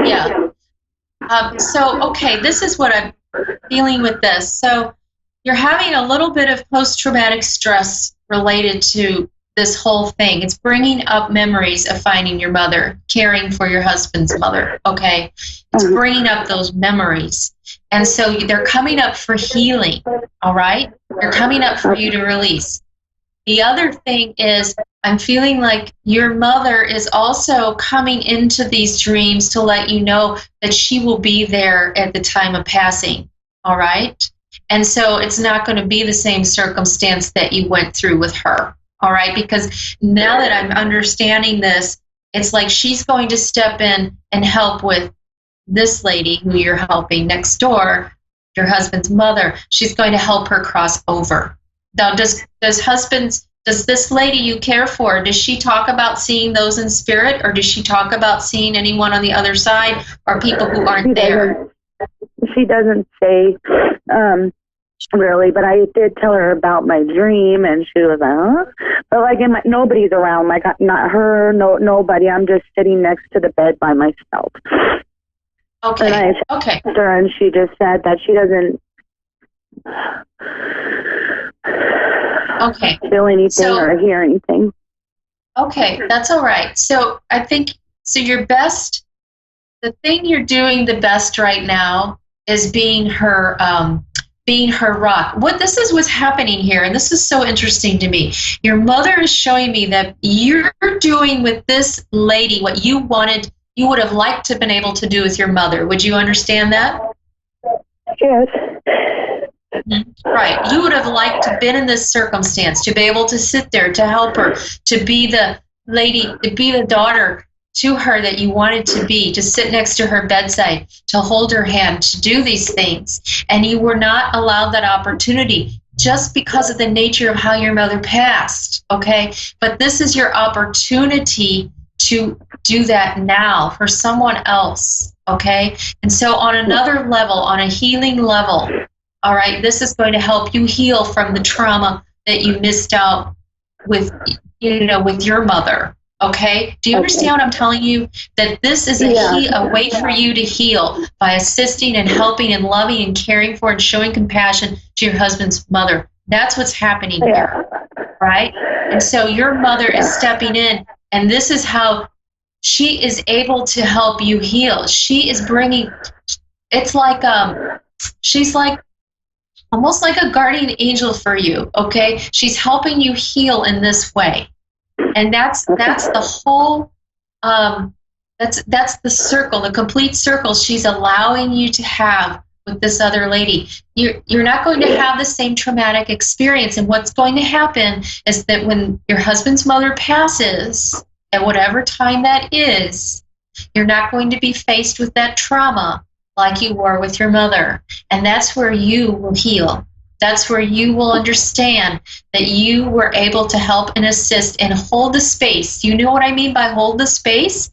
Yeah. Okay, this is what I'm feeling with this. So you're having a little bit of post-traumatic stress related to this whole thing. It's bringing up memories of finding your mother, caring for your husband's mother, okay? It's bringing up those memories. And so they're coming up for healing, all right? They're coming up for you to release. The other thing is, I'm feeling like your mother is also coming into these dreams to let you know that she will be there at the time of passing, all right? And so it's not going to be the same circumstance that you went through with her, all right? Because now that I'm understanding this, it's like she's going to step in and help with this lady who you're helping next door, your husband's mother. She's going to help her cross over. Now, does this lady you care for, does she talk about seeing those in spirit, or does she talk about seeing anyone on the other side, or people who aren't there? She doesn't say really, but I did tell her about my dream, and she was like, huh? But like, nobody's around, like not her, nobody. I'm just sitting next to the bed by myself. Okay. And I asked her, and she just said that she doesn't feel anything or hear anything. Okay, that's all right. So I think, the thing you're doing the best right now is being her rock. This is what's happening here, and this is so interesting to me. Your mother is showing me that you're doing with this lady what you would have liked to have been able to do with your mother. Would you understand that? Yes. Right. You would have liked to have been in this circumstance, to be able to sit there, to help her, to be the lady, to be the daughter to her that you wanted to be, to sit next to her bedside, to hold her hand, to do these things. And you were not allowed that opportunity just because of the nature of how your mother passed, okay? But this is your opportunity to do that now for someone else, okay? And so on another level, on a healing level, all right, this is going to help you heal from the trauma that you missed out with, with your mother, okay? Do you understand what I'm telling you? That this is a way for you to heal by assisting and helping and loving and caring for and showing compassion to your husband's mother. That's what's happening here, right? And so your mother is stepping in, and this is how she is able to help you heal. She is bringing, it's like, she's like, almost like a guardian angel for you, okay? She's helping you heal in this way. And that's the whole, that's the circle, the complete circle she's allowing you to have with this other lady. You're not going to have the same traumatic experience. And what's going to happen is that when your husband's mother passes, at whatever time that is, you're not going to be faced with that trauma like you were with your mother. And that's where you will heal. That's where you will understand that you were able to help and assist and hold the space. You know what I mean by hold the space?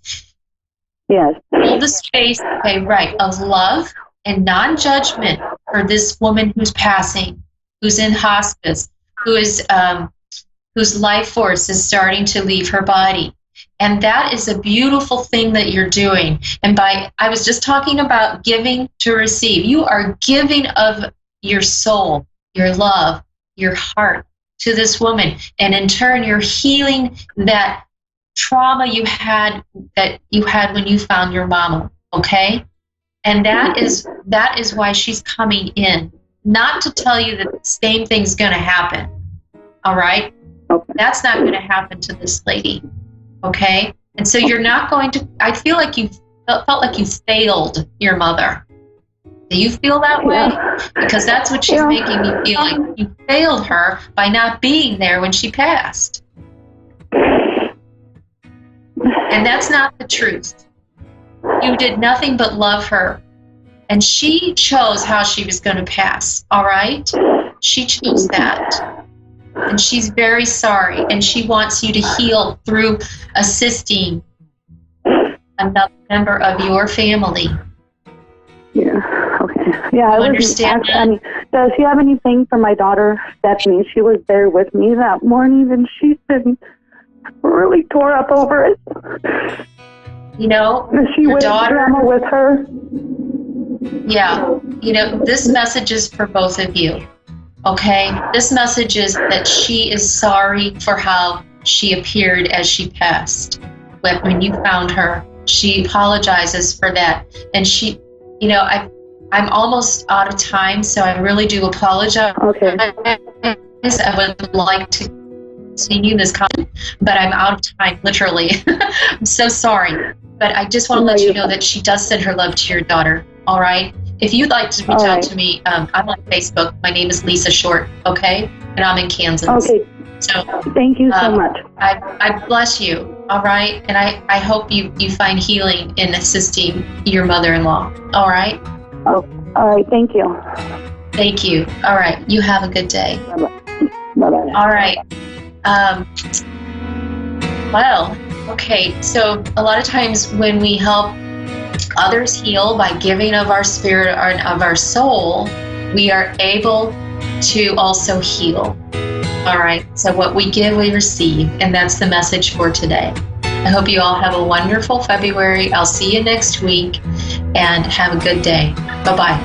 Yes. Hold the space, okay, right, of love and non-judgment for this woman who's passing, who's in hospice, whose life force is starting to leave her body. And that is a beautiful thing that you're doing. And I was just talking about giving to receive. You are giving of your soul, your love, your heart to this woman. And in turn, you're healing that trauma you had when you found your mama, okay? And that is why she's coming in. Not to tell you that the same thing's going to happen, all right? That's not going to happen to this lady, okay? And so you're not going to, I feel like you felt like you failed your mother. Do you feel that way? Because that's what she's making me feel, like you failed her by not being there when she passed. And that's not the truth. You did nothing but love her. And she chose how she was going to pass, all right? She chose that. And she's very sorry. And she wants you to heal through assisting another member of your family. Yeah, okay. Yeah, You understand that? I mean, does she have anything for my daughter, Stephanie? She was there with me that morning, and she's been really tore up over it. You know, she your went daughter, drama with her. Yeah, you know, this message is for both of you, okay? This message is that she is sorry for how she appeared as she passed. When you found her, she apologizes for that. And she, you know, I'm almost out of time, so I really do apologize. Okay. I would like to continue this comment, but I'm out of time, literally. I'm so sorry. But I just want to let you know that she does send her love to your daughter, all right? If you'd like to reach out to me, I'm on Facebook. My name is Lisa Short, okay? And I'm in Kansas. Okay. So thank you so much. I bless you, all right? And I hope you find healing in assisting your mother-in-law, all right? Oh, all right. Thank you. Thank you. All right. You have a good day. Bye-bye. All right. Well, okay. So a lot of times when we help others heal by giving of our spirit and of our soul, we are able to also heal. All right. So what we give, we receive. And that's the message for today. I hope you all have a wonderful February. I'll see you next week and have a good day. Bye-bye.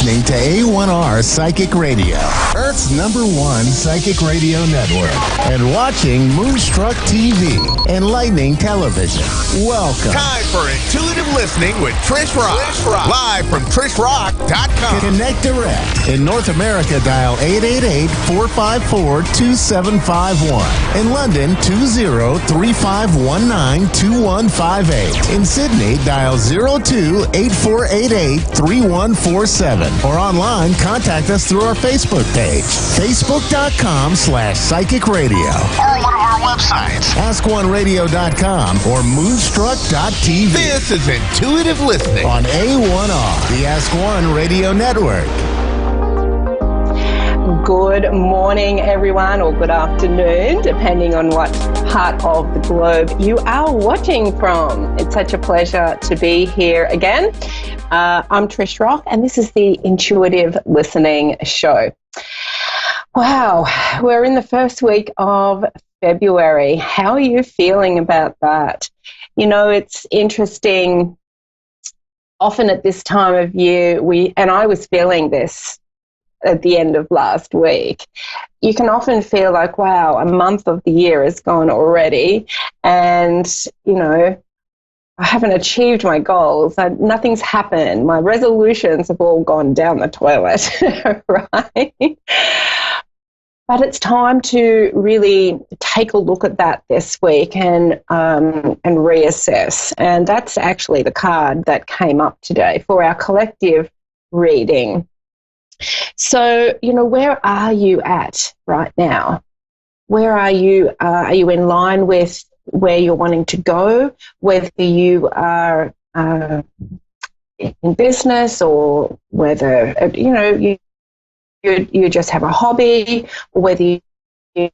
listening to A1R Psychic Radio, Earth's #1 psychic radio network, and watching Moonstruck TV, Enlightening Television. Welcome. Time for intuitive listening with Trish Rock. Live from TrishRock.com. Connect direct. In North America, dial 888-454-2751. In London, 20-3519-2158. In Sydney, dial 02-8488-3147. Or online, contact us through our Facebook page, facebook.com/psychic radio. Or one of our websites, AskOneRadio.com or Moonstruck.tv. This is intuitive listening on A1R, the Ask One Radio Network. Good morning, everyone, or good afternoon, depending on what part of the globe you are watching from. It's such a pleasure to be here again. I'm Trish Rock, and this is the Intuitive Listening Show. Wow, we're in the first week of February. How are you feeling about that? You know, it's interesting. Often at this time of year, and I was feeling this at the end of last week, you can often feel like, wow, a month of the year is gone already, and, you know, I haven't achieved my goals. Nothing's happened. My resolutions have all gone down the toilet, right? But it's time to really take a look at that this week and reassess. And that's actually the card that came up today for our collective reading. So, you know, where are you at right now? Where are you? Are you in line with where you're wanting to go? Whether you are in business, or whether, you know, you just have a hobby, or whether you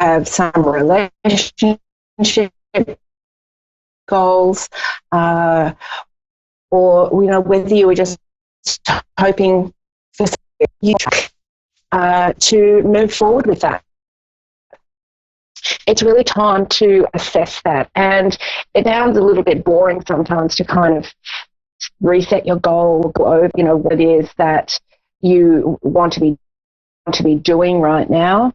have some relationship goals, or, you know, whether you were just hoping for you to move forward with that. It's really time to assess that. And it sounds a little bit boring sometimes to kind of reset your goal, go over, you know, what it is that you want to be doing right now.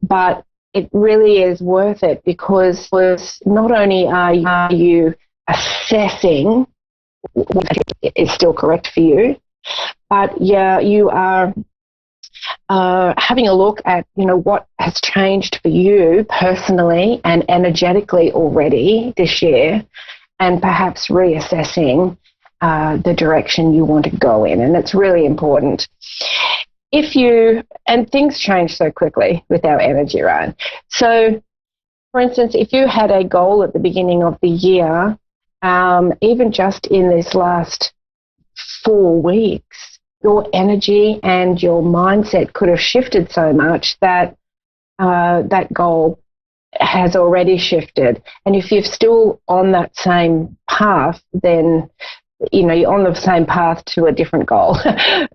But it really is worth it, because not only are you assessing what is still correct for you, but yeah, you are having a look at, you know, what has changed for you personally and energetically already this year, and perhaps reassessing the direction you want to go in. And it's really important. And things change so quickly with our energy, right? So, for instance, if you had a goal at the beginning of the year, even just in this last 4 weeks, your energy and your mindset could have shifted so much that that goal has already shifted. And if you're still on that same path, then, you know, you're on the same path to a different goal,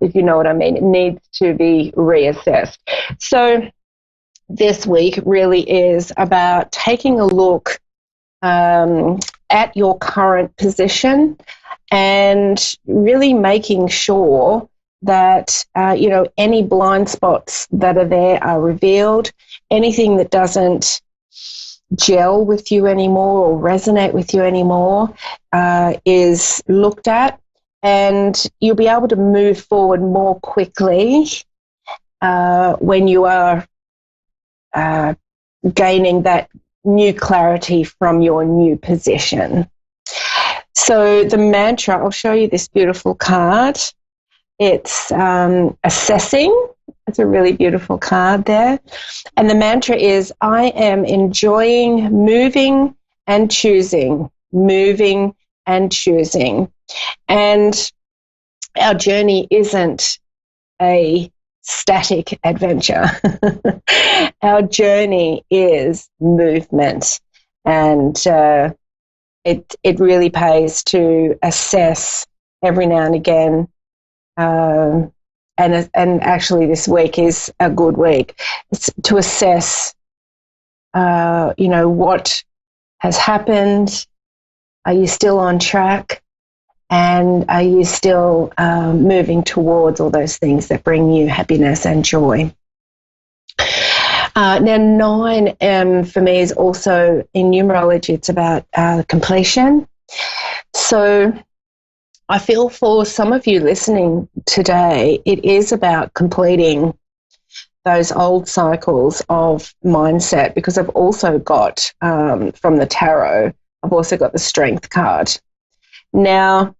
if you know what I mean. It needs to be reassessed. So this week really is about taking a look at your current position and really making sure that, you know, any blind spots that are there are revealed. Anything that doesn't gel with you anymore or resonate with you anymore is looked at, and you'll be able to move forward more quickly when you are gaining that new clarity from your new position. So the mantra, I'll show you this beautiful card. It's assessing. It's a really beautiful card there. And the mantra is, I am enjoying moving and choosing, moving and choosing. And our journey isn't a static adventure. Our journey is movement. And it really pays to assess every now and again. And actually this week is a good week. It's to assess, you know, what has happened. Are you still on track? And are you still moving towards all those things that bring you happiness and joy? Now, 9 for me is also, in numerology, it's about completion. So I feel for some of you listening today, it is about completing those old cycles of mindset, because I've also got, from the tarot, I've also got the Strength card. Now,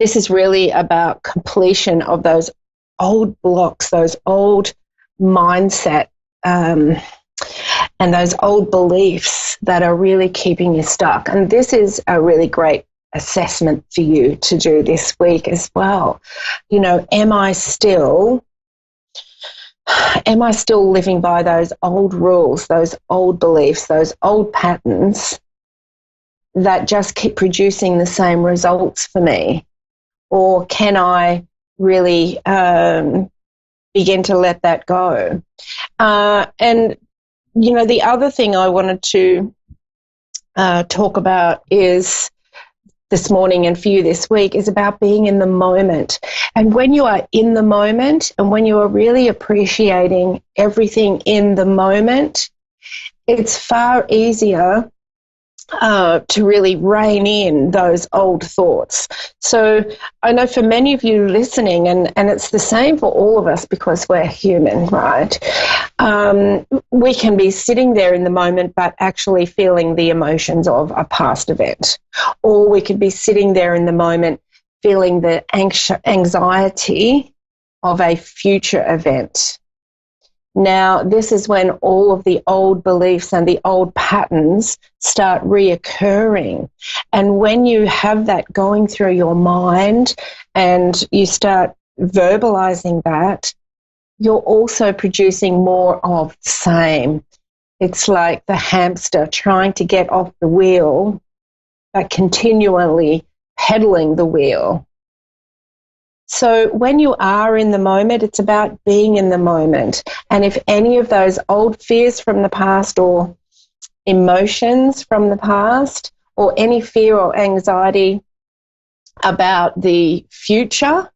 this is really about completion of those old blocks, those old mindset, and those old beliefs that are really keeping you stuck. And this is a really great assessment for you to do this week as well. You know, am I still living by those old rules, those old beliefs, those old patterns that just keep producing the same results for me? Or can I really begin to let that go? And, you know, the other thing I wanted to talk about is this morning and for you this week is about being in the moment. And when you are in the moment and when you are really appreciating everything in the moment, it's far easier to really rein in those old thoughts. So I know for many of you listening, and it's the same for all of us because we're human, right? We can be sitting there in the moment but actually feeling the emotions of a past event. Or we could be sitting there in the moment feeling the anxiety of a future event. Now, this is when all of the old beliefs and the old patterns start reoccurring. And when you have that going through your mind and you start verbalizing that, you're also producing more of the same. It's like the hamster trying to get off the wheel, but continually pedaling the wheel. So when you are in the moment, it's about being in the moment. And if any of those old fears from the past or emotions from the past or any fear or anxiety about the future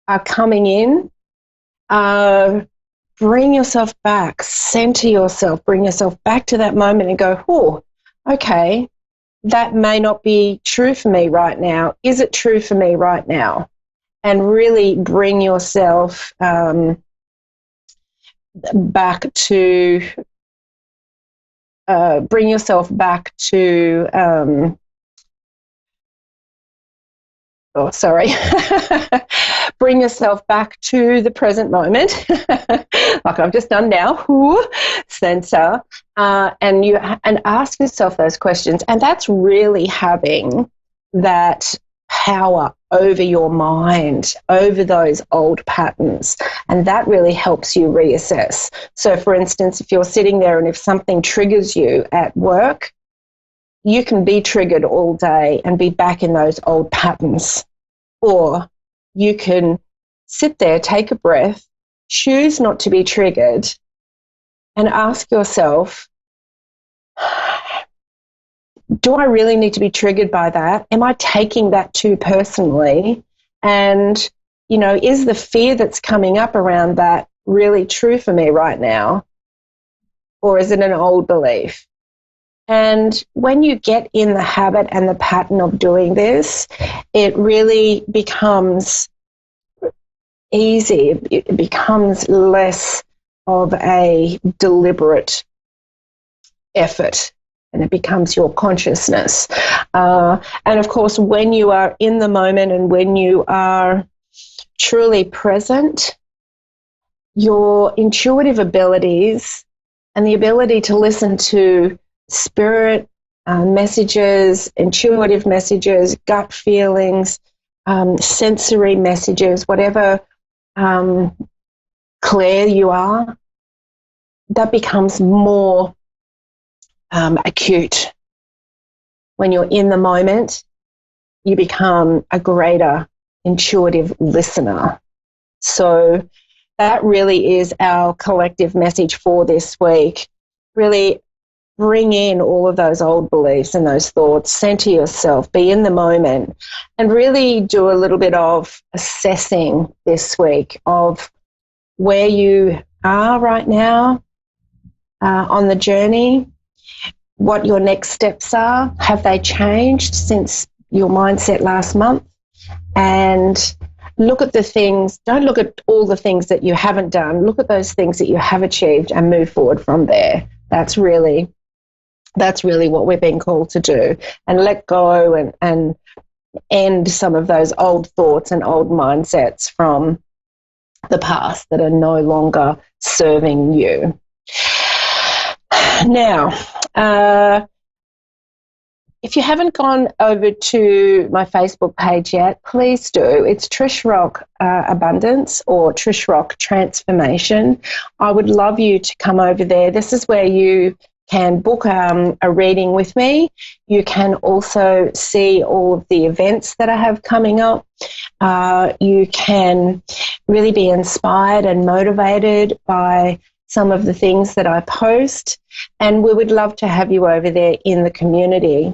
are coming in, bring yourself back, center yourself, bring yourself back to that moment and go, oh, okay, that may not be true for me right now. Is it true for me right now? And really bring yourself back to bring yourself back to bring yourself back to the present moment, like I've just done now. Censor, and ask yourself those questions, and that's really having that power over your mind, over those old patterns, and that really helps you reassess. So, for instance, if you're sitting there and if something triggers you at work, you can be triggered all day and be back in those old patterns. Or you can sit there, take a breath, choose not to be triggered, and ask yourself, do I really need to be triggered by that? Am I taking that too personally? And, you know, is the fear that's coming up around that really true for me right now? Or is it an old belief? And when you get in the habit and the pattern of doing this, it really becomes easy. It becomes less of a deliberate effort, and it becomes your consciousness. And of course, when you are in the moment and when you are truly present, your intuitive abilities and the ability to listen to spirit messages, intuitive messages, gut feelings, sensory messages, whatever clear you are, that becomes more acute. When you're in the moment, you become a greater intuitive listener. So that really is our collective message for this week. Really bring in all of those old beliefs and those thoughts, center yourself, be in the moment, and really do a little bit of assessing this week of where you are right now on the journey, what your next steps are. Have they changed since your mindset last month? And look at the things, don't look at all the things that you haven't done. Look at those things that you have achieved and move forward from there. That's really what we've been called to do, and let go and end some of those old thoughts and old mindsets from the past that are no longer serving you. Now, if you haven't gone over to my Facebook page yet, please do. It's Trish Rock Abundance or Trish Rock Transformation. I would love you to come over there. This is where you can book a reading with me. You can also see all of the events that I have coming up. You can really be inspired and motivated by some of the things that I post, and we would love to have you over there in the community.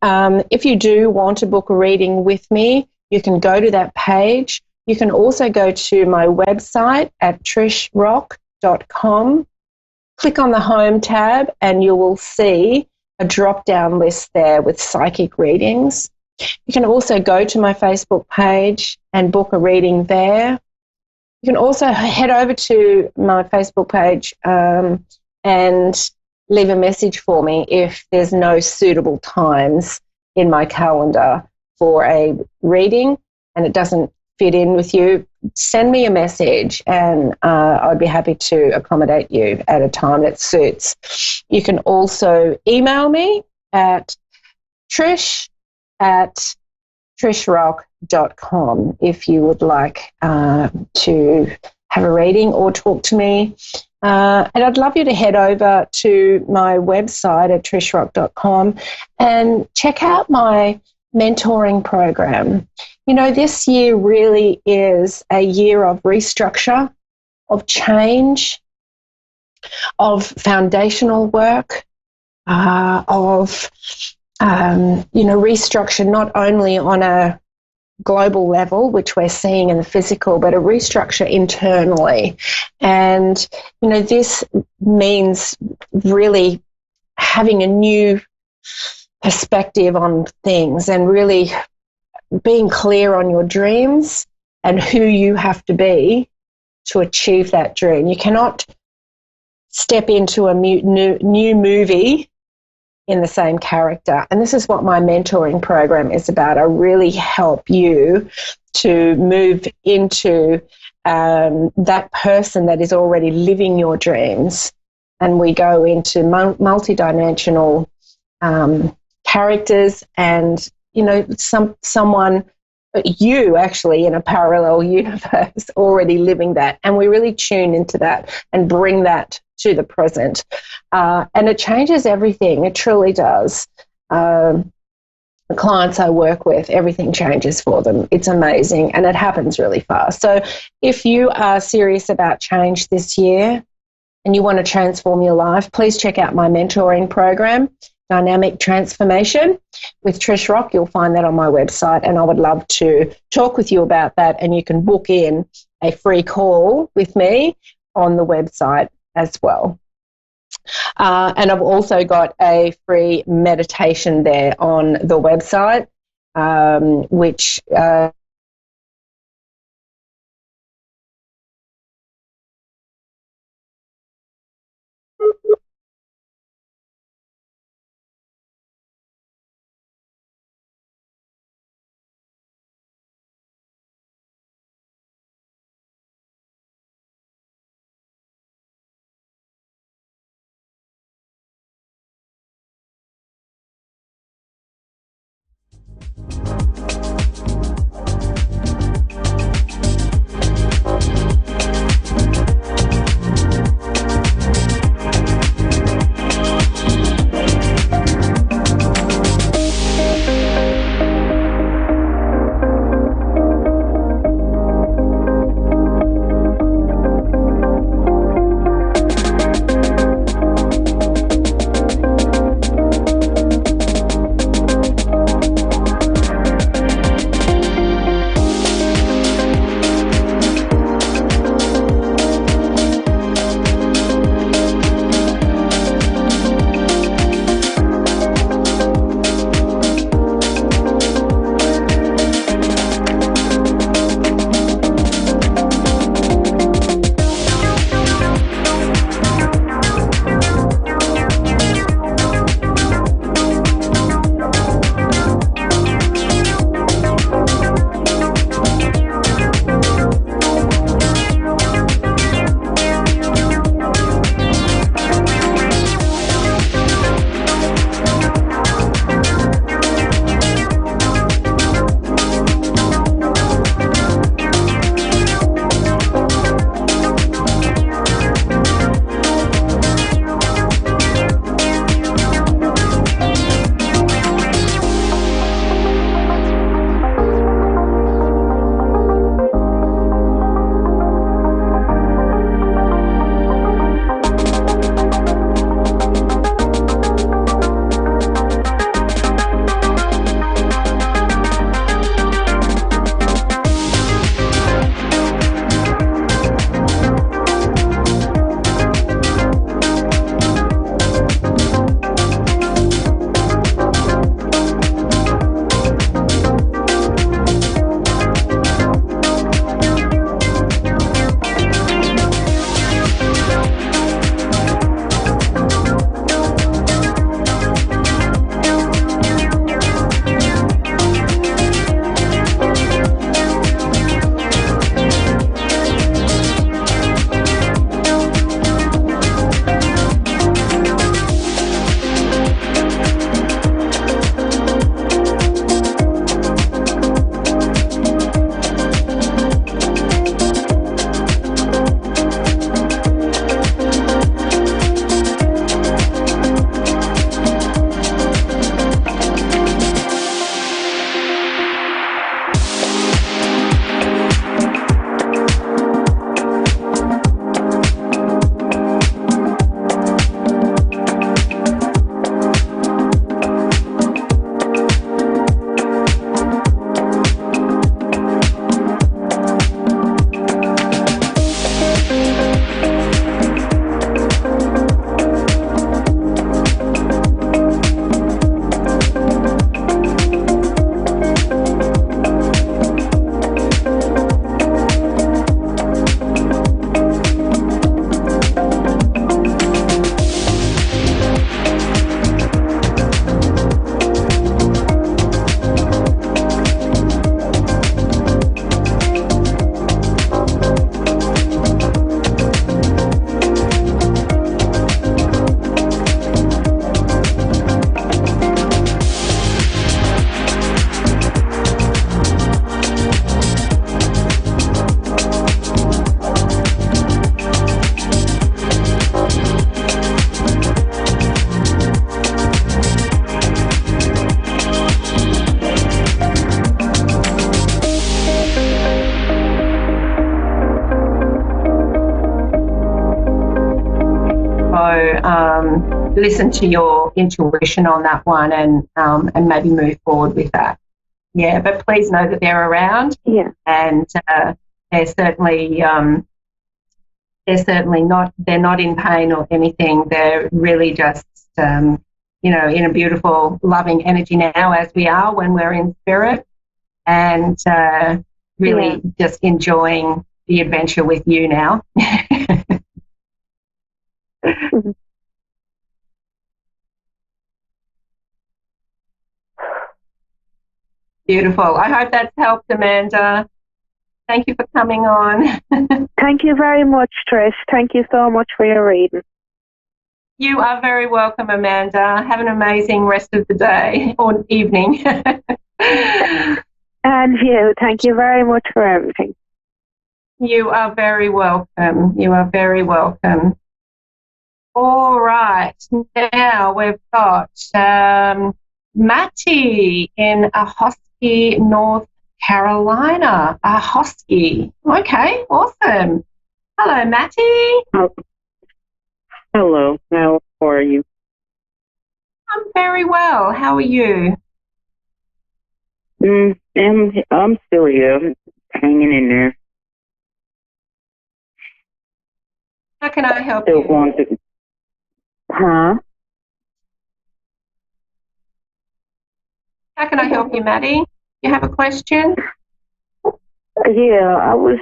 If you do want to book a reading with me, you can go to that page. You can also go to my website at trishrock.com. Click on the Home tab and you will see a drop-down list there with psychic readings. You can also go to my Facebook page and book a reading there. You can also head over to my Facebook page and leave a message for me if there's no suitable times in my calendar for a reading and it doesn't fit in with you. Send me a message and I'd be happy to accommodate you at a time that suits. You can also email me at trish@trishrock.com if you would like to have a reading or talk to me. And I'd love you to head over to my website at trishrock.com and check out my mentoring program. You know, this year really is a year of restructure, of change, of foundational work, restructure not only on a global level, which we're seeing in the physical, but a restructure internally. And, you know, this means really having a new perspective on things and really being clear on your dreams and who you have to be to achieve that dream. You cannot step into a new movie in the same character. And this is what my mentoring program is about. I really help you to move into that person that is already living your dreams. And we go into multidimensional characters and, you know, someone, you actually in a parallel universe already living that. And we really tune into that and bring that to the present. And it changes everything. It truly does. The clients I work with, everything changes for them. It's amazing. And it happens really fast. So if you are serious about change this year and you want to transform your life, please check out my mentoring program, Dynamic Transformation with Trish Rock. You'll find that on my website, and I would love to talk with you about that, and you can book in a free call with me on the website as well. And I've also got a free meditation there on the website, which listen to your intuition on that one and maybe move forward with that. Yeah, but please know that they're around. Yeah. And they're certainly not, they're not in pain or anything. They're really just, in a beautiful, loving energy now, as we are when we're in spirit, and really just enjoying the adventure with you now. Beautiful. I hope that's helped, Amanda. Thank you for coming on. Thank you very much, Trish. Thank you so much for your reading. You are very welcome, Amanda. Have an amazing rest of the day or evening. And you. Thank you very much for everything. You are very welcome. You are very welcome. All right. Now we've got Matty in Ahoskie, North Carolina. Ahoskie. Okay, awesome. Hello, Matty. Oh. Hello. How are you? I'm very well. How are you? I'm still here, hanging in there. How can I help Still you? going to, huh? How can I help you, Maddie? You have a question? Yeah, I was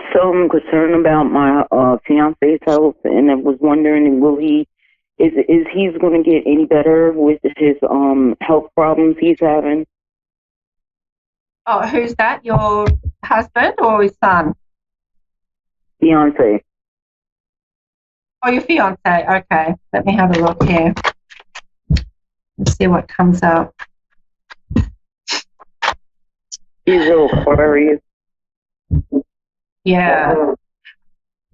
concerned about my fiance's health, and I was wondering, will he, is he's going to get any better with his health problems he's having? Oh, who's that? Your husband or his son? Fiance. Oh, your fiance. Okay, let me have a look here. Let's see what comes up. He's a little Aquarius. Yeah.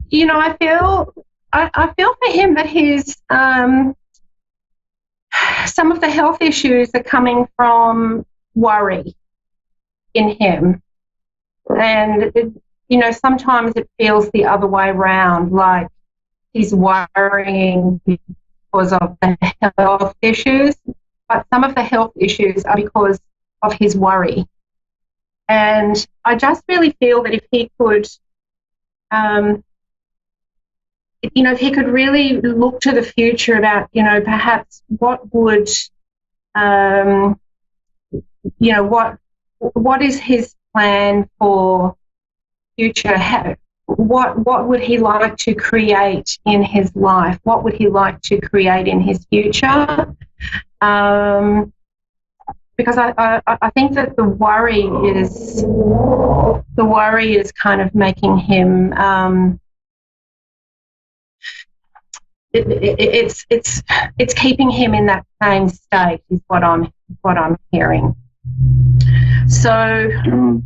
You know, I feel for him that his some of the health issues are coming from worry in him, and sometimes it feels the other way around, like he's worrying because of the health issues, but some of the health issues are because of his worry. And I just really feel that if he could, if he could really look to the future about, perhaps what would, what is his plan for future? What would he like to create in his life? What would he like to create in his future? Because I think that the worry is kind of making him it's keeping him in that same state is what I'm hearing. So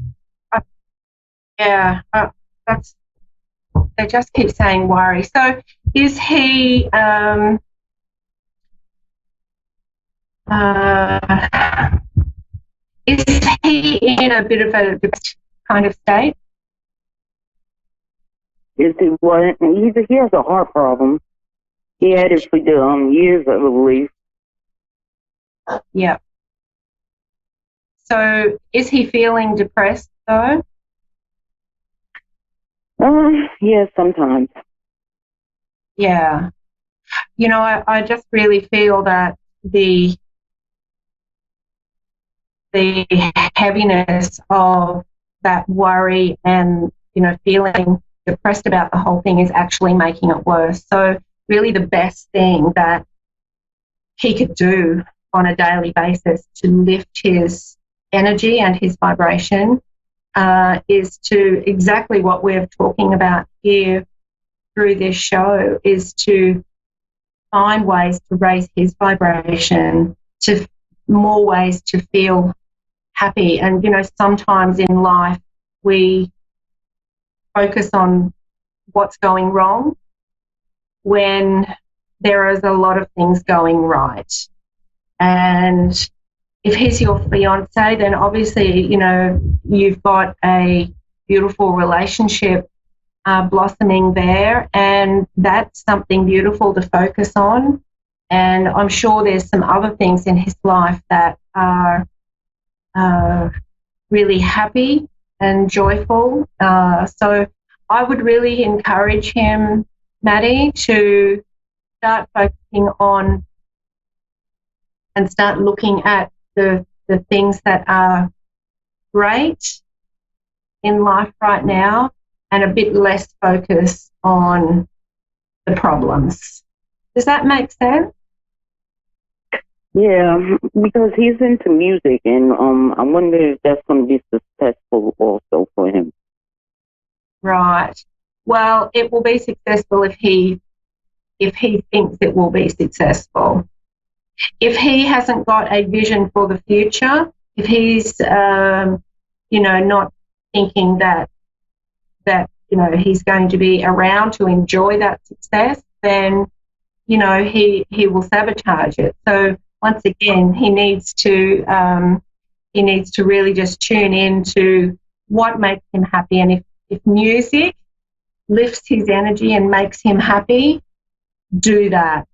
that's, they just keep saying worry. So is he is he in a bit of a depressed kind of state? Is he what? He has a heart problem. He had it for years, I believe. Yeah. So is he feeling depressed though? Yeah, sometimes. Yeah. I just really feel that the heaviness of that worry and, feeling depressed about the whole thing is actually making it worse. So really the best thing that he could do on a daily basis to lift his energy and his vibration is to exactly what we're talking about here through this show, is to find ways to raise his vibration, to more ways to feel happy. And, sometimes in life we focus on what's going wrong when there is a lot of things going right. And if he's your fiance, then obviously, you've got a beautiful relationship blossoming there, and that's something beautiful to focus on. And I'm sure there's some other things in his life that are really happy and joyful. So I would really encourage him, Maddie, to start focusing on and start looking at the things that are great in life right now and a bit less focus on the problems. Does that make sense? Yeah, because he's into music, and I wonder if that's going to be successful also for him. Right. Well, it will be successful if he thinks it will be successful. If he hasn't got a vision for the future, if he's not thinking that he's going to be around to enjoy that success, then he will sabotage it. So once again, he needs to really just tune into what makes him happy, and if music lifts his energy and makes him happy, do that.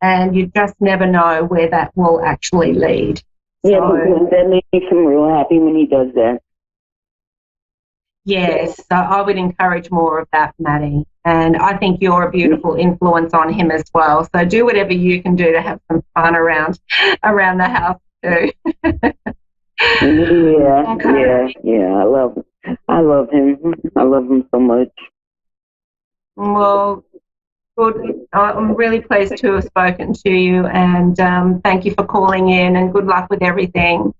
And you just never know where that will actually lead. Yeah, because that makes him real happy when he does that. Yes, so I would encourage more of that, Maddie. And I think you're a beautiful influence on him as well. So do whatever you can do to have some fun around the house too. Yeah, okay. Yeah. I love him. I love him so much. Well, good. I'm really pleased to have spoken to you, and thank you for calling in, and good luck with everything.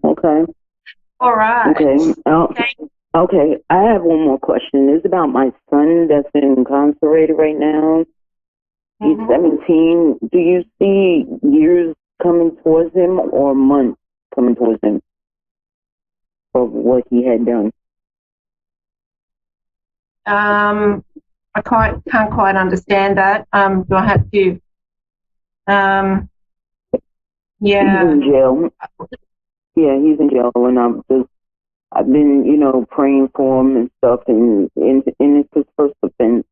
Okay. All right. Okay. Okay. I have one more question. It's about my son that's incarcerated right now. He's 17. Do you see years coming towards him or months coming towards him of what he had done? I can't quite understand that. Do I have to? Yeah. He's in jail. Yeah, he's in jail, and I've been, praying for him and stuff, and it's his first offense.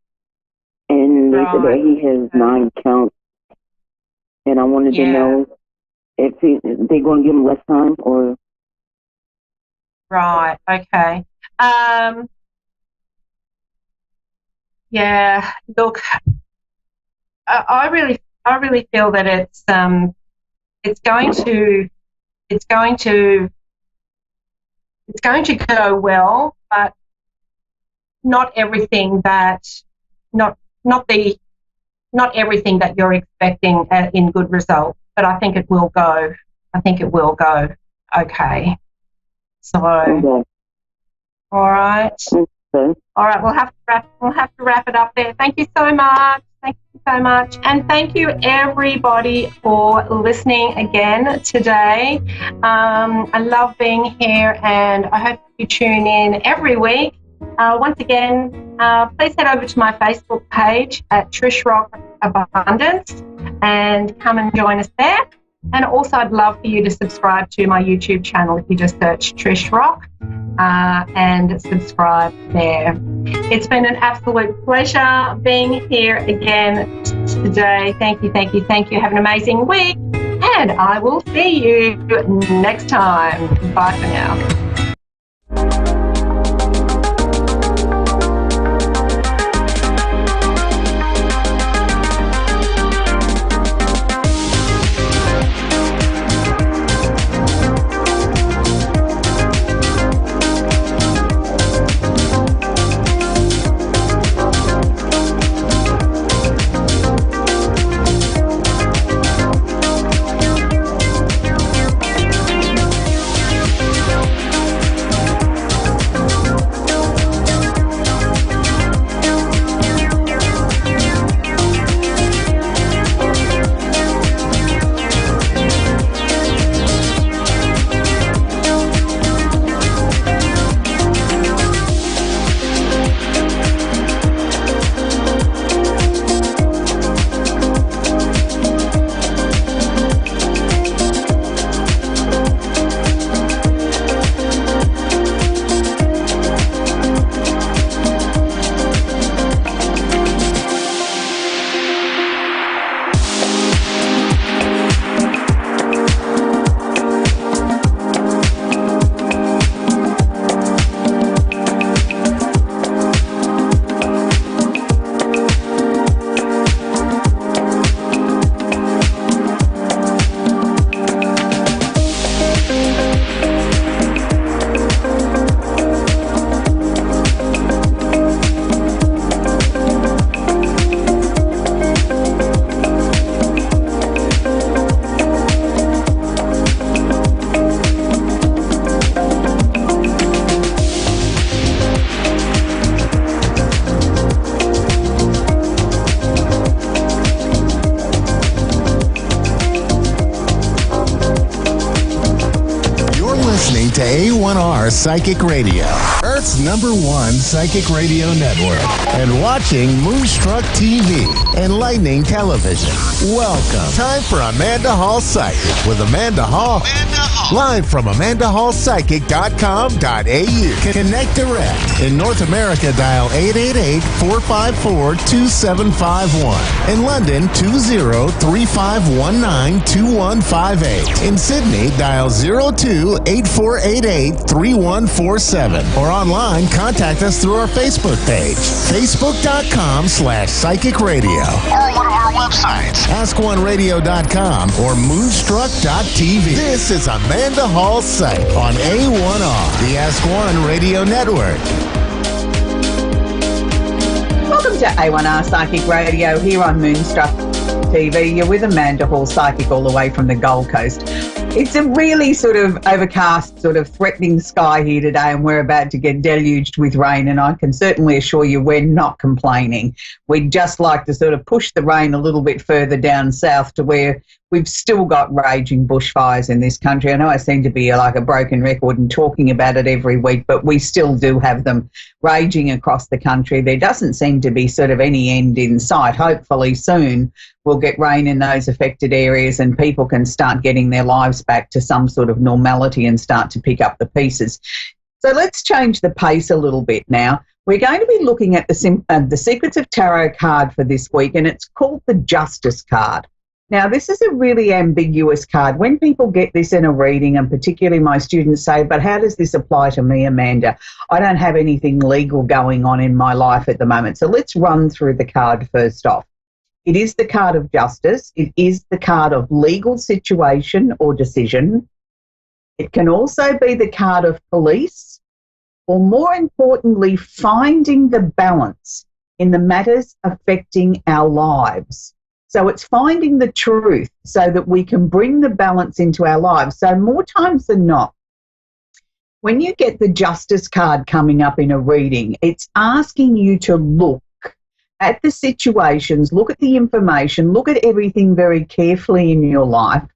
And they said that he has 9 counts, and I wanted to know if they're going to give him less time or. Right. Okay. Yeah. Look, I really feel that it's going to go well, but not everything that you're expecting in good results. But I think it will go. Okay. So. Okay. All right. Okay. All right. We'll have to wrap it up there. Thank you so much. Thank you so much. And thank you, everybody, for listening again today. I love being here, and I hope you tune in every week. Once again, please head over to my Facebook page at Trish Rock Abundance and come and join us there. And also, I'd love for you to subscribe to my YouTube channel if you just search Trish Rock and subscribe there. It's been an absolute pleasure being here again today. Thank you. Have an amazing week, and I will see you next time. Bye for now. to A1R Psychic Radio, Earth's #1 psychic radio network, and watching Moonstruck TV and Lightning Television. Welcome. Time for Amanda Hall Psychic with Amanda Hall. Live from AmandaHallPsychic.com.au. Connect direct. In North America, dial 888-454-2751. In London, 20-3519-2158. In Sydney, dial 02-8488-3147. Or online, contact us through our Facebook page, facebook.com/psychic radio. Or one of our websites, askoneradio.com or moonstruck.tv. This is Amanda Hall Psych on A1R, the Ask One Radio Network. Welcome to A1R Psychic Radio here on Moonstruck TV. You're with Amanda Hall Psychic all the way from the Gold Coast. It's a really sort of overcast, sort of threatening sky here today, and we're about to get deluged with rain, and I can certainly assure you we're not complaining. We'd just like to sort of push the rain a little bit further down south to where we've still got raging bushfires in this country. I know I seem to be like a broken record and talking about it every week, but we still do have them raging across the country. There doesn't seem to be sort of any end in sight. Hopefully soon we'll get rain in those affected areas and people can start getting their lives back to some sort of normality and start to pick up the pieces. So let's change the pace a little bit now. We're going to be looking at the Secrets of Tarot card for this week, and it's called the Justice card. Now, this is a really ambiguous card. When people get this in a reading, and particularly my students say, but how does this apply to me, Amanda? I don't have anything legal going on in my life at the moment. So let's run through the card first off. It is the card of justice. It is the card of legal situation or decision. It can also be the card of police, or more importantly, finding the balance in the matters affecting our lives. So it's finding the truth so that we can bring the balance into our lives. So more times than not, when you get the Justice card coming up in a reading, it's asking you to look at the situations, look at the information, look at everything very carefully in your life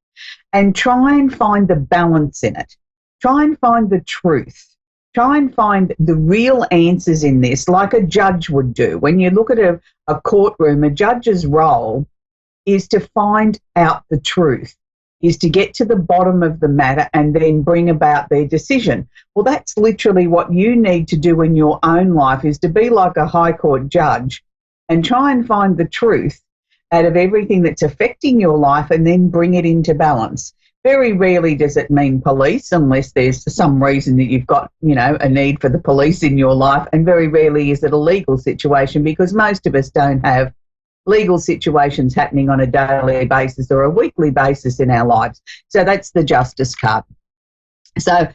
and try and find the balance in it. Try and find the truth. Try and find the real answers in this, like a judge would do. When you look at a courtroom, a judge's role is to find out the truth, is to get to the bottom of the matter and then bring about their decision. Well, that's literally what you need to do in your own life, is to be like a high court judge and try and find the truth out of everything that's affecting your life and then bring it into balance. Very rarely does it mean police, unless there's some reason that you've got, a need for the police in your life, and very rarely is it a legal situation, because most of us don't have legal situations happening on a daily basis or a weekly basis in our lives. So that's the Justice card. So,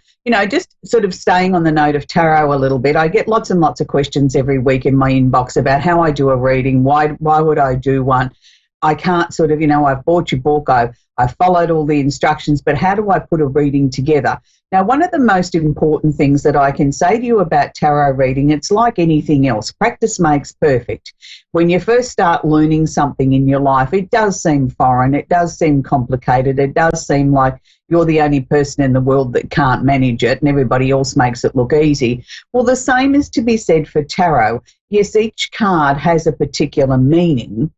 just sort of staying on the note of tarot a little bit, I get lots and lots of questions every week in my inbox about how I do a reading. Why would I do one? I can't sort of, I've bought your book, I've followed all the instructions, but how do I put a reading together? Now, one of the most important things that I can say to you about tarot reading, it's like anything else. Practice makes perfect. When you first start learning something in your life, it does seem foreign, it does seem complicated, it does seem like you're the only person in the world that can't manage it and everybody else makes it look easy. Well, the same is to be said for tarot. Yes, each card has a particular meaning,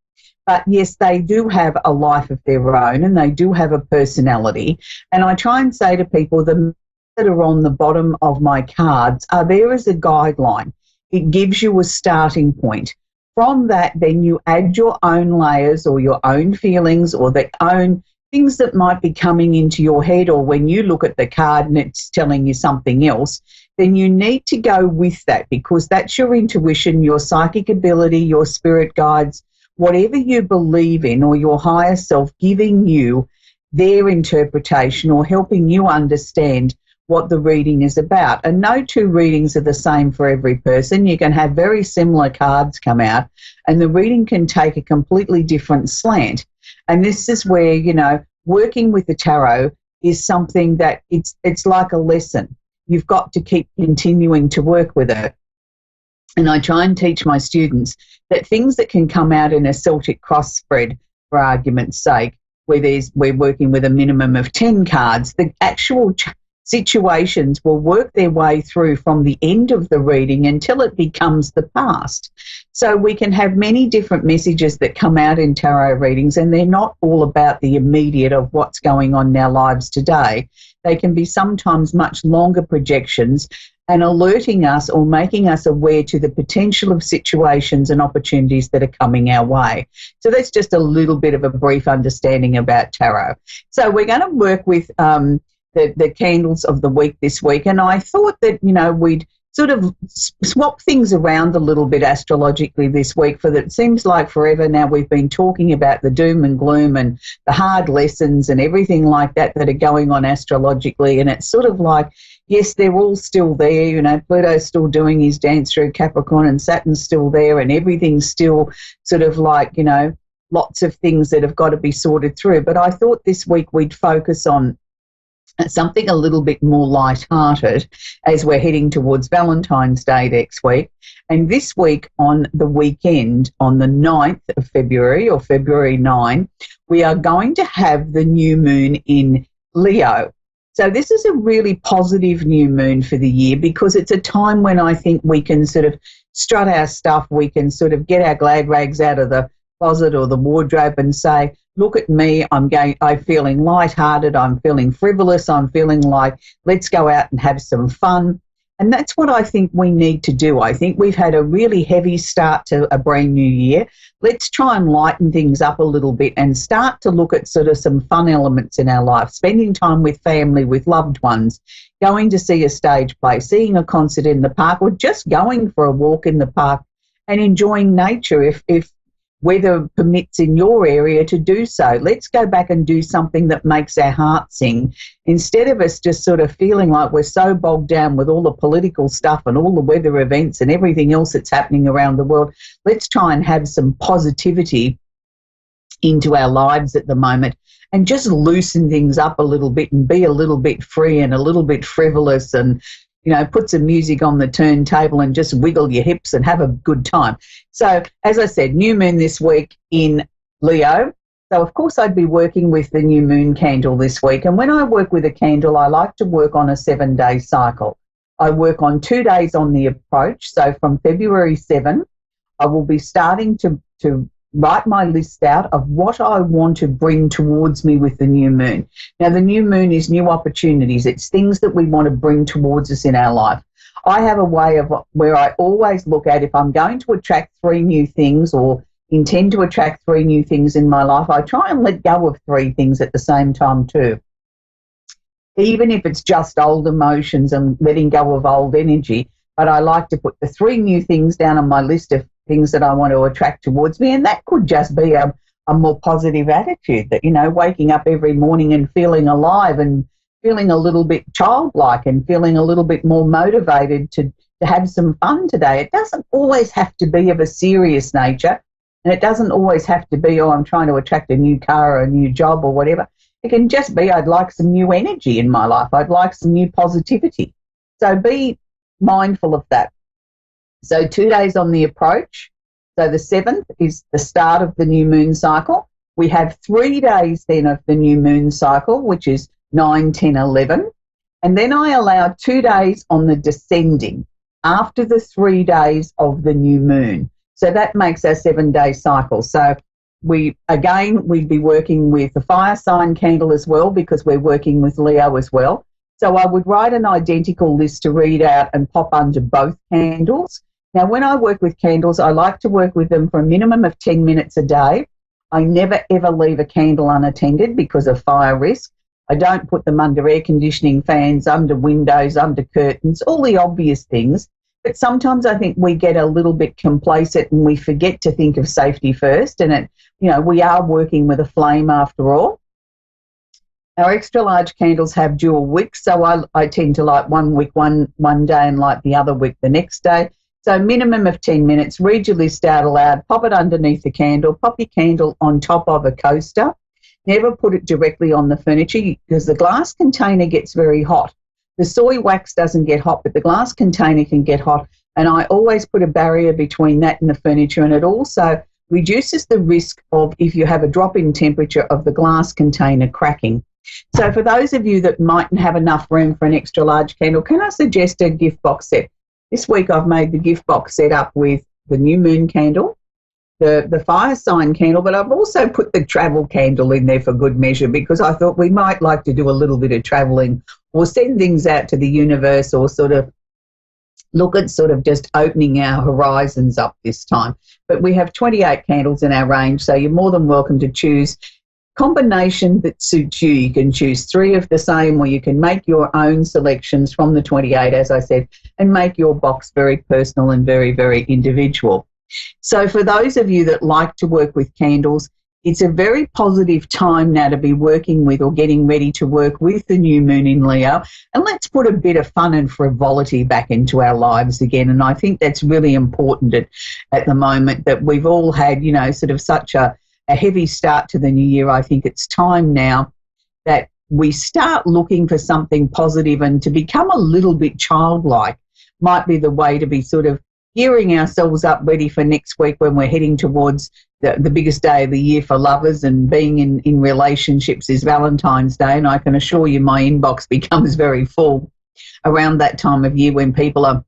but yes, they do have a life of their own and they do have a personality. And I try and say to people, the that are on the bottom of my cards are there as a guideline. It gives you a starting point. From that, then you add your own layers or your own feelings or the own things that might be coming into your head, or when you look at the card and it's telling you something else, then you need to go with that, because that's your intuition, your psychic ability, your spirit guides, whatever you believe in, or your higher self giving you their interpretation or helping you understand what the reading is about. And no two readings are the same for every person. You can have very similar cards come out and the reading can take a completely different slant. And this is where, working with the tarot is something that it's like a lesson. You've got to keep continuing to work with it. And I try and teach my students that things that can come out in a Celtic cross spread, for argument's sake, where we're working with a minimum of 10 cards, the actual situations will work their way through from the end of the reading until it becomes the past. So we can have many different messages that come out in tarot readings, and they're not all about the immediate of what's going on in our lives today. They can be sometimes much longer projections and alerting us or making us aware to the potential of situations and opportunities that are coming our way. So that's just a little bit of a brief understanding about tarot. So we're going to work with the candles of the week this week, and I thought that, you know, we'd sort of swap things around a little bit astrologically this week, for that it seems like forever now we've been talking about the doom and gloom and the hard lessons and everything like that that are going on astrologically, and it's sort of like, yes, they're all still there, you know, Pluto's still doing his dance through Capricorn and Saturn's still there, and everything's still sort of like, you know, lots of things that have got to be sorted through. But I thought this week we'd focus on something a little bit more light-hearted as we're heading towards Valentine's Day next week. And this week on the weekend, on the 9th of February, or February 9, we are going to have the new moon in Leo. So this is a really positive new moon for the year, because it's a time when I think we can sort of strut our stuff, we can sort of get our glad rags out of the closet or the wardrobe and say, look at me, I'm feeling lighthearted, I'm feeling frivolous, I'm feeling like let's go out and have some fun. And that's what I think we need to do. I think we've had a really heavy start to a brand new year. Let's try and lighten things up a little bit and start to look at sort of some fun elements in our life, spending time with family, with loved ones, going to see a stage play, seeing a concert in the park, or just going for a walk in the park and enjoying nature if weather permits in your area to do so. Let's go back and do something that makes our heart sing, instead of us just sort of feeling like we're so bogged down with all the political stuff and all the weather events and everything else that's happening around the world. Let's try and have some positivity into our lives at the moment and just loosen things up a little bit and be a little bit free and a little bit frivolous, and you know, put some music on the turntable and just wiggle your hips and have a good time. So, as I said, new moon this week in Leo. So, of course, I'd be working with the new moon candle this week. And when I work with a candle, I like to work on a 7-day cycle. I work on 2 days on the approach. So, from February 7, I will be starting to write my list out of what I want to bring towards me with the new moon. Now, the new moon is new opportunities. It's things that we want to bring towards us in our life. I have a way of where I always look at, if I'm going to attract 3 new things or intend to attract 3 new things in my life, I try and let go of 3 things at the same time too. Even if it's just old emotions and letting go of old energy, but I like to put the 3 new things down on my list of things that I want to attract towards me, and that could just be a more positive attitude, that, you know, waking up every morning and feeling alive and feeling a little bit childlike and feeling a little bit more motivated to have some fun today. It doesn't always have to be of a serious nature, and it doesn't always have to be, oh, I'm trying to attract a new car or a new job or whatever. It can just be, I'd like some new energy in my life. I'd like some new positivity. So be mindful of that. So 2 days on the approach. So the 7th is the start of the new moon cycle. We have 3 days then of the new moon cycle, which is 9, 10, 11. And then I allow 2 days on the descending after the 3 days of the new moon. So that makes our 7-day cycle. So we'd be working with the fire sign candle as well, because we're working with Leo as well. So I would write an identical list to read out and pop under both candles. Now, when I work with candles, I like to work with them for a minimum of 10 minutes a day. I never, ever leave a candle unattended because of fire risk. I don't put them under air conditioning fans, under windows, under curtains, all the obvious things. But sometimes I think we get a little bit complacent and we forget to think of safety first. And, we are working with a flame after all. Our extra large candles have dual wicks, so I tend to light one wick one day and light the other wick the next day. So minimum of 10 minutes, read your list out aloud, pop it underneath the candle, pop your candle on top of a coaster. Never put it directly on the furniture because the glass container gets very hot. The soy wax doesn't get hot, but the glass container can get hot. And I always put a barrier between that and the furniture, and it also reduces the risk of, if you have a drop in temperature, of the glass container cracking. So for those of you that mightn't have enough room for an extra large candle, can I suggest a gift box set? This week I've made the gift box set up with the new moon candle, the fire sign candle, but I've also put the travel candle in there for good measure, because I thought we might like to do a little bit of travelling or send things out to the universe, or sort of look at sort of just opening our horizons up this time. But we have 28 candles in our range, so you're more than welcome to choose combination that suits you. You can choose 3 of the same, or you can make your own selections from the 28, as I said, and make your box very personal and very, very individual. So for those of you that like to work with candles, it's a very positive time now to be working with or getting ready to work with the new moon in Leo. And let's put a bit of fun and frivolity back into our lives again. And I think that's really important at the moment, that we've all had, you know, sort of such a heavy start to the new year. I think it's time now that we start looking for something positive, and to become a little bit childlike might be the way to be sort of gearing ourselves up ready for next week, when we're heading towards the biggest day of the year for lovers, and being in relationships is Valentine's Day. And I can assure you my inbox becomes very full around that time of year, when people are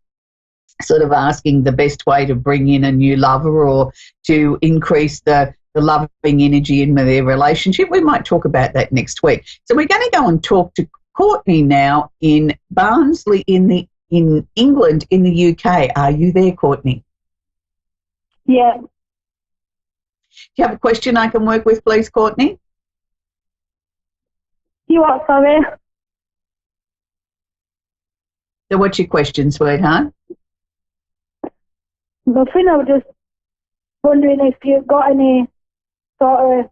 sort of asking the best way to bring in a new lover or to increase the loving energy in their relationship. We might talk about that next week. So we're going to go and talk to Courtney now in Barnsley in England, in the UK. Are you there, Courtney? Yeah. Do you have a question I can work with, please, Courtney? You what, sorry? So what's your question, sweetheart? Nothing, I was just wondering if you've got any sort of,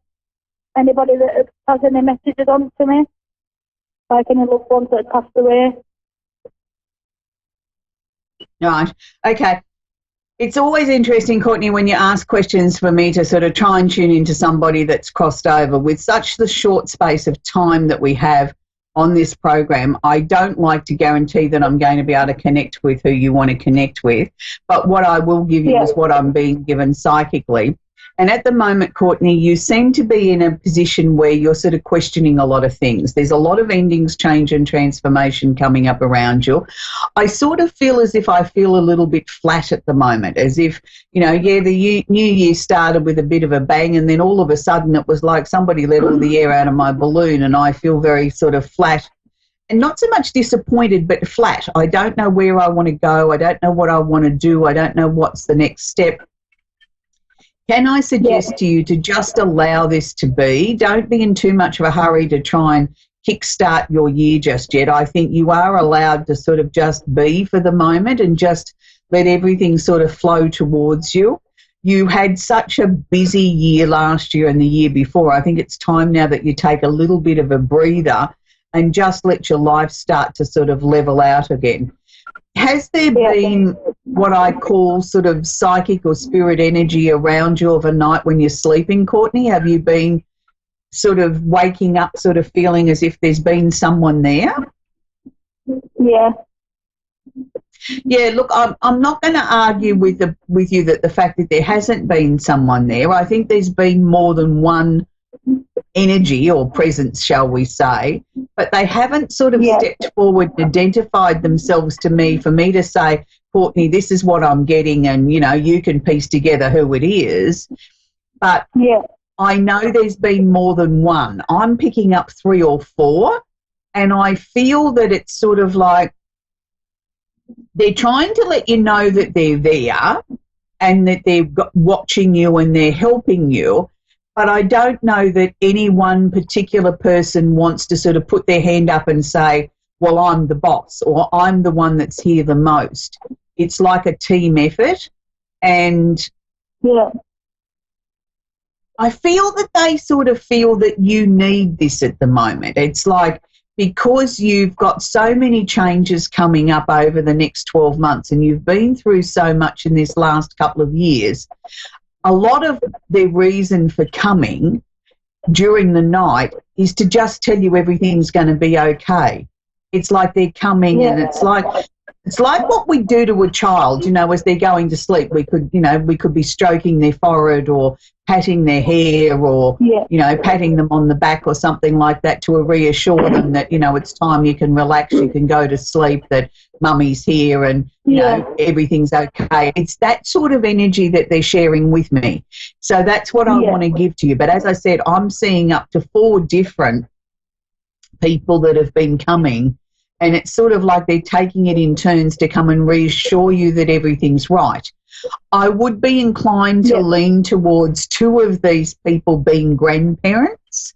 anybody that has any messages on to me, like any loved ones that passed away. Right. Okay. It's always interesting, Courtney, when you ask questions for me to sort of try and tune into somebody that's crossed over. With such the short space of time that we have on this program, I don't like to guarantee that I'm going to be able to connect with who you want to connect with. But what I will give you is what I'm being given psychically. And at the moment, Courtney, you seem to be in a position where you're sort of questioning a lot of things. There's a lot of endings, change and transformation coming up around you. I sort of feel as if I feel a little bit flat at the moment, as if, you know, the new year started with a bit of a bang, and then all of a sudden it was like somebody let all the air out of my balloon, and I feel very sort of flat. And not so much disappointed, but flat. I don't know where I want to go. I don't know what I want to do. I don't know what's the next step. Can I suggest to you to just allow this to be? Don't be in too much of a hurry to try and kickstart your year just yet. I think you are allowed to sort of just be for the moment and just let everything sort of flow towards you. You had such a busy year last year and the year before. I think it's time now that you take a little bit of a breather and just let your life start to sort of level out again. Has there been what I call sort of psychic or spirit energy around you of a night when you're sleeping, Courtney? Have you been sort of waking up sort of feeling as if there's been someone there? Yeah. Yeah, look, I'm not going to argue with you that the fact that there hasn't been someone there. I think there's been more than one energy or presence, shall we say, but they haven't sort of stepped forward and identified themselves to me for me to say, Courtney, this is what I'm getting, and, you know, you can piece together who it is. But I know there's been more than one. I'm picking up 3 or 4, and I feel that it's sort of like they're trying to let you know that they're there and that they're watching you and they're helping you. But I don't know that any one particular person wants to sort of put their hand up and say, well, I'm the boss, or I'm the one that's here the most. It's like a team effort. And I feel that they sort of feel that you need this at the moment. It's like, because you've got so many changes coming up over the next 12 months and you've been through so much in this last couple of years, a lot of their reason for coming during the night is to just tell you everything's going to be okay. It's like they're coming and it's like It's like what we do to a child, you know, as they're going to sleep. We could be stroking their forehead or patting their hair or, you know, patting them on the back or something like that to reassure them that, you know, it's time, you can relax, you can go to sleep, that mummy's here and, you know, everything's okay. It's that sort of energy that they're sharing with me. So that's what I want to give to you. But as I said, I'm seeing up to 4 different people that have been coming, and it's sort of like they're taking it in turns to come and reassure you that everything's right. I would be inclined to lean towards 2 of these people being grandparents.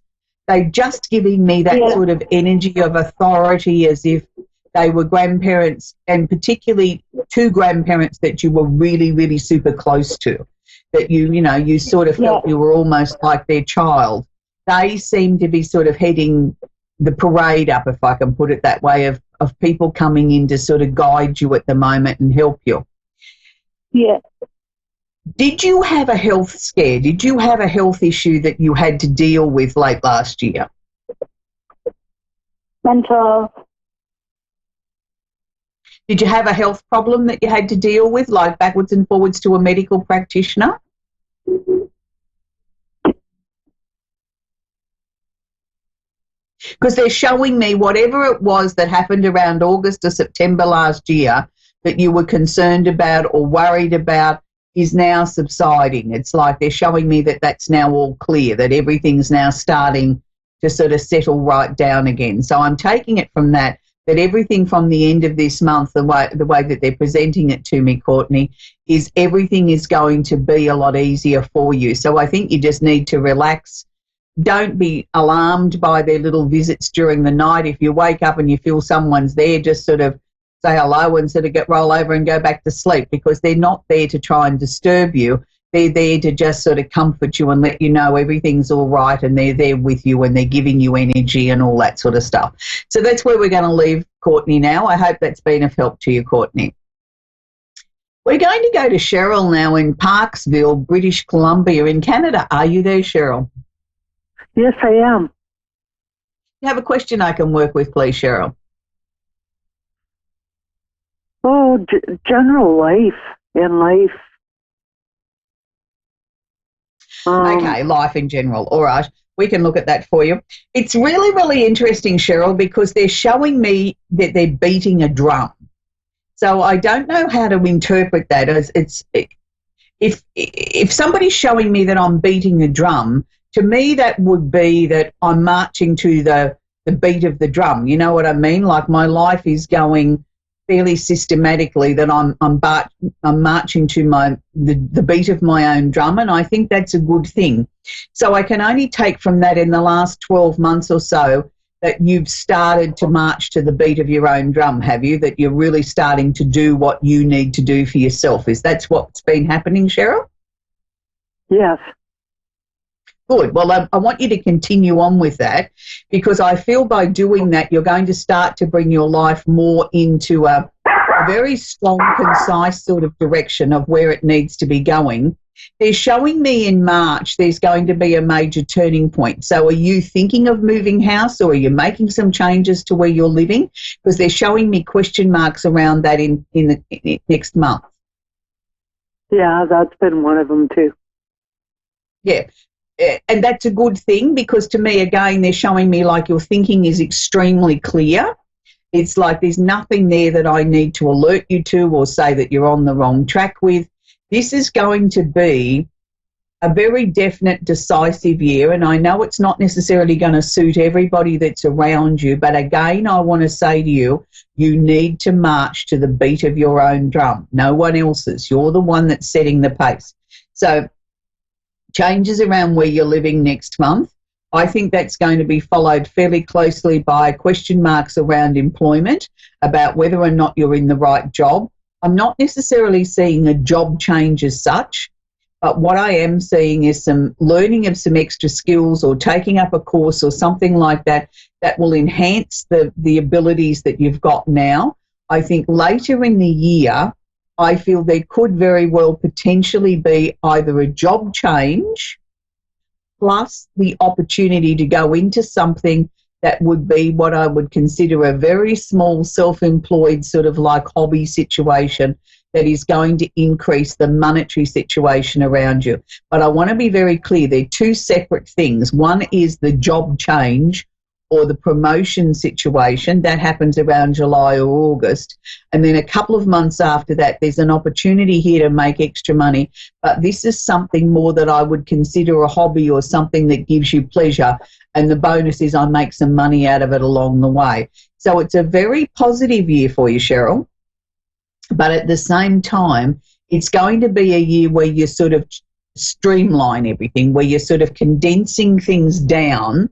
They're just giving me that sort of energy of authority, as if they were grandparents, and particularly 2 grandparents that you were really, really super close to, that you sort of felt you were almost like their child. They seem to be sort of heading the parade up, if I can put it that way, of people coming in to sort of guide you at the moment and help you. Yeah. Did you have a health scare? Did you have a health issue that you had to deal with late last year? Mental. Did you have a health problem that you had to deal with, like backwards and forwards to a medical practitioner? Because they're showing me whatever it was that happened around August or September last year that you were concerned about or worried about is now subsiding. It's like they're showing me that that's now all clear, that everything's now starting to sort of settle right down again. So I'm taking it from that everything from the end of this month, the way that they're presenting it to me, Courtney, is everything is going to be a lot easier for you. So I think you just need to relax. Don't be alarmed by their little visits during the night. If you wake up and you feel someone's there, just sort of say hello and sort of roll over and go back to sleep, because they're not there to try and disturb you. They're there to just sort of comfort you and let you know everything's all right, and they're there with you and they're giving you energy and all that sort of stuff. So that's where we're going to leave Courtney now. I hope that's been of help to you, Courtney. We're going to go to Cheryl now in Parksville, British Columbia in Canada. Are you there, Cheryl? Yes, I am. You have a question I can work with, please, Cheryl? Oh, general life. Okay, life in general. All right, we can look at that for you. It's really, really interesting, Cheryl, because they're showing me that they're beating a drum. So I don't know how to interpret that. As if somebody's showing me that I'm beating a drum, to me that would be that I'm marching to the beat of the drum. You know what I mean? Like my life is going fairly systematically, that I'm marching to the beat of my own drum, and I think that's a good thing. So I can only take from that in the last 12 months or so that you've started to march to the beat of your own drum, have you? That you're really starting to do what you need to do for yourself. Is that what's been happening, Cheryl? Yes. Good. Well, I want you to continue on with that, because I feel by doing that you're going to start to bring your life more into a very strong, concise sort of direction of where it needs to be going. They're showing me in March there's going to be a major turning point. So are you thinking of moving house, or are you making some changes to where you're living? Because they're showing me question marks around that in the next month. Yeah, that's been one of them too. Yeah. And that's a good thing, because to me, again, they're showing me like your thinking is extremely clear. It's like there's nothing there that I need to alert you to or say that you're on the wrong track with. This is going to be a very definite, decisive year, and I know it's not necessarily going to suit everybody that's around you, but again, I want to say to you, you need to march to the beat of your own drum, no one else's. You're the one that's setting the pace. So changes around where you're living next month, I think that's going to be followed fairly closely by question marks around employment, about whether or not you're in the right job. I'm not necessarily seeing a job change as such, but what I am seeing is some learning of some extra skills or taking up a course or something like that that will enhance the abilities that you've got now. I think later in the year, I feel there could very well potentially be either a job change plus the opportunity to go into something that would be what I would consider a very small self-employed sort of like hobby situation that is going to increase the monetary situation around you. But I want to be very clear, they're two separate things. One is the job change or the promotion situation. That happens around July or August. And then a couple of months after that, there's an opportunity here to make extra money. But this is something more that I would consider a hobby or something that gives you pleasure. And the bonus is I make some money out of it along the way. So it's a very positive year for you, Cheryl. But at the same time, it's going to be a year where you sort of streamline everything, where you're sort of condensing things down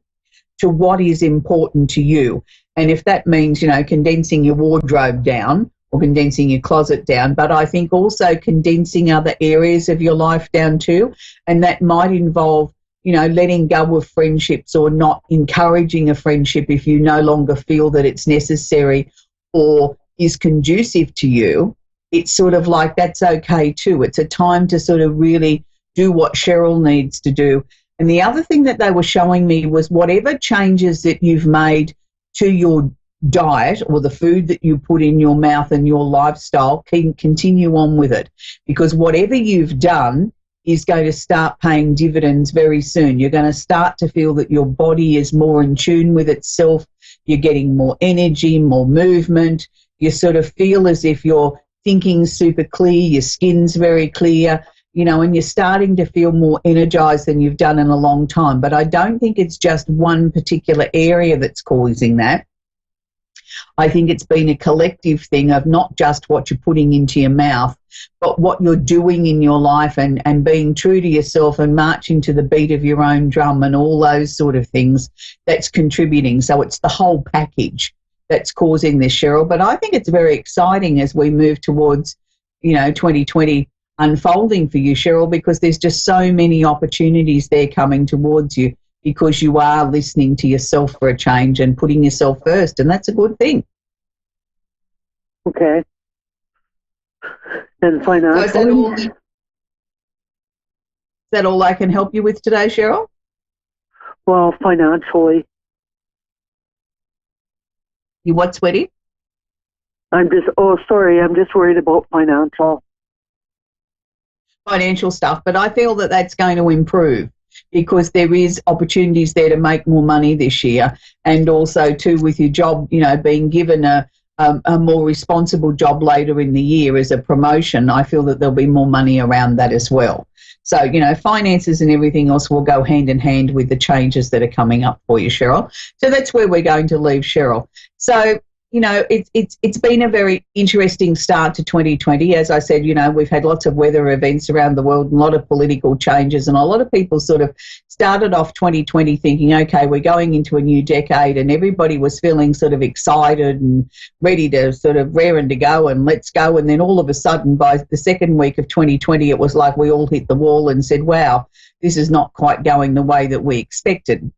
to what is important to you. And if that means, you know, condensing your wardrobe down or condensing your closet down, but I think also condensing other areas of your life down too. And that might involve, you know, letting go of friendships or not encouraging a friendship if you no longer feel that it's necessary or is conducive to you. It's sort of like that's okay too. It's a time to sort of really do what Cheryl needs to do. And the other thing that they were showing me was whatever changes that you've made to your diet or the food that you put in your mouth and your lifestyle, can continue on with it, because whatever you've done is going to start paying dividends very soon. You're going to start to feel that your body is more in tune with itself. You're getting more energy, more movement. You sort of feel as if you're thinking super clear, your skin's very clear, you know, and you're starting to feel more energized than you've done in a long time. But I don't think it's just one particular area that's causing that. I think it's been a collective thing of not just what you're putting into your mouth, but what you're doing in your life and being true to yourself and marching to the beat of your own drum and all those sort of things that's contributing. So it's the whole package that's causing this, Cheryl. But I think it's very exciting as we move towards, you know, 2020 unfolding for you, Cheryl, because there's just so many opportunities there coming towards you because you are listening to yourself for a change and putting yourself first, and that's a good thing. Okay. And financially? Is that all I can help you with today, Cheryl? Well, financially. You what, sweetie? I'm just worried about financial stuff, but I feel that that's going to improve because there is opportunities there to make more money this year, and also too with your job, you know, being given a more responsible job later in the year as a promotion. I feel that there'll be more money around that as well. So, you know, finances and everything else will go hand in hand with the changes that are coming up for you, Cheryl. So that's where we're going to leave Cheryl. So, you know, it's been a very interesting start to 2020. As I said, you know, we've had lots of weather events around the world, and a lot of political changes, and a lot of people sort of started off 2020 thinking, okay, we're going into a new decade, and everybody was feeling sort of excited and ready to sort of raring to go and let's go. And then all of a sudden, by the second week of 2020, it was like we all hit the wall and said, wow, this is not quite going the way that we expected.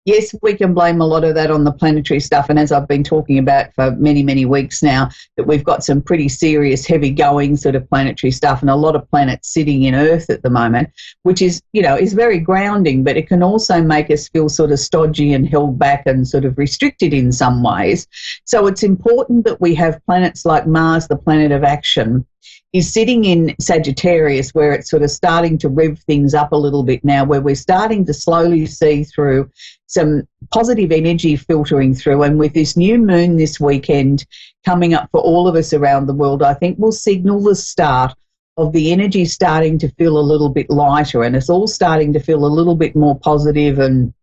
Yes, we can blame a lot of that on the planetary stuff, and as I've been talking about for many, many weeks now, that we've got some pretty serious, heavy-going sort of planetary stuff and a lot of planets sitting in Earth at the moment, which is, you know, is very grounding, but it can also make us feel sort of stodgy and held back and sort of restricted in some ways. So it's important that we have planets like Mars, the planet of action, is sitting in Sagittarius, where it's sort of starting to rev things up a little bit now, where we're starting to slowly see through some positive energy filtering through. And with this new moon this weekend coming up for all of us around the world, I think will signal the start of the energy starting to feel a little bit lighter, and it's all starting to feel a little bit more positive, and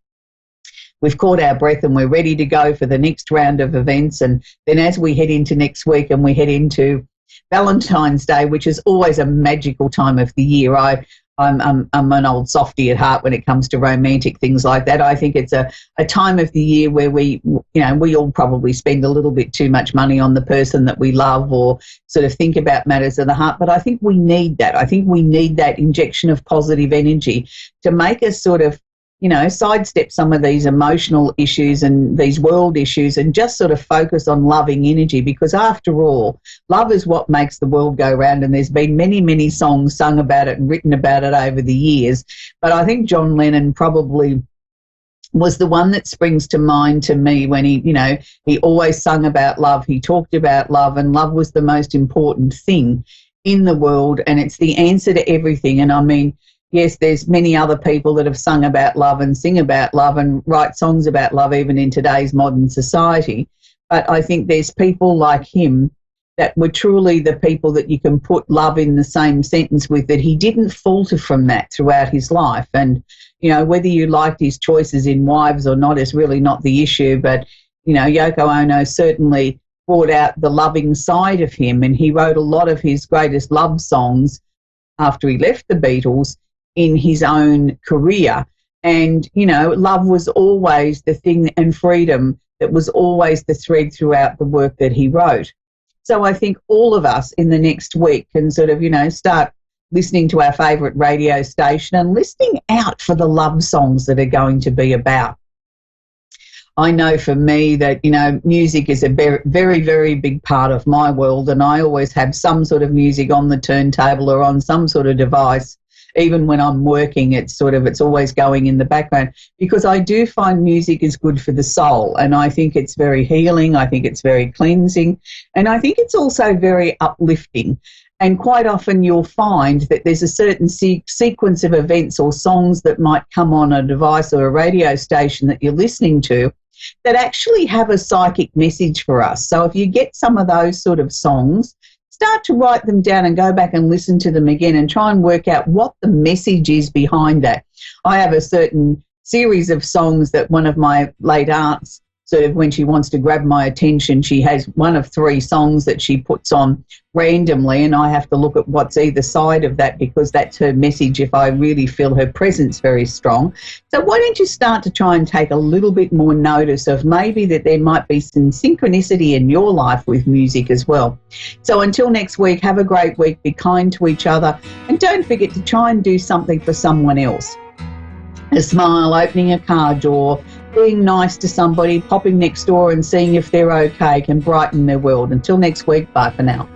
we've caught our breath and we're ready to go for the next round of events. And then as we head into next week and we head into Valentine's Day, which is always a magical time of the year. I'm an old softie at heart when it comes to romantic things like that. I think it's a time of the year where we all probably spend a little bit too much money on the person that we love or sort of think about matters of the heart. But I think we need that. I think we need that injection of positive energy to make us sort of, you know, sidestep some of these emotional issues and these world issues and just sort of focus on loving energy, because after all, love is what makes the world go round, and there's been many, many songs sung about it and written about it over the years. But I think John Lennon probably was the one that springs to mind to me when he always sung about love. He talked about love, and love was the most important thing in the world, and it's the answer to everything. And I mean, yes, there's many other people that have sung about love and sing about love and write songs about love even in today's modern society. But I think there's people like him that were truly the people that you can put love in the same sentence with, that he didn't falter from that throughout his life. And, whether you liked his choices in wives or not is really not the issue. But, Yoko Ono certainly brought out the loving side of him, and he wrote a lot of his greatest love songs after he left the Beatles in his own career. And, love was always the thing, and freedom, that was always the thread throughout the work that he wrote. So I think all of us in the next week can sort of, start listening to our favourite radio station and listening out for the love songs that are going to be about. I know for me that, music is a very, very, very big part of my world, and I always have some sort of music on the turntable or on some sort of device. Even when I'm working, it's always going in the background, because I do find music is good for the soul, and I think it's very healing. I think it's very cleansing, and I think it's also very uplifting. And quite often you'll find that there's a certain sequence of events or songs that might come on a device or a radio station that you're listening to that actually have a psychic message for us. So if you get some of those sort of songs, start to write them down and go back and listen to them again and try and work out what the message is behind that. I have a certain series of songs that one of my late aunts, sort of when she wants to grab my attention, she has one of 3 songs that she puts on randomly, and I have to look at what's either side of that, because that's her message if I really feel her presence very strong. So why don't you start to try and take a little bit more notice of maybe that there might be some synchronicity in your life with music as well. So until next week, have a great week, be kind to each other, and don't forget to try and do something for someone else. A smile, opening a car door, being nice to somebody, popping next door and seeing if they're okay can brighten their world. Until next week, bye for now.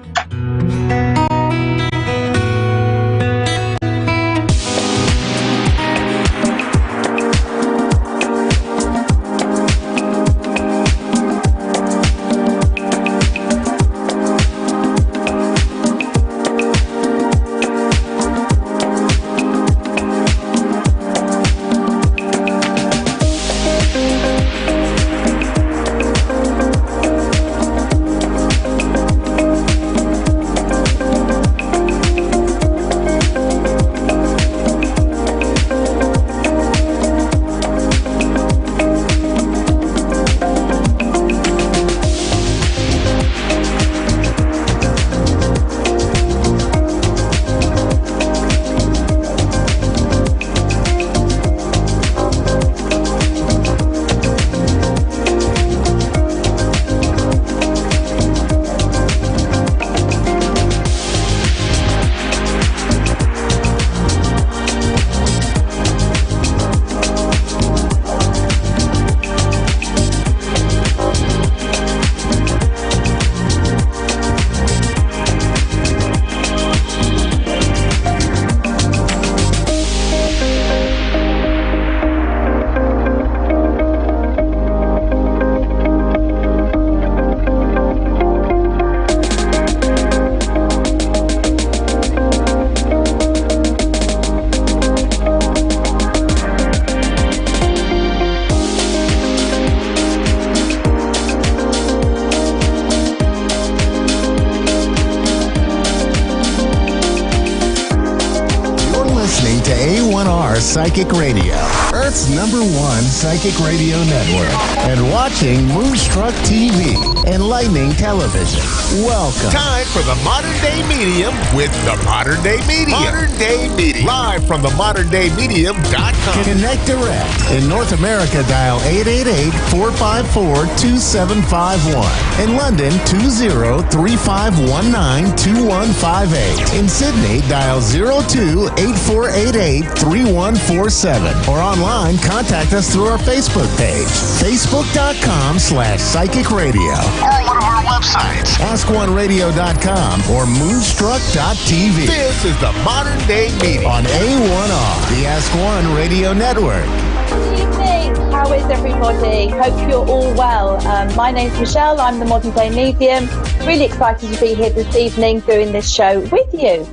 Psychic Radio, Earth's #1 psychic radio network, and watching Moonstruck TV, Enlightening Television. Welcome. Time for the Modern Day Medium with the Modern Day Medium. Modern Day Medium. Live from the moderndayMedium.com. Connect direct. In North America, dial 888-454-2751. In London, 20-3519-2158. In Sydney, dial 02-8488-3147. Or online, contact us through our Facebook page, facebook.com/Psychic Radio. Or one of our websites, AskOneRadio.com or Moonstruck.tv. This is the Modern Day Medium on A1R, the Ask One Radio Network. Good evening. how is everybody? Hope you're all well. My name's Michelle, I'm the Modern Day Medium. Really excited to be here this evening doing this show with you.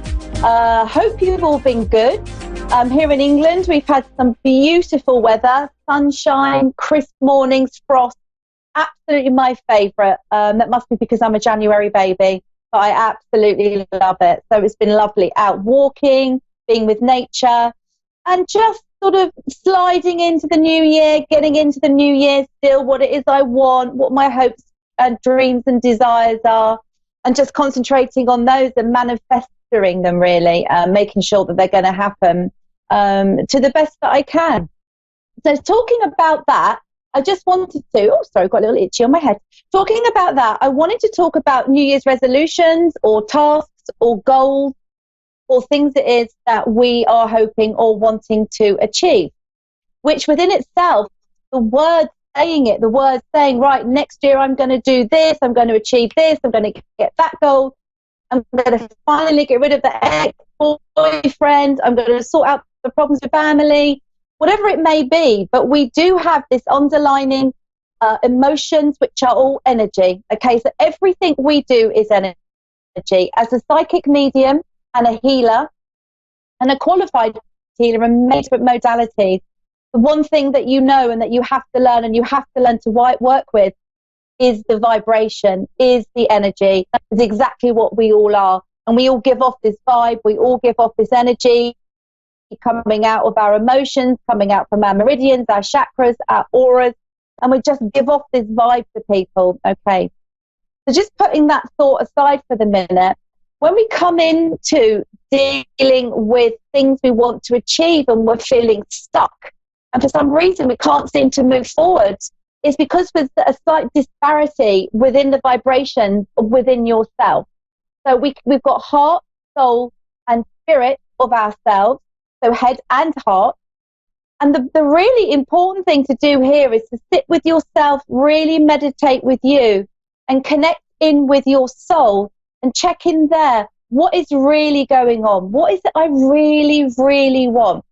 Hope you've all been good. Here in England, we've had some beautiful weather, sunshine, crisp mornings, frost. Absolutely my favourite. That must be because I'm a January baby, but I absolutely love it. So it's been lovely out walking, being with nature, and just sort of sliding into the new year, getting into the new year still, what it is I want, what my hopes and dreams and desires are, and just concentrating on those and manifesting them really, making sure that they're going to happen to the best that I can. So talking about that, I just wanted to, got a little itchy on my head. Talking about that, I wanted to talk about New Year's resolutions or tasks or goals or things it is that we are hoping or wanting to achieve, which within itself, the word saying, right, next year I'm going to do this, I'm going to achieve this, I'm going to get that goal, I'm going to finally get rid of the ex-boyfriend, I'm going to sort out the problems with family, whatever it may be. But we do have this underlining emotions, which are all energy. Okay, so everything we do is energy. As a psychic medium and a healer and a qualified healer in many different modalities, the one thing that you know and that you have to learn and you have to learn to work with is the vibration, is the energy. Is exactly what we all are. And we all give off this vibe, we all give off this energy coming out of our emotions, coming out from our meridians, our chakras, our auras, and we just give off this vibe to people. Okay, so just putting that thought aside for the minute, when we come into dealing with things we want to achieve and we're feeling stuck, and for some reason we can't seem to move forward, it's because there's a slight disparity within the vibration within yourself. So we've got heart, soul, and spirit of ourselves, so head and heart. And the really important thing to do here is to sit with yourself, really meditate with you, and connect in with your soul and check in there. What is really going on? What is it I really, really want?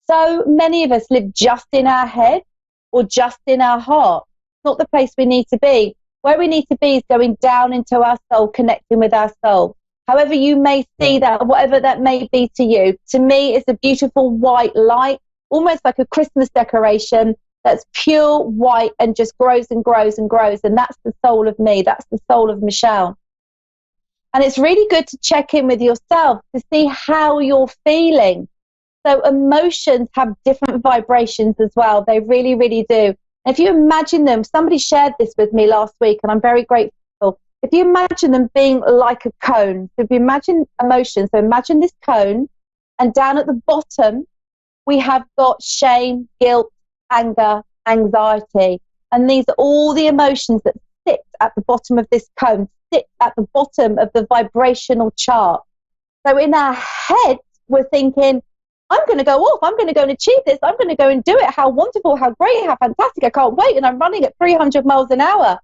So many of us live just in our head or just in our heart. It's not the place we need to be. Where we need to be is going down into our soul, connecting with our soul. However you may see that, whatever that may be to you. To me, it's a beautiful white light, almost like a Christmas decoration that's pure white and just grows and grows and grows. And that's the soul of me. That's the soul of Michelle. And it's really good to check in with yourself to see how you're feeling. So emotions have different vibrations as well. They really, really do. And if you imagine them, somebody shared this with me last week, and I'm very grateful. If you imagine them being like a cone, so if you imagine emotions, so imagine this cone, and down at the bottom, we have got shame, guilt, anger, anxiety. And these are all the emotions that sit at the bottom of this cone, sit at the bottom of the vibrational chart. So in our heads, we're thinking, I'm going to go off, I'm going to go and achieve this, I'm going to go and do it, how wonderful, how great, how fantastic, I can't wait, and I'm running at 300 miles an hour.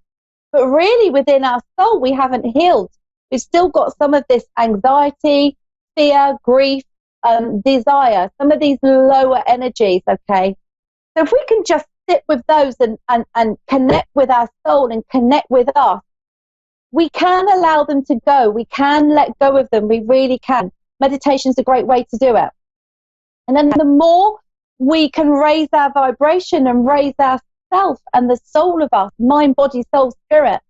But really within our soul, we haven't healed. We've still got some of this anxiety, fear, grief, desire, some of these lower energies, okay? So if we can just sit with those and connect with our soul and connect with us, we can allow them to go. We can let go of them. We really can. Meditation's a great way to do it. And then the more we can raise our vibration and raise ourself and the soul of us, mind, body, soul, spirit,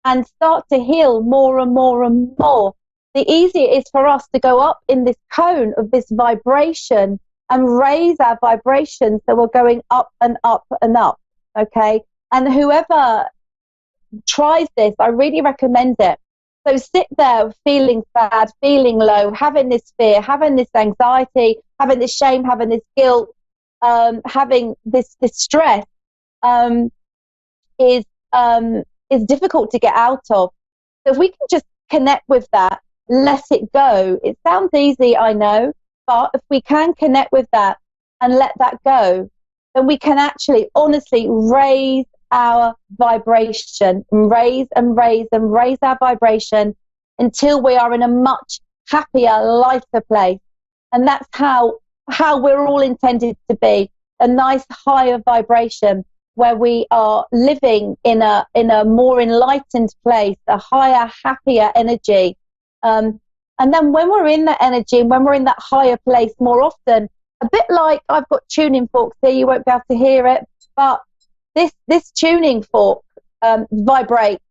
and start to heal more and more and more, the easier it is for us to go up in this cone of this vibration and raise our vibration. So we're going up and up and up, okay? And whoever tries this, I really recommend it. So sit there feeling sad, feeling low, having this fear, having this anxiety, having this shame, having this guilt, having this stress is difficult to get out of. So if we can just connect with that, let it go. It sounds easy, I know, but if we can connect with that and let that go, then we can actually honestly raise our vibration, raise and raise and raise our vibration until we are in a much happier, lighter place. And that's how we're all intended to be, a nice higher vibration, where we are living in a more enlightened place, a higher, happier energy. And then when we're in that energy and when we're in that higher place more often, a bit like I've got tuning forks here, you won't be able to hear it, but this tuning fork vibrates.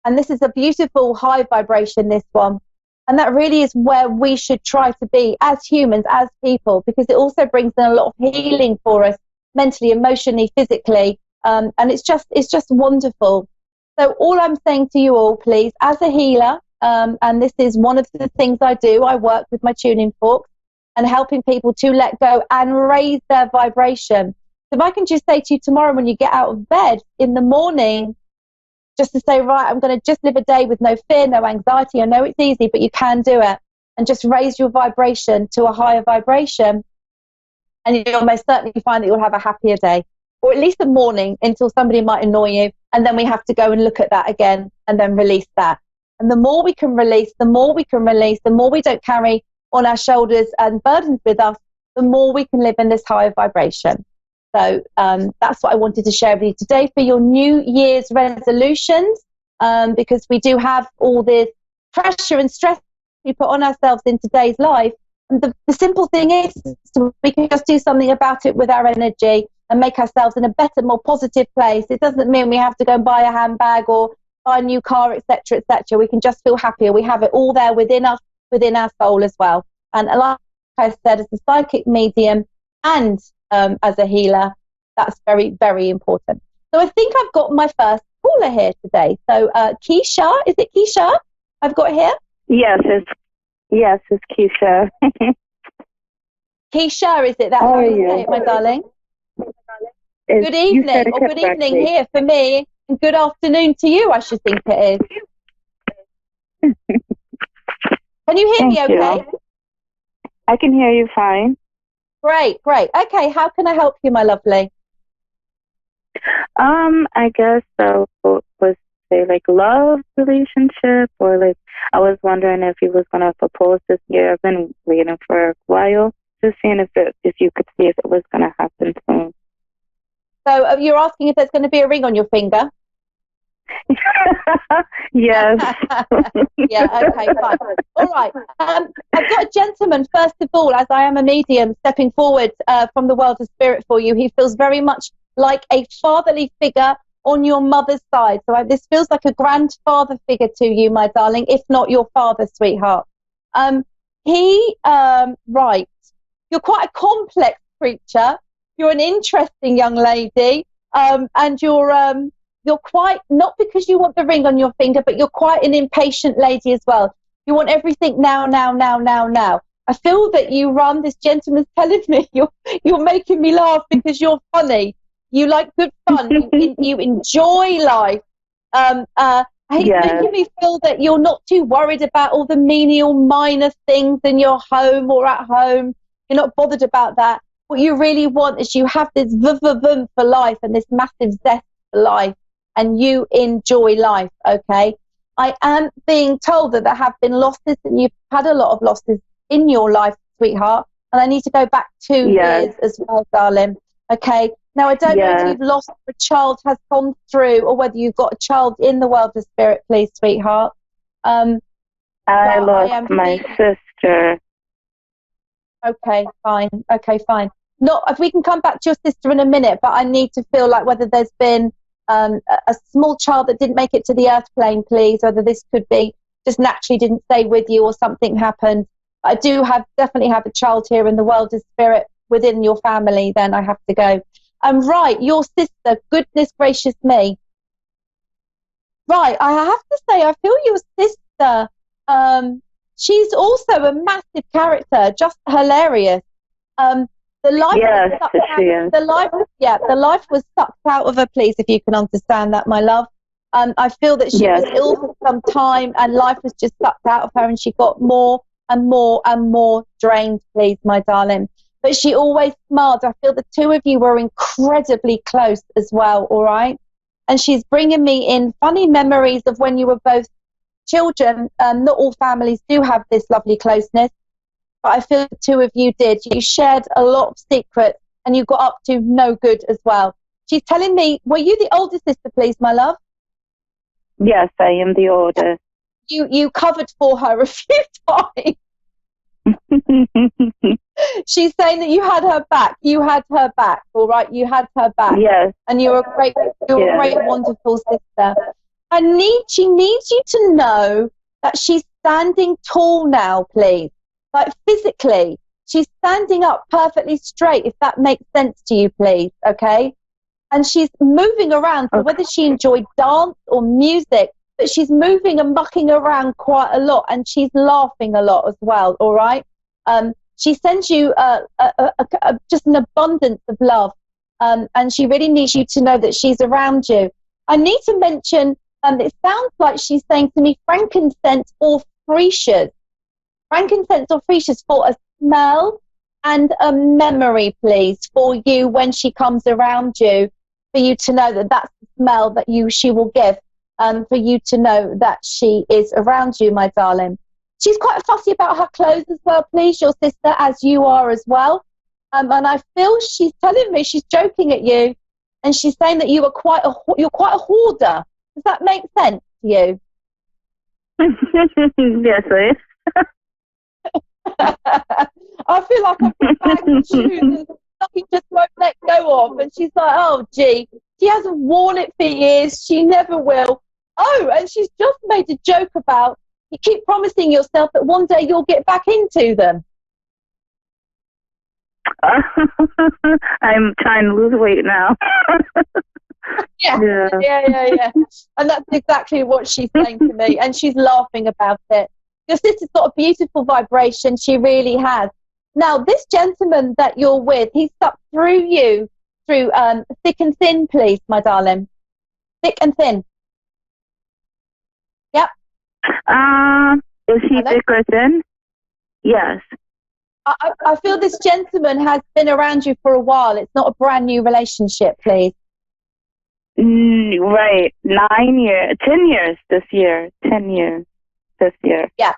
And this is a beautiful high vibration, this one. And that really is where we should try to be as humans, as people, because it also brings in a lot of healing for us, mentally, emotionally, physically. And it's just wonderful. So all I'm saying to you all, please, as a healer, and this is one of the things I do, I work with my tuning forks and helping people to let go and raise their vibration. So if I can just say to you tomorrow when you get out of bed in the morning, just to say, right, I'm going to just live a day with no fear, no anxiety. I know it's easy, but you can do it. And just raise your vibration to a higher vibration. And you'll most certainly find that you'll have a happier day. Or at least a morning until somebody might annoy you. And then we have to go and look at that again and then release that. And the more we can release, the more we don't carry on our shoulders and burdens with us, the more we can live in this higher vibration. So that's what I wanted to share with you today for your New Year's resolutions, because we do have all this pressure and stress we put on ourselves in today's life. And the simple thing is we can just do something about it with our energy and make ourselves in a better, more positive place. It doesn't mean we have to go and buy a handbag or buy a new car, etc., etc. We can just feel happier. We have it all there within us, within our soul as well. And like I said, as a psychic medium and as a healer, that's very, very important. So I think I've got my first caller here today. So Keisha, is it Keisha I've got here? Yes, it's Keisha. Keisha, is it? That's how you say it, my darling. Good evening, or good evening here for me, and good afternoon to you, I should think it is. Can you hear me okay? I can hear you fine. Great. Okay, how can I help you, my lovely? I guess so. Was say like love relationship, or like I was wondering if he was gonna propose this year. I've been waiting for a while, just seeing if you could see if it was gonna happen soon. So you're asking if there's going to be a ring on your finger? Yes. Yeah, okay, fine. All right. I've got a gentleman, first of all, as I am a medium, stepping forward from the world of spirit for you. He feels very much like a fatherly figure on your mother's side. So this feels like a grandfather figure to you, my darling, if not your father, sweetheart. Right. You're quite a complex creature. You're an interesting young lady, and you're quite, not because you want the ring on your finger, but you're quite an impatient lady as well. You want everything now. I feel that this gentleman's telling me you're making me laugh because you're funny. You like good fun. You enjoy life. He's making me feel that you're not too worried about all the menial minor things in your home or at home. You're not bothered about that. What you really want is you have this vum for life and this massive zest for life, and you enjoy life, okay? I am being told that there have been losses, and you've had a lot of losses in your life, sweetheart, and I need to go back 2 years as well, darling, okay? Now, I don't know if you've lost a child has gone through, or whether you've got a child in the world of spirit, please, sweetheart. I lost my sister. Okay, fine. If we can come back to your sister in a minute, but I need to feel like whether there's been a small child that didn't make it to the earth plane, please, whether this could be just naturally didn't stay with you or something happened. I do definitely have a child here in the world of spirit within your family, then I have to go. Right, your sister, goodness gracious me. Right, I have to say, I feel your sister, she's also a massive character, just hilarious. The life was sucked out of her, please, if you can understand that, my love. I feel that she was ill for some time and life was just sucked out of her, and she got more and more and more drained, please, my darling. But she always smiled. I feel the two of you were incredibly close as well, all right? And she's bringing me in funny memories of when you were both children. Not all families do have this lovely closeness, but I feel the two of you did. You shared a lot of secrets, and you got up to no good as well. she's telling me, were you the older sister, please, my love? Yes, I am the oldest. You covered for her a few times. She's saying that you had her back. You had her back, all right? You had her back. Yes. And you're a great, wonderful sister. She needs you to know that she's standing tall now, please. Like physically, she's standing up perfectly straight, if that makes sense to you, please, okay? And she's moving around, so whether she enjoyed dance or music, but she's moving and mucking around quite a lot, and she's laughing a lot as well, all right? She sends you just an abundance of love, and she really needs you to know that she's around you. I need to mention, it sounds like she's saying to me, frankincense or freesias. Frankincense or freesias for a smell and a memory, please, for you when she comes around you, for you to know that that's the smell that she will give, for you to know that she is around you, my darling. She's quite fussy about her clothes as well, please, your sister, as you are as well. And I feel she's telling me, she's joking at you, and she's saying that you're quite a hoarder. Does that make sense to you? Yes, please. I feel like I've got bags of shoes and nothing just won't let go of. And she's like, oh, gee, she hasn't worn it for years. She never will. Oh, and she's just made a joke about, you keep promising yourself that one day you'll get back into them. I'm trying to lose weight now. Yeah. And that's exactly what she's saying to me. And she's laughing about it. Your sister's got a beautiful vibration. She really has. Now, this gentleman that you're with, he's stuck through you, through thick and thin, please, my darling. Thick and thin. Yep. Is he thick or thin? Yes. I feel this gentleman has been around you for a while. It's not a brand new relationship, please. Right. 9 years. 10 years this year. 10 years this year. Yeah.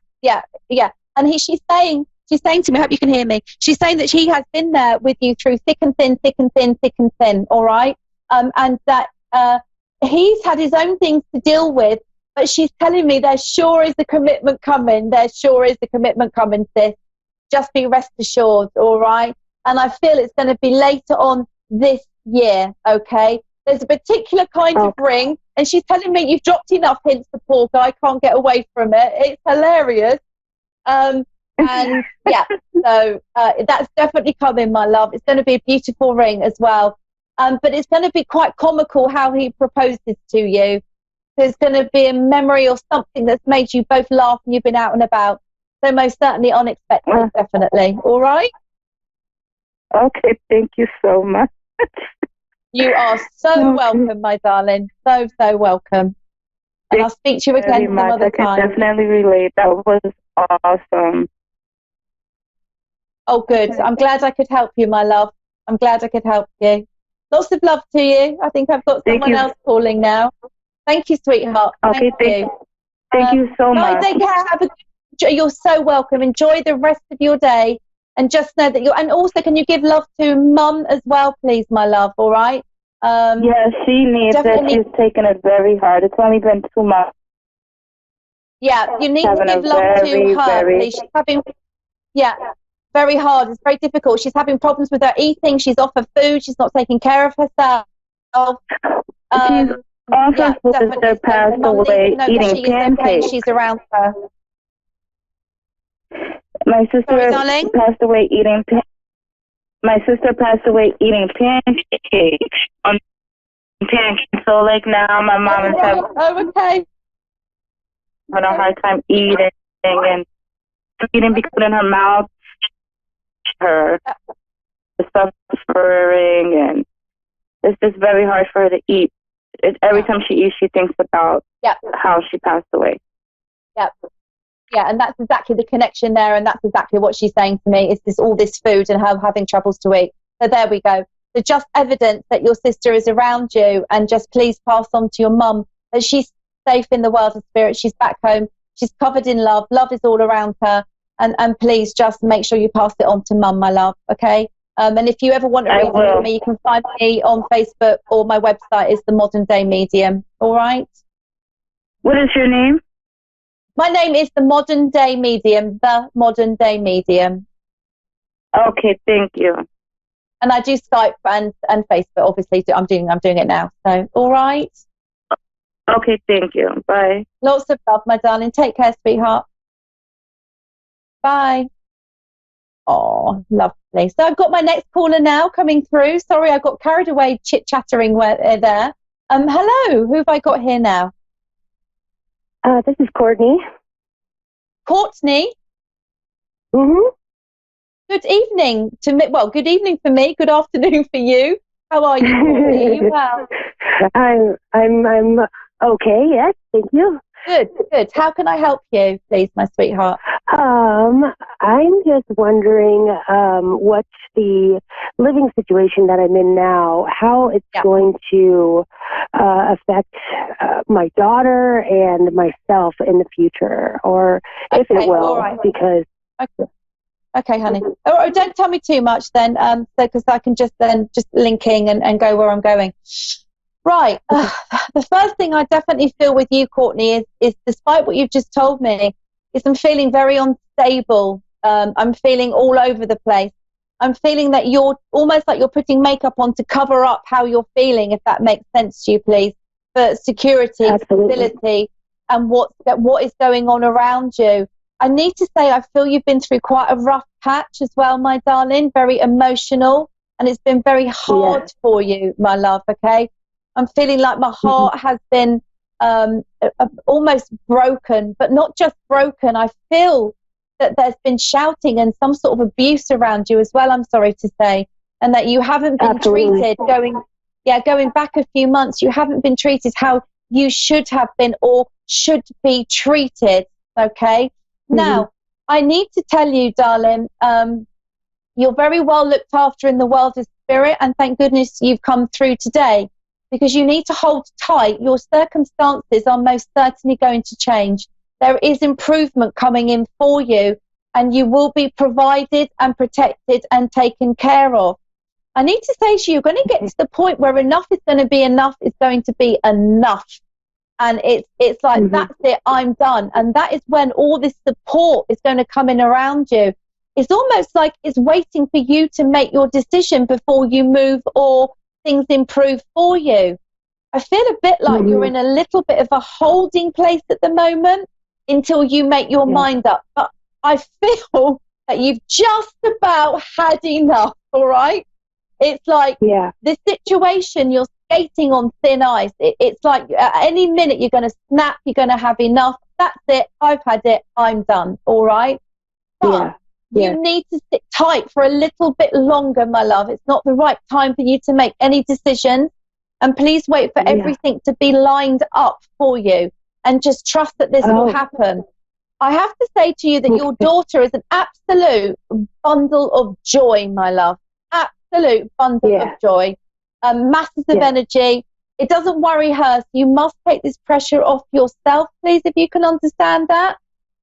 And she's saying to me, I hope you can hear me, she's saying that she has been there with you through thick and thin, all right? And that he's had his own things to deal with, but she's telling me there sure is a commitment coming. There sure is a commitment coming, sis. Just be rest assured, all right? And I feel it's going to be later on this year, okay? There's a particular kind of ring, and she's telling me you've dropped enough hints, the poor guy can't get away from it. It's hilarious. And yeah, so that's definitely coming, my love. It's going to be a beautiful ring as well. But it's going to be quite comical how he proposes to you. There's going to be a memory or something that's made you both laugh and you've been out and about. So most certainly unexpected, definitely. All right? Okay, thank you so much. You are so welcome, my darling. So welcome. And I'll speak to you again some other time. I can definitely relate. That was awesome. Oh, good. I'm glad I could help you, my love. I'm glad I could help you. Lots of love to you. I think I've got someone else calling now. Thank you, sweetheart. Okay, thank you so much. Take care. You're so welcome. Enjoy the rest of your day. And just know that and also, can you give love to Mum as well, please, my love, all right? Yeah, she needs it. She's taken it very hard. It's only been 2 months. Yeah, you need to give love to her, please. She's having, very hard. It's very difficult. She's having problems with her eating. She's off her food. She's not taking care of herself. She's also sister passed away eating pancakes. She's around her. My sister passed away eating. My sister passed away eating pancakes. Pancakes. So like now, my mom is having a hard time eating and eating because in her mouth, her suffering, and it's just very hard for her to eat. Every time she eats, she thinks about how she passed away. Yeah, and that's exactly the connection there, and that's exactly what she's saying to me. It's all this food and her having troubles to eat. So there we go. So just evidence that your sister is around you, and just please pass on to your mum that she's safe in the world of spirit. She's back home. She's covered in love. Love is all around her. And please just make sure you pass it on to Mum, my love, okay? And if you ever want to read with me, you can find me on Facebook, or my website is The Modern Day Medium. All right? What is your name? My name is The Modern Day Medium, The Modern Day Medium. Okay, thank you. And I do Skype and Facebook, obviously. I'm doing it now. So, all right? Okay, thank you. Bye. Lots of love, my darling. Take care, sweetheart. Bye. Oh, lovely. So I've got my next caller now coming through. Sorry, I got carried away chit-chattering there. Hello, who have I got here now? This is Courtney. Courtney? Mm-hmm. Good evening to me. Well, good evening for me. Good afternoon for you. How are you, Courtney? Are you well? I'm okay. Yes, thank you. Good. How can I help you, please, my sweetheart? I'm just wondering what's the living situation that I'm in now, how it's going to affect my daughter and myself in the future, or if it will, because... Okay, honey. Oh, don't tell me too much then, because I can just linking and go where I'm going. Right. The first thing I definitely feel with you, Courtney, is despite what you've just told me, is I'm feeling very unstable. I'm feeling all over the place. I'm feeling that you're almost like you're putting makeup on to cover up how you're feeling, if that makes sense to you, please, for security, stability, and what is going on around you. I need to say I feel you've been through quite a rough patch as well, my darling, very emotional, and it's been very hard for you, my love, okay? I'm feeling like my heart has been almost broken, but not just broken. I feel that there's been shouting and some sort of abuse around you as well, I'm sorry to say, and that you haven't been treated going back a few months, you haven't been treated how you should have been or should be treated, okay? Now, I need to tell you, darling, you're very well looked after in the world of spirit, and thank goodness you've come through today, because you need to hold tight. Your circumstances are most certainly going to change. There is improvement coming in for you, and you will be provided and protected and taken care of. I need to say to you, you're going to get to the point where enough is going to be enough is going to be enough. And it's like, that's it, I'm done. And that is when all this support is going to come in around you. It's almost like it's waiting for you to make your decision before you move or things improve for you. I feel a bit like you're in a little bit of a holding place at the moment until you make your mind up. But I feel that you've just about had enough, all right? It's like the situation, you're skating on thin ice. It's like at any minute you're going to snap, you're going to have enough. That's it, I've had it, I'm done, all right? But you need to sit tight for a little bit longer, my love. It's not the right time for you to make any decisions. And please wait for everything to be lined up for you. And just trust that this will happen. I have to say to you that your daughter is an absolute bundle of joy, my love. Absolute bundle of joy. Masses of energy. It doesn't worry her. So you must take this pressure off yourself, please, if you can understand that.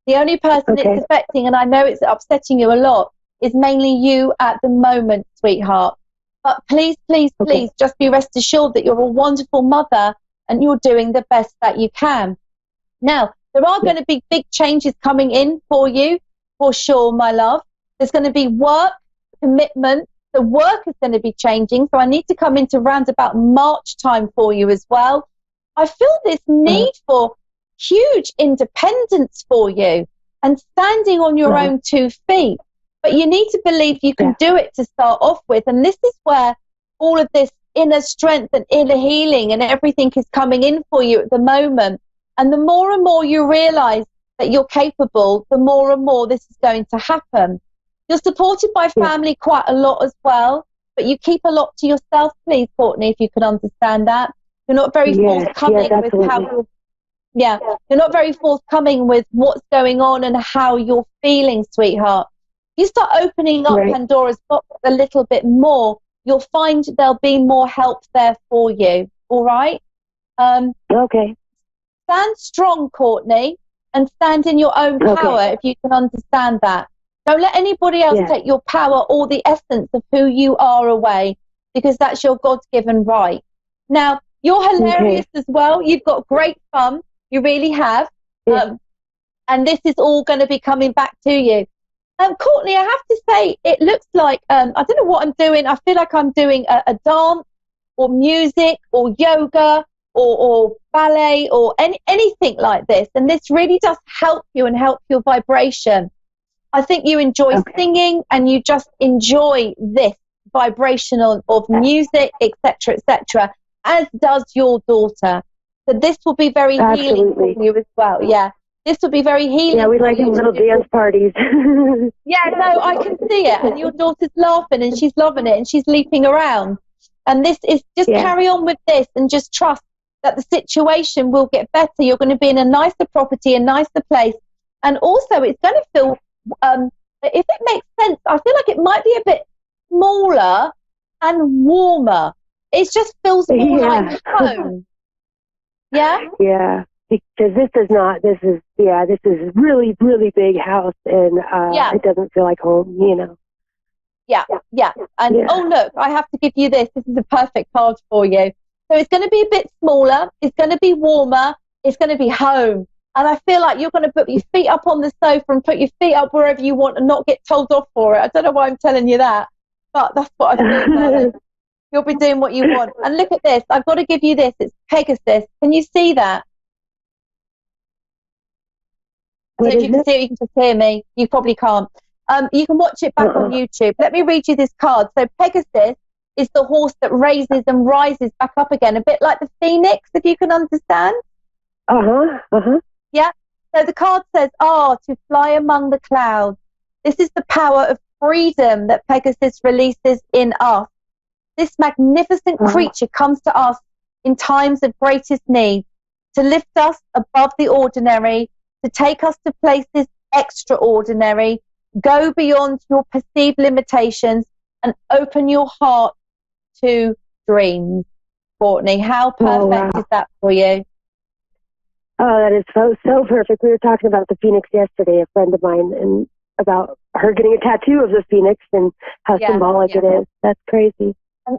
The only person it's affecting, and I know it's upsetting you a lot, is mainly you at the moment, sweetheart. But please, please, please, just be rest assured that you're a wonderful mother and you're doing the best that you can. Now, there are going to be big changes coming in for you, for sure, my love. There's going to be work, commitment. The work is going to be changing, so I need to come into round about March time for you as well. I feel this need for huge independence for you and standing on your own 2 feet. But you need to believe you can do it to start off with. And this is where all of this inner strength and inner healing and everything is coming in for you at the moment. And the more and more you realize that you're capable, the more and more this is going to happen. You're supported by family quite a lot as well, but you keep a lot to yourself, please, Courtney, if you can understand that. You're not very forthcoming with how you're not very forthcoming with what's going on and how you're feeling, sweetheart. You start opening up Pandora's box a little bit more, you'll find there'll be more help there for you. All right? Stand strong, Courtney, and stand in your own power if you can understand that. Don't let anybody else take your power or the essence of who you are away, because that's your God-given right. Now, you're hilarious as well. You've got great fun. You really have. And this is all going to be coming back to you. Courtney, I have to say, it looks like, I don't know what I'm doing. I feel like I'm doing a dance or music or yoga or ballet or anything like this. And this really does help you and help your vibration. I think you enjoy singing, and you just enjoy this vibrational of music, etc., etc., as does your daughter. So this will be very healing for you as well. Yeah, this will be very healing. Yeah, we like little dance parties. Yeah, no, I can see it. And your daughter's laughing, and she's loving it, and she's leaping around. And this is just carry on with this, and just trust that the situation will get better. You're going to be in a nicer property, a nicer place, and also it's going to feel. If it makes sense, I feel like it might be a bit smaller and warmer. It just feels more like home. Yeah? Yeah, because this is really, really big house, and it doesn't feel like home, you know. Yeah. And oh, look, I have to give you this. This is a perfect card for you. So it's going to be a bit smaller. It's going to be warmer. It's going to be home. And I feel like you're going to put your feet up on the sofa and put your feet up wherever you want and not get told off for it. I don't know why I'm telling you that, but that's what I feel, darling. You'll be doing what you want. And look at this. I've got to give you this. It's Pegasus. Can you see that? I don't know if you can see it, you can just hear me. You probably can't. You can watch it back on YouTube. Let me read you this card. So Pegasus is the horse that raises and rises back up again, a bit like the phoenix, if you can understand. Yeah. So the card says, to fly among the clouds. This is the power of freedom that Pegasus releases in us. This magnificent creature comes to us in times of greatest need, to lift us above the ordinary, to take us to places extraordinary, go beyond your perceived limitations, and open your heart to dreams. Courtney, how perfect is that for you? Oh, that is so perfect. We were talking about the phoenix yesterday, a friend of mine, and about her getting a tattoo of the phoenix and how symbolic it is. That's crazy.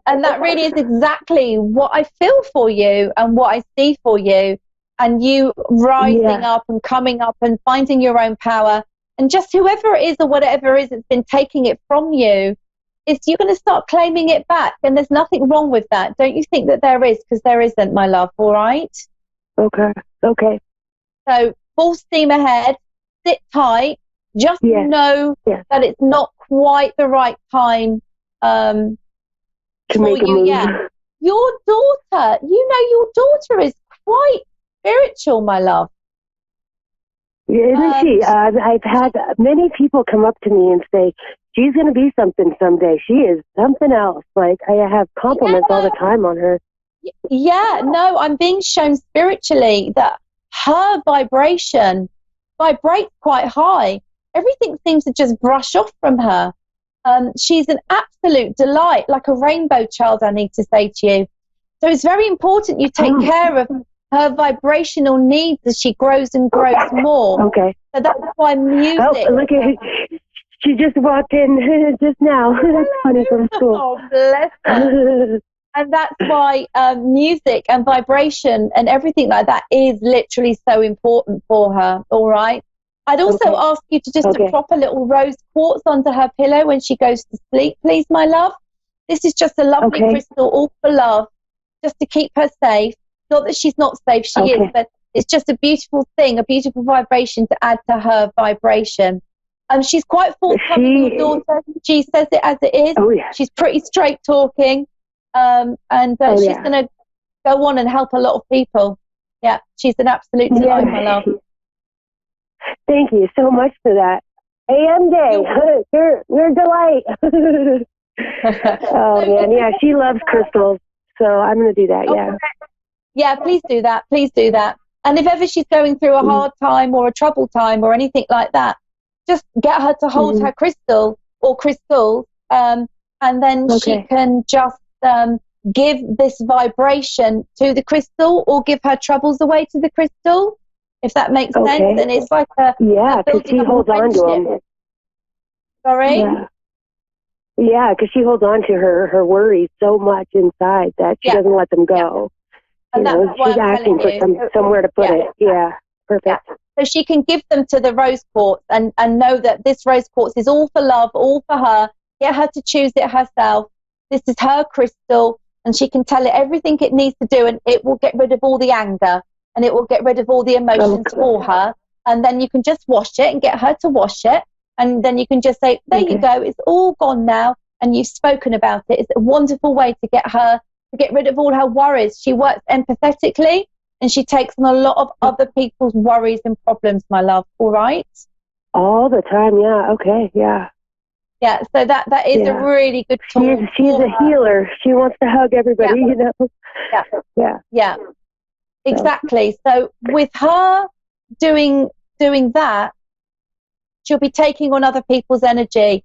And that really is exactly what I feel for you and what I see for you, and you rising up and coming up and finding your own power, and just whoever it is or whatever it is that's been taking it from you, you're going to start claiming it back, and there's nothing wrong with that. Don't you think that there is? Because there isn't, my love, all right? Okay. So full steam ahead, sit tight, just know that it's not quite the right time to make a move. Your daughter, your daughter is quite spiritual, my love. Isn't she? I've had many people come up to me and say, she's going to be something someday. She is something else. Like, I have compliments all the time on her. Yeah, no, I'm being shown spiritually that her vibration vibrates quite high. Everything seems to just brush off from her. She's an absolute delight, like a rainbow child, I need to say to you. So it's very important you take care of her vibrational needs as she grows and grows more. Okay. So that's why music... Oh, look at her. She just walked in just now. That's funny from school. Oh, bless her. And that's why music and vibration and everything like that is literally so important for her, all right? I'd also ask you to just to prop a little rose quartz under her pillow when she goes to sleep, please, my love. This is just a lovely crystal, all for love, just to keep her safe. Not that she's not safe, she is, but it's just a beautiful thing, a beautiful vibration to add to her vibration. She's quite forthcoming, your daughter. She says it as it is. Oh, yeah. She's pretty straight talking. She's going to go on and help a lot of people. Yeah, she's an absolute delight, my love. Thank you so much for that. AMJ, you're a delight. Oh, man, yeah, she loves crystals, so I'm going to do that, Yeah, please do that. Please do that. And if ever she's going through a hard time or a troubled time or anything like that, just get her to hold her crystal or crystals, and then she can just give this vibration to the crystal or give her troubles away to the crystal, if that makes sense. And it's like because she holds on to them. Sorry? Yeah, because she holds on to her worries so much inside that she doesn't let them go. And You know, that's why she's I'm asking for telling you. somewhere to put it. Yeah, perfect. So she can give them to the rose quartz and know that this rose quartz is all for love, all for her. Get her to choose it herself. This is her crystal, and she can tell it everything it needs to do, and it will get rid of all the anger, and it will get rid of all the emotions for her. And then you can just wash it and get her to wash it. And then you can just say, there you go, it's all gone now. And you've spoken about it. It's a wonderful way to get her to get rid of all her worries. She works empathetically, and she takes on a lot of other people's worries and problems, my love. All right? All the time, yeah. Okay, yeah. Yeah, so that is a really good tool. She's a healer. She wants to hug everybody, you know? Yeah. Exactly. So with her doing that, she'll be taking on other people's energy.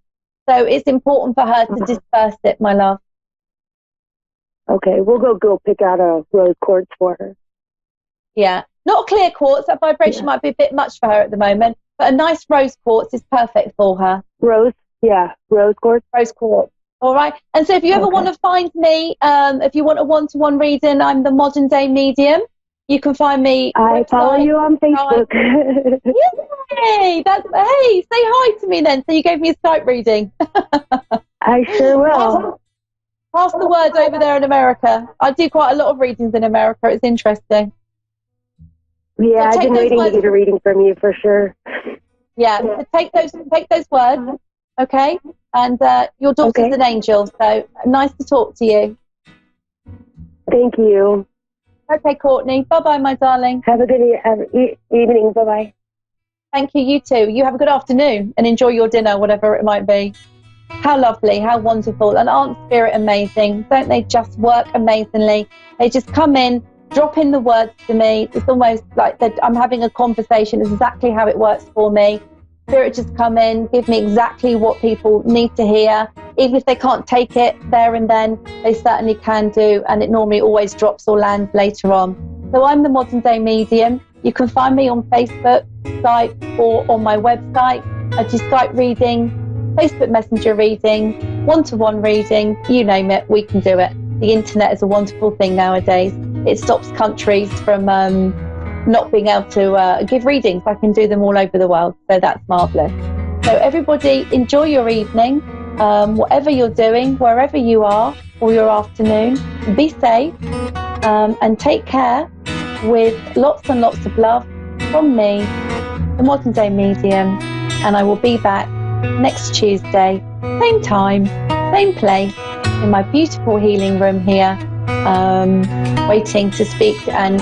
So it's important for her to disperse it, my love. Okay, we'll go pick out a rose quartz for her. Yeah, not a clear quartz. That vibration might be a bit much for her at the moment, but a nice rose quartz is perfect for her. Rose quartz. Rose quartz. All right. And so if you ever want to find me, if you want a one-to-one reading, I'm the Modern Day Medium. You can find me. I follow you on Facebook. Yay! Hey, say hi to me then. So you gave me a Skype reading. I sure will. Pass the word over there in America. I do quite a lot of readings in America. It's interesting. Yeah, so I've been waiting to get a reading from you for sure. Yeah, so take those words, okay? And your daughter's an angel, so nice to talk to you. Thank you. Okay, Courtney. Bye-bye, my darling. Have a good evening. Bye-bye. Thank you. You too. You have a good afternoon and enjoy your dinner, whatever it might be. How lovely, how wonderful. And aren't Spirit amazing? Don't they just work amazingly? They just come in, drop in the words to me. It's almost like that I'm having a conversation. It's exactly how it works for me. Spirit just come in, give me exactly what people need to hear. Even if they can't take it there and then, they certainly can do. And it normally always drops or lands later on. So I'm the Modern Day Medium. You can find me on Facebook, Skype, or on my website. I do Skype reading, Facebook Messenger reading, one-to-one reading, you name it, we can do it. The internet is a wonderful thing nowadays. It stops countries from not being able to give readings. I can do them all over the world, so that's marvellous. So everybody, enjoy your evening, whatever you're doing, wherever you are, or your afternoon. Be safe and take care with lots and lots of love from me, the Modern Day Medium, and I will be back next Tuesday, same time, same place, in my beautiful healing room here, waiting to speak and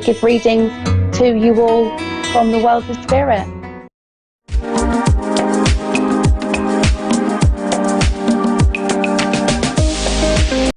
give readings to you all from the world of spirit.